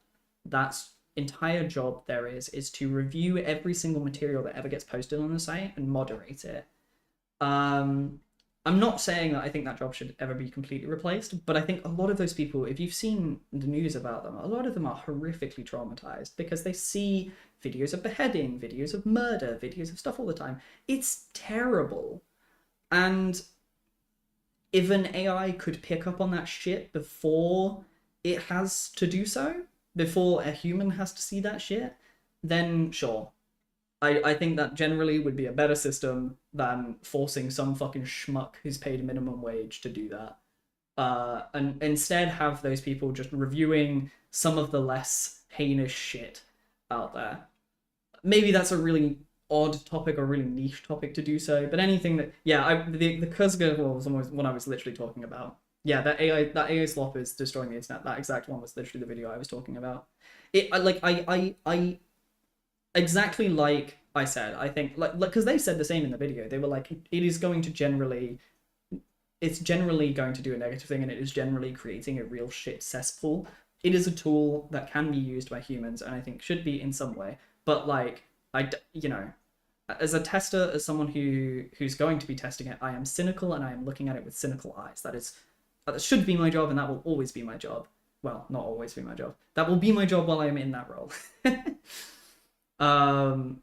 that's entire job there is to review every single material that ever gets posted on the site and moderate it. um I'm not saying that I think that job should ever be completely replaced, but I think a lot of those people, if you've seen the news about them, a lot of them are horrifically traumatized because they see videos of beheading, videos of murder, videos of stuff all the time. It's terrible. And if an AI could pick up on that shit before it has to do so, before a human has to see that shit, then sure. I think that generally would be a better system than forcing some fucking schmuck who's paid minimum wage to do that. And instead have those people just reviewing some of the less heinous shit out there. Maybe that's a really odd topic or really niche topic to do so, but anything that the Kuzga was almost what I was literally talking about. Yeah, that AI slop is destroying the internet. That exact one was literally the video I was talking about. I exactly like I said, I think like because they said the same in the video. They were like, it's generally going to do a negative thing, and it is generally creating a real shit cesspool. It is a tool that can be used by humans, and I think should be in some way. But like, as a tester, as someone who's going to be testing it, I am cynical and I am looking at it with cynical eyes. That should be my job, and that will always be my job. Well, not always be my job. That will be my job while I am in that role. um,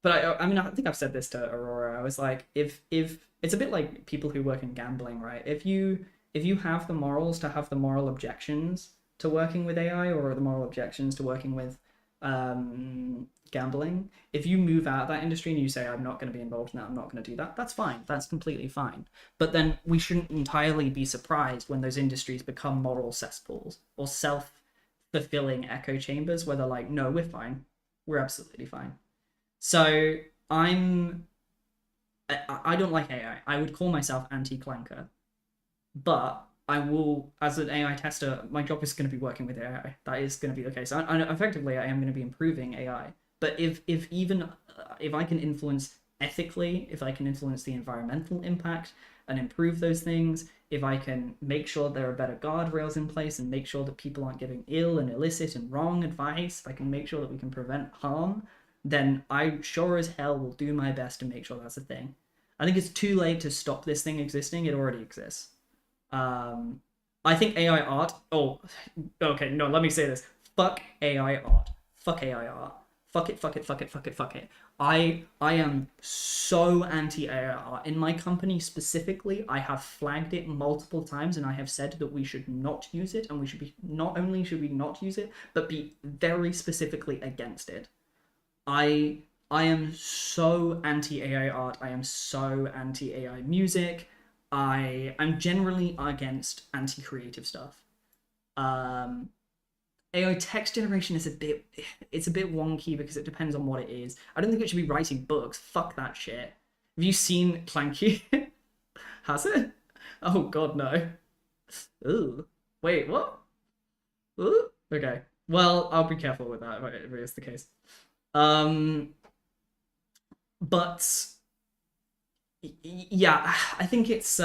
but I mean, I think I've said this to Aurora. I was like, if it's a bit like people who work in gambling, right? If you have the morals to have the moral objections to working with AI, or the moral objections to working with gambling, if you move out of that industry and you say, I'm not going to be involved in that, I'm not going to do that, that's fine. That's completely fine. But then we shouldn't entirely be surprised when those industries become moral cesspools or self-fulfilling echo chambers where they're like, no, we're fine. We're absolutely fine. So I don't like AI. I would call myself anti-clanker, but I will, as an AI tester, my job is going to be working with AI. That is going to be the case. Effectively, I am going to be improving AI. But if I can influence ethically, if I can influence the environmental impact and improve those things, if I can make sure there are better guardrails in place and make sure that people aren't giving ill and illicit and wrong advice, if I can make sure that we can prevent harm, then I sure as hell will do my best to make sure that's a thing. I think it's too late to stop this thing existing. It already exists. I think AI art. Oh, okay. No, let me say this. Fuck AI art. Fuck AI art. Fuck it, fuck it, fuck it, fuck it, fuck it. I am so anti-AI art. In my company specifically, I have flagged it multiple times and I have said that we should not use it, and we should be, not only should we not use it, but be very specifically against it. I I am so anti-AI art. I am so anti-AI music. I'm generally against anti-creative stuff. Um, AI text generation is it's a bit wonky because it depends on what it is. I don't think it should be writing books. Fuck that shit. Have you seen Clanky? Has it? Oh god, no. Ooh. Wait, what? Ooh. Okay. Well, I'll be careful with that if it is the case. Um, but yeah, I think it's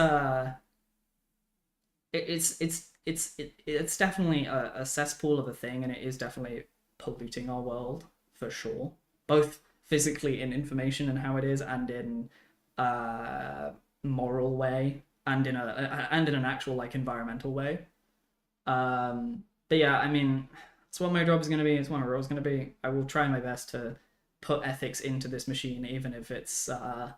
definitely a cesspool of a thing, and it is definitely polluting our world for sure, both physically in information and how it is, and in uh moral way, and in an actual like environmental way. But yeah, I mean, it's what my job is going to be. It's what my role is going to be. I will try my best to put ethics into this machine, even if it's the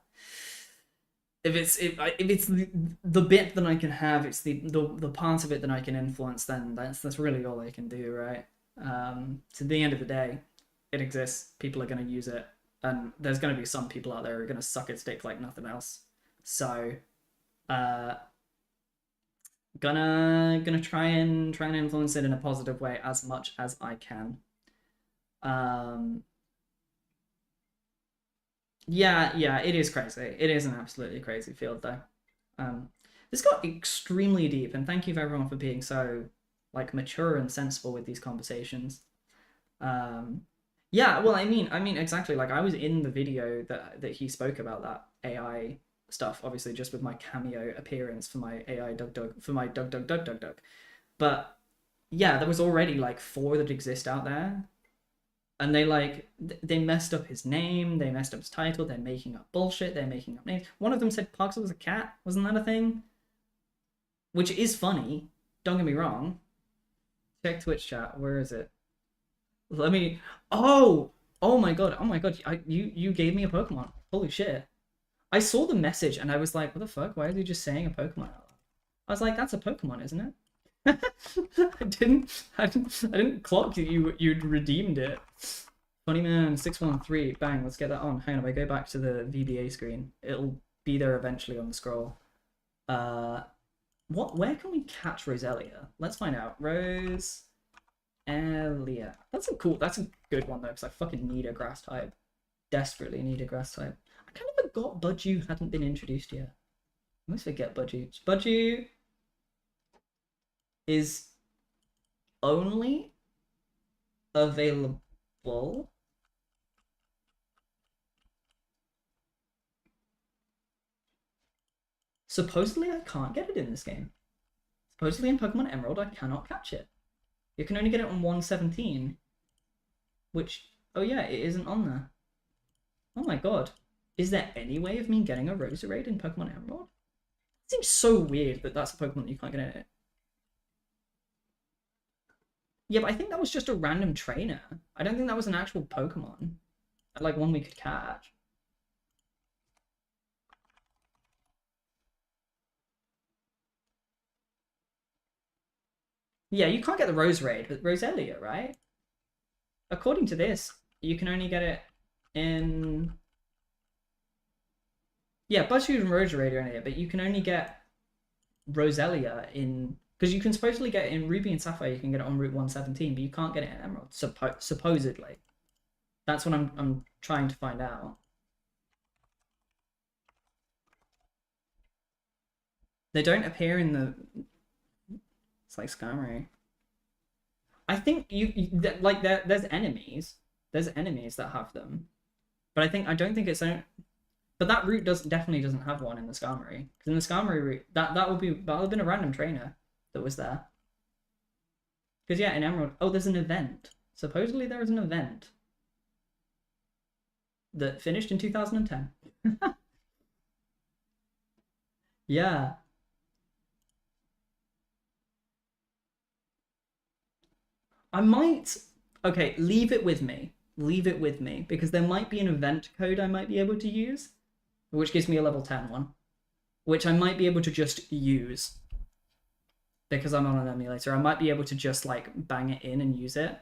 bit that I can have, it's the part of it that I can influence. Then that's really all I can do, right? To the end of the day, it exists. People are going to use it, and there's going to be some people out there who are going to suck its dick like nothing else. So, uh, gonna try and influence it in a positive way as much as I can. Um, yeah, it is crazy. It is an absolutely crazy field, though. This got extremely deep, and thank you for everyone for being so like mature and sensible with these conversations. Um, yeah, well, I mean, exactly. Like I was in the video that he spoke about that AI stuff, obviously just with my cameo appearance for my AI Doug Doug for my Doug Doug Doug Doug Doug. But yeah, there was already like four that exist out there, and they messed up his name, they messed up his title, they're making up bullshit, they're making up names. One of them said Pugs was a cat, wasn't that a thing? Which is funny. Don't get me wrong. Check Twitch chat. Where is it? Let me. Oh, oh my god, oh my god. You gave me a Pokemon. Holy shit! I saw the message and I was like, what the fuck? Why are they just saying a Pokemon? I was like, that's a Pokemon, isn't it? I didn't clock that you'd redeemed it. Funnyman 613. Bang, let's get that on. Hang on, if I go back to the VBA screen, it'll be there eventually on the scroll. Where can we catch Roselia? Let's find out. Roselia. That's a good one though, because I fucking need a grass type. Desperately need a grass type. I kind of forgot Budgie hadn't been introduced yet. I always forget Budgie. Budgie is only available supposedly. I can't get it in this game. Supposedly in Pokemon Emerald I cannot catch it. You can only get it on 117, which, oh yeah, it isn't on there. Oh my god. Is there any way of me getting a Roserade in Pokemon Emerald? It seems so weird that that's a Pokemon that you can't get in it. Yeah, but I think that was just a random trainer. I don't think that was an actual Pokemon. Like one we could catch. Yeah, you can't get the Roserade with Roselia, right? According to this, you can only get it in... Yeah, Buzzfeed and Roserade are in it, but you can only get Roselia in... Because you can supposedly get it in Ruby and Sapphire, you can get it on Route 117, but you can't get it in Emerald, supposedly. That's what I'm trying to find out. They don't appear in the... It's like Skarmory. I think like there's enemies. There's enemies that have them. But I don't think it's... But that route definitely doesn't have one in the Skarmory. Because in the Skarmory route, that would have been a random trainer that was there. Because yeah, in Emerald, oh, there's an event. Supposedly there is an event that finished in 2010. Yeah. I might... Okay, leave it with me. leave it with me, because there might be an event code I might be able to use, which gives me a level 10 one, which I might be able to just use because I'm on an emulator. I might be able to just like bang it in and use it.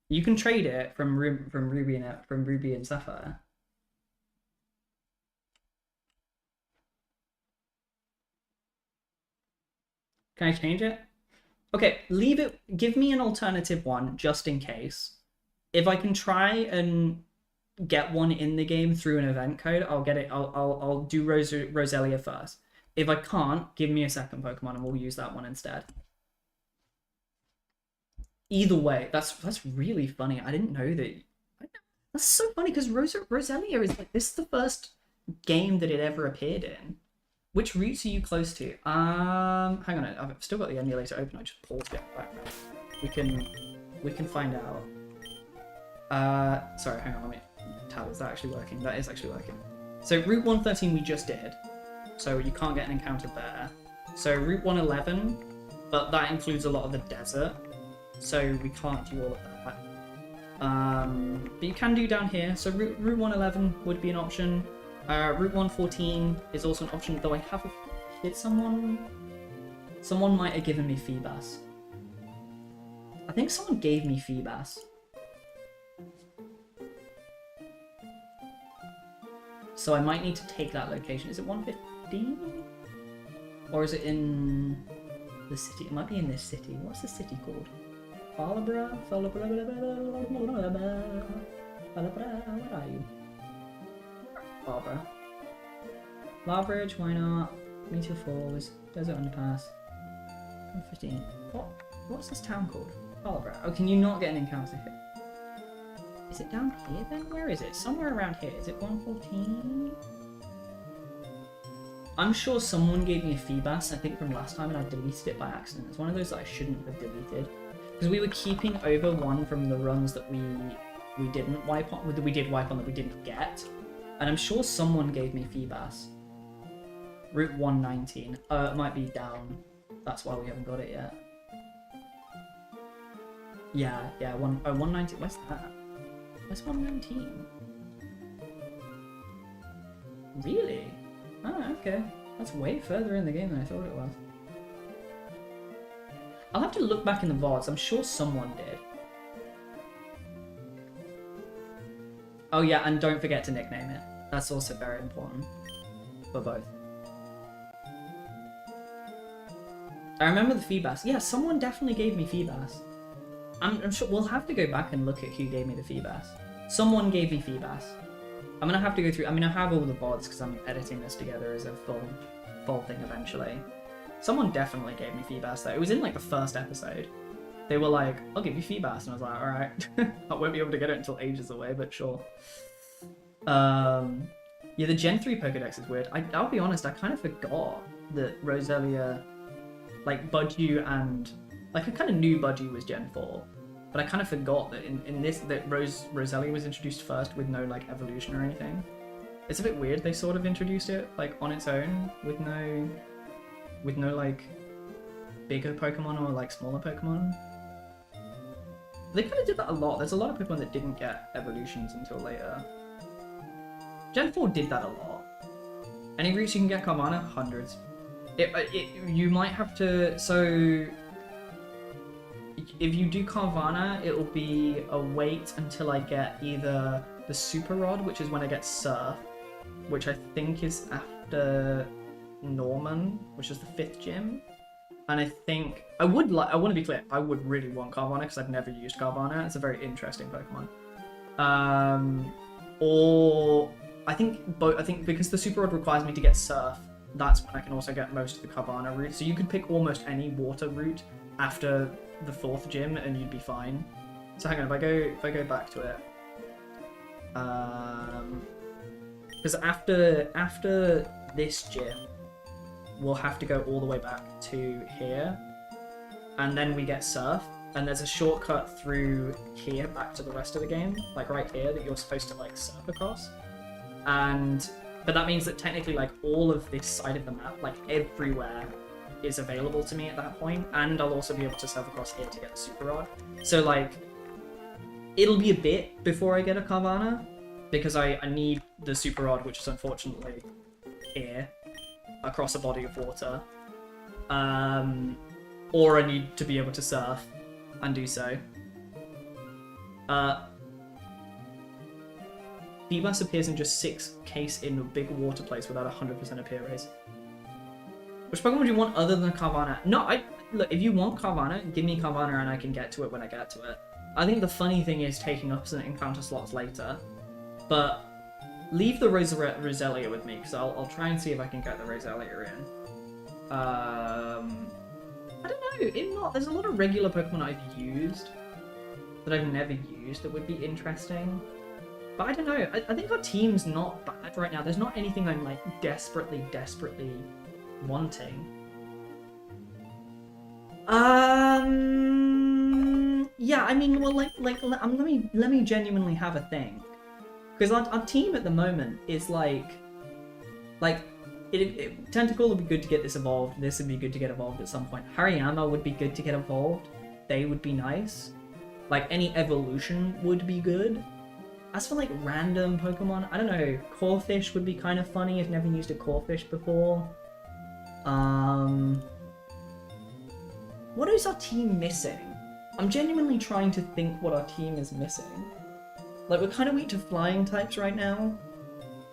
You can trade it from Ruby and Sapphire. Can I change it? Okay, leave it. Give me an alternative one just in case. If I can try and get one in the game through an event code, I'll get it. I'll do Roselia first. If I can't, give me a second Pokemon and we'll use that one instead. Either way, that's really funny. I didn't know that. That's so funny because Roselia is like, this is the first game that it ever appeared in. Which routes are you close to? Hang on, I've still got the emulator open. I just paused it background. We can find out. Sorry, hang on, let me tab. Is that actually working? That is actually working. So Route 113 we just did. So you can't get an encounter there. So Route 111, but that includes a lot of the desert. So we can't do all of that. But you can do down here. So Route 111 would be an option. Route 114 is also an option, though I have hit someone. Someone might have given me Feebas. I think someone gave me Feebas. So I might need to take that location. Is it 115? Or is it in the city? It might be in this city. What's the city called? Falabra? Where are you? Barbara. Larbridge, why not? Meteor Falls, Desert Underpass. 115. What's this town called? Barbara. Oh, can you not get an encounter here? Is it down here then? Where is it? Somewhere around here. Is it 114? I'm sure someone gave me a Feebas, I think from last time, and I deleted it by accident. It's one of those that I shouldn't have deleted. Because we were keeping over one from the runs that we didn't wipe on, that we did wipe on that we didn't get. And I'm sure someone gave me Feebas. Route 119. It might be down. That's why we haven't got it yet. Yeah, 119. Where's that? Where's 119? Really? Oh, okay. That's way further in the game than I thought it was. I'll have to look back in the VODs. I'm sure someone did. Oh yeah, and don't forget to nickname it. That's also very important for both. I remember the Feebas. Yeah, someone definitely gave me Feebas. I'm sure we'll have to go back and look at who gave me the Feebas. Someone gave me Feebas. I'm gonna have to go through. I mean, I have all the VODs because I'm editing this together as a full thing eventually. Someone definitely gave me Feebas though. It was in like the first episode. They were like, "I'll give you Feebas," and I was like, "All right." I won't be able to get it until ages away, but sure. Yeah, the Gen 3 Pokedex is weird. I'll be honest, I kind of forgot that Roselia, like Budgie and like I kind of knew Budgie was Gen 4, but I kind of forgot that in this that Roselia was introduced first with no like evolution or anything. It's a bit weird. They sort of introduced it like on its own with no like bigger Pokemon or like smaller Pokemon. They kind of did that a lot. There's a lot of Pokemon that didn't get evolutions until later. Gen 4 did that a lot. Any routes you can get Carvana? Hundreds. You might have to... So... If you do Carvana, it will be a wait until I get either the Super Rod, which is when I get Surf, which I think is after Norman, which is the 5th gym. And I think... I want to be clear, I would really want Carvana because I've never used Carvana. It's a very interesting Pokemon. Or... I think because the Super Rod requires me to get Surf, that's when I can also get most of the Carvana route. So you could pick almost any water route after the 4th gym and you'd be fine. So hang on, if I go back to it. Because after this gym, we'll have to go all the way back to here. And then we get Surf. And there's a shortcut through here back to the rest of the game, like right here, that you're supposed to like surf across. But that means that technically like all of this side of the map, like everywhere, is available to me at that point, and I'll also be able to surf across here to get the Super Rod. So like, It'll be a bit before I get a Carvana, because I need the Super Rod, which is unfortunately here, across a body of water. Or I need to be able to surf, and do so. Feebas appears in just 6 case in a big water place without 100% appear race. Which Pokemon do you want other than Carvana? No, look, if you want Carvana, give me Carvana and I can get to it when I get to it. I think the funny thing is taking up some encounter slots later. But leave the Roselia with me, because I'll try and see if I can get the Roselia in. I don't know, if not, there's a lot of regular Pokemon I've used that I've never used that would be interesting. But I don't know, I think our team's not bad right now. There's not anything I'm like desperately wanting. Yeah, I mean, well, let me genuinely have a thing, because our team at the moment is Tentacle would be good to get this evolved. This would be good to get evolved at some point. Hariyama would be good to get evolved. They would be nice. Like, any evolution would be good. As for, like, random Pokemon, I don't know. Corphish would be kind of funny. I've never used a Corphish before. What is our team missing? I'm genuinely trying to think what our team is missing. Like, we're kind of weak to flying types right now.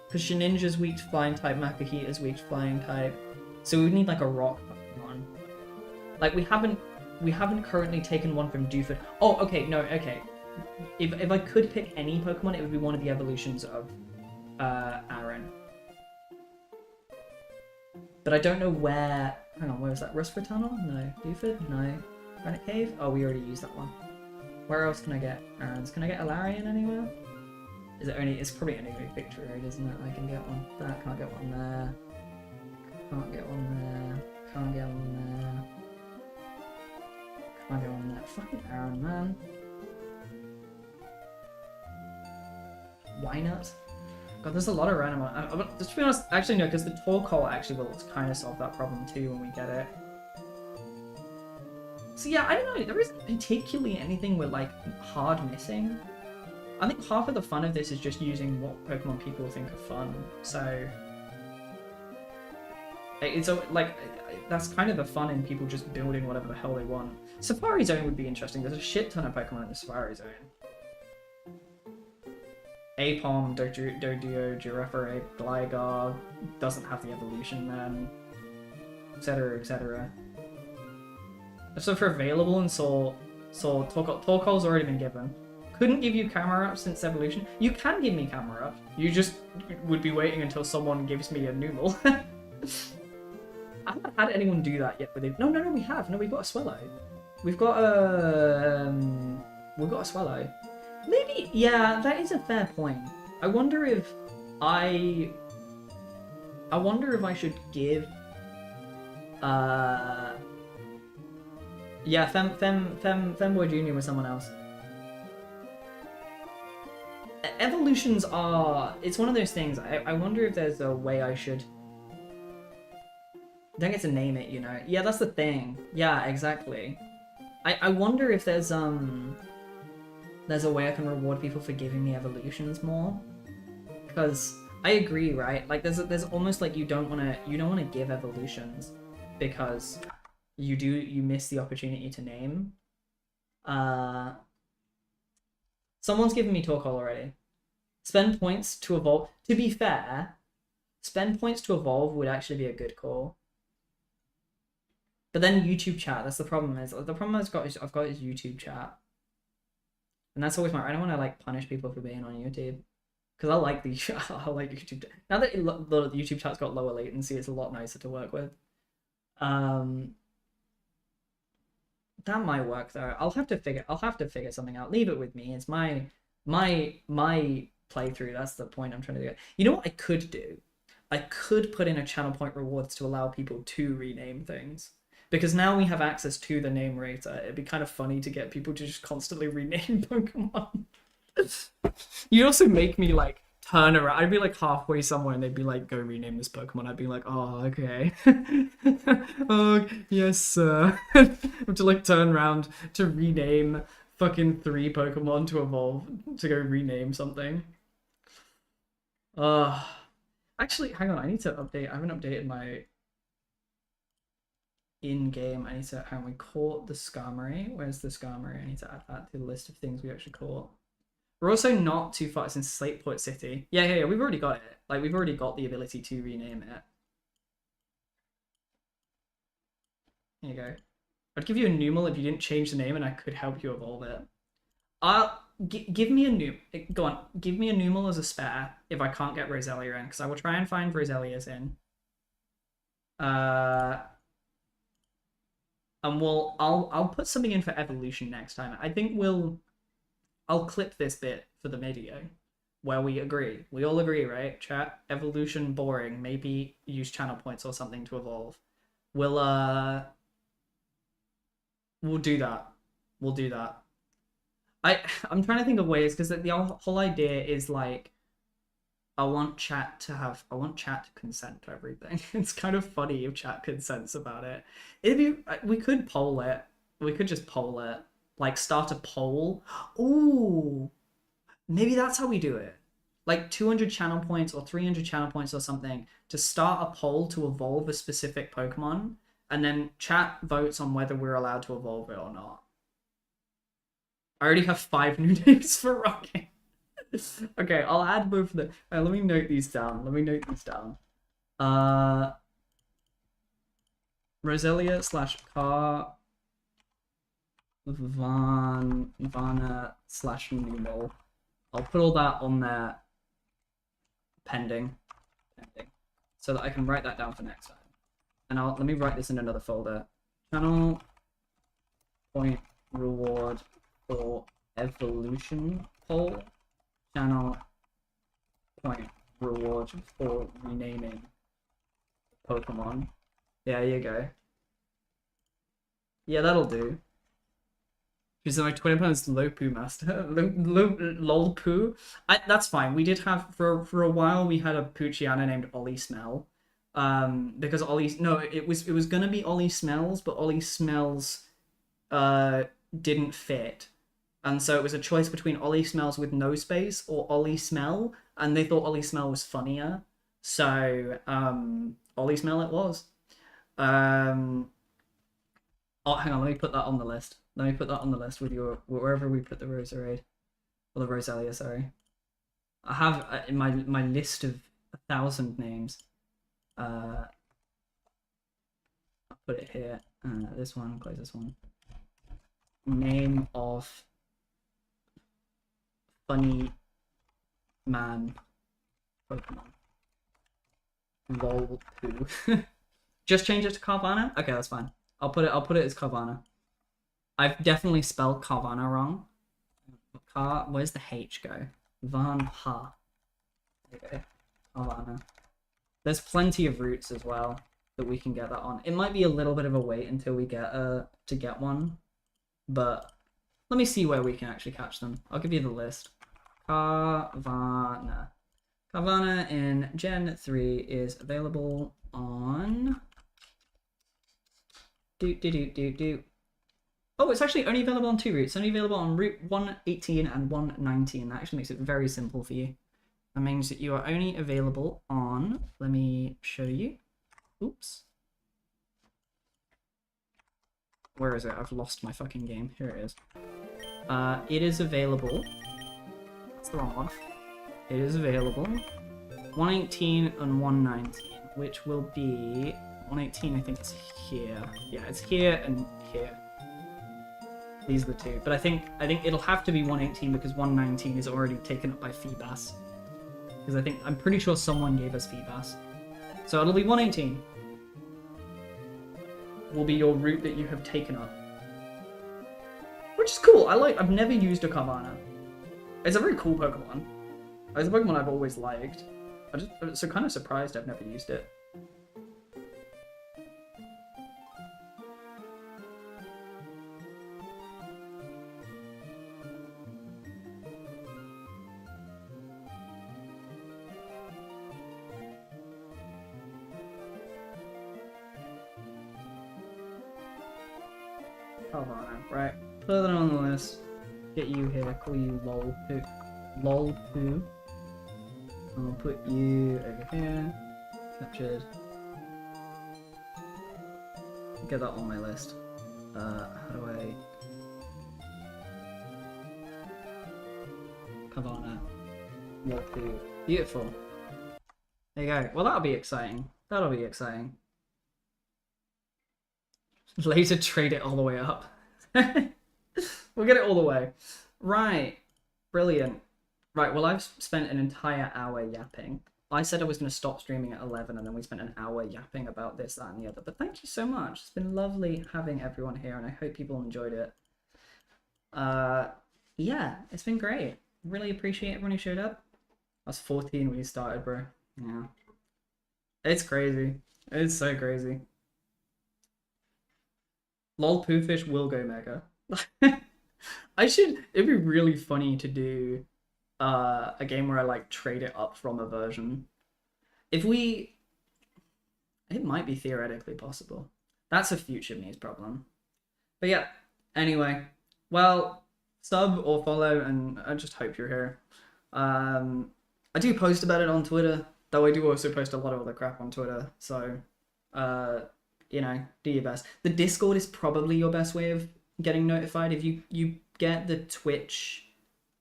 Because Shedinja's weak to flying type, Makahita's weak to flying type. So we would need, like, a rock Pokemon. Like, we haven't currently taken one from Dooford. Oh, okay, no, okay. If I could pick any Pokemon, it would be one of the evolutions of Aaron. But I don't know where... Hang on, where was that? Rustford Tunnel? No. Dooford? No. Granite Cave? Oh, we already used that one. Where else can I get Aaron's? Can I get Alarian anywhere? Is it only... It's probably only Victory Road, isn't it? I can get one there. Can't get one there. Can't get one there. Can't get one there. Can't get one there. Fucking Aaron, man. Why not? God, there's a lot of random... to be honest, actually no, because the Torkoal actually will kind of solve that problem too when we get it. So yeah, I don't know, there isn't particularly anything we're like hard missing. I think half of the fun of this is just using what Pokemon people think are fun, so... It's like, that's kind of the fun in people just building whatever the hell they want. Safari Zone would be interesting, there's a shit ton of Pokemon in the Safari Zone. Apom, Doduo, Giraffere, Gligar doesn't have the evolution man, etc, etc. So for available and saw Torkoal's already been given. Couldn't give you camera up since evolution. You can give me camera up. You just would be waiting until someone gives me a Numel. I haven't had anyone do that yet with it. No, we have. No, we've got a Swellow. We've got a Swellow. Maybe, yeah, that is a fair point. I wonder if I should give, yeah, Femboy Jr. with someone else. Evolutions are, it's one of those things, I wonder if there's a way I should, don't get to name it, you know. Yeah, that's the thing. Yeah, exactly. I wonder if there's a way I can reward people for giving me evolutions more, because I agree, right? Like there's almost like you don't want to give evolutions because you miss the opportunity to name. Someone's given me Torkoal already. Spend points to evolve. To be fair, spend points to evolve would actually be a good call. But then YouTube chat, that's the problem. I've got is YouTube chat. And that's always I don't want to like punish people for being on YouTube, because I like YouTube. Now that the YouTube chat's got lower latency, it's a lot nicer to work with. That might work though. I'll have to figure something out. Leave it with me. It's my playthrough. That's the point I'm trying to do. You know what I could do? I could put in a channel point rewards to allow people to rename things. Because now we have access to the name rater, it'd be kind of funny to get people to just constantly rename Pokemon. You'd also make me, like, turn around. I'd be, like, halfway somewhere and they'd be like, go rename this Pokemon. I'd be like, oh, okay. Oh, yes, sir. I have to, like, turn around to rename fucking 3 Pokemon to evolve to go rename something. Actually, hang on. I need to update. I haven't updated my in-game. I need to. Hang on. We caught the Skarmory. Where's the Skarmory? I need to add that to the list of things we actually caught. We're also not too far. It's in Slateport City. Yeah. We've already got it. Like, we've already got the ability to rename it. Here you go. I'd give you a Numel if you didn't change the name, and I could help you evolve it. Give me a Numel. Go on. Give me a Numel as a spare if I can't get Roselia in, because I will try and find Roselia's in. And I'll put something in for evolution next time. I think I'll clip this bit for the video where we agree. We all agree, right? Chat, evolution boring. Maybe use channel points or something to evolve. We'll do that. We'll do that. I'm trying to think of ways, because the whole idea is like I want chat to consent to everything. It's kind of funny if chat consents about it. We could poll it. We could just poll it. Like, start a poll. Ooh, maybe that's how we do it. Like 200 channel points or 300 channel points or something to start a poll to evolve a specific Pokemon, and then chat votes on whether we're allowed to evolve it or not. I already have 5 new names for Rocket. Okay, I'll add both of them. Let me note these down. Roselia / Carvanha / Numel. I'll put all that on there. Pending. So that I can write that down for next time. And let me write this in another folder. Channel point reward for evolution poll. Channel point reward for renaming Pokemon. There you go. Yeah, that'll do. She's like 20 pounds Lopu master. Lolpoo. That's fine. We did have for a while we had a Poochyena named Ollie Smell. Because it was gonna be Ollie Smells, but Ollie Smells didn't fit. And so it was a choice between Ollie Smells with no space or Ollie Smell, and they thought Ollie Smell was funnier. So Ollie Smell it was. Oh, hang on, let me put that on the list. With wherever we put the Roserade. Or the Roselia, sorry. I have in my list of 1,000 names. I'll put it here. This one, close this one. Name of funny man Pokemon. Lolpoo. Just change it to Carvanha? Okay, that's fine. I'll put it as Carvanha. I've definitely spelled Carvanha wrong. Where's the H go? Vanha. There you go. Carvanha. There's plenty of routes as well that we can get that on. It might be a little bit of a wait until we get to get one, but let me see where we can actually catch them. I'll give you the list. Carvanha. Carvanha in Gen 3 is available on... Oh, it's actually only available on 2 routes. It's only available on Route 118 and 119. That actually makes it very simple for you. That means that you are only available on... Let me show you. Oops. Where is it? I've lost my fucking game. Here it is. It is available... That's the wrong one. It is available 118 and 119, which will be 118. I think it's here. Yeah, it's here and here. These are the two, but I think it'll have to be 118 because 119 is already taken up by Feebas. Because I'm pretty sure someone gave us Feebas, so it'll be 118. Will be your route that you have taken up, which is cool. I've never used a Carvanha. It's a very cool Pokemon. It's a Pokemon I've always liked. I'm so kind of surprised I've never used it. Carvanha, right. Put that on the list. get you here, call you lol poo. Lol poo. I'll put you over here. Captured. Get that on my list. How do I... Pavana. Lol poo. Beautiful. There you go. Well, that'll be exciting. That'll be exciting. Later trade it all the way up. We'll get it all the way. Right. Brilliant. Right, well, I've spent an entire hour yapping. I said I was going to stop streaming at 11, and then we spent an hour yapping about this, that, and the other. But thank you so much. It's been lovely having everyone here, and I hope people enjoyed it. Yeah, it's been great. Really appreciate everyone who showed up. I was 14 when you started, bro. Yeah. It's crazy. It's so crazy. Lol Poofish will go mega. It'd be really funny to do a game where I like trade it up from a version. It might be theoretically possible. That's a future me's problem. But yeah, anyway, well, sub or follow, and I just hope you're here. I do post about it on Twitter, though I do also post a lot of other crap on Twitter, so you know, do your best. The Discord is probably your best way of getting notified. If you get the Twitch,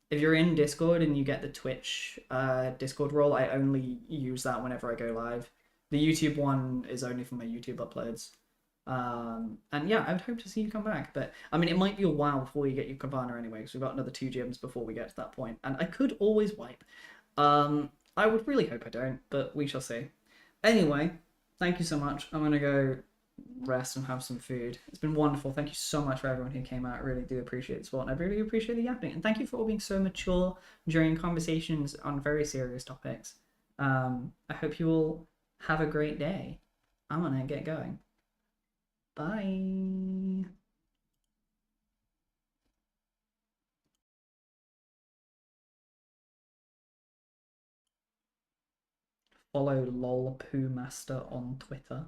if you're in Discord and you get the Twitch Discord role, I only use that whenever I go live. The YouTube one is only for my YouTube uploads. And yeah, I would hope to see you come back. But I mean, it might be a while before you get your Cabana anyway, because we've got another 2 gyms before we get to that point. And I could always wipe. I would really hope I don't, but we shall see. Anyway, thank you so much. I'm going to go rest and have some food. It's been wonderful. Thank you so much for everyone who came out. I really do appreciate the support, and I really appreciate the yapping. And thank you for all being so mature during conversations on very serious topics. I hope you all have a great day. I'm gonna get going. Bye. Follow lolpoomaster on Twitter.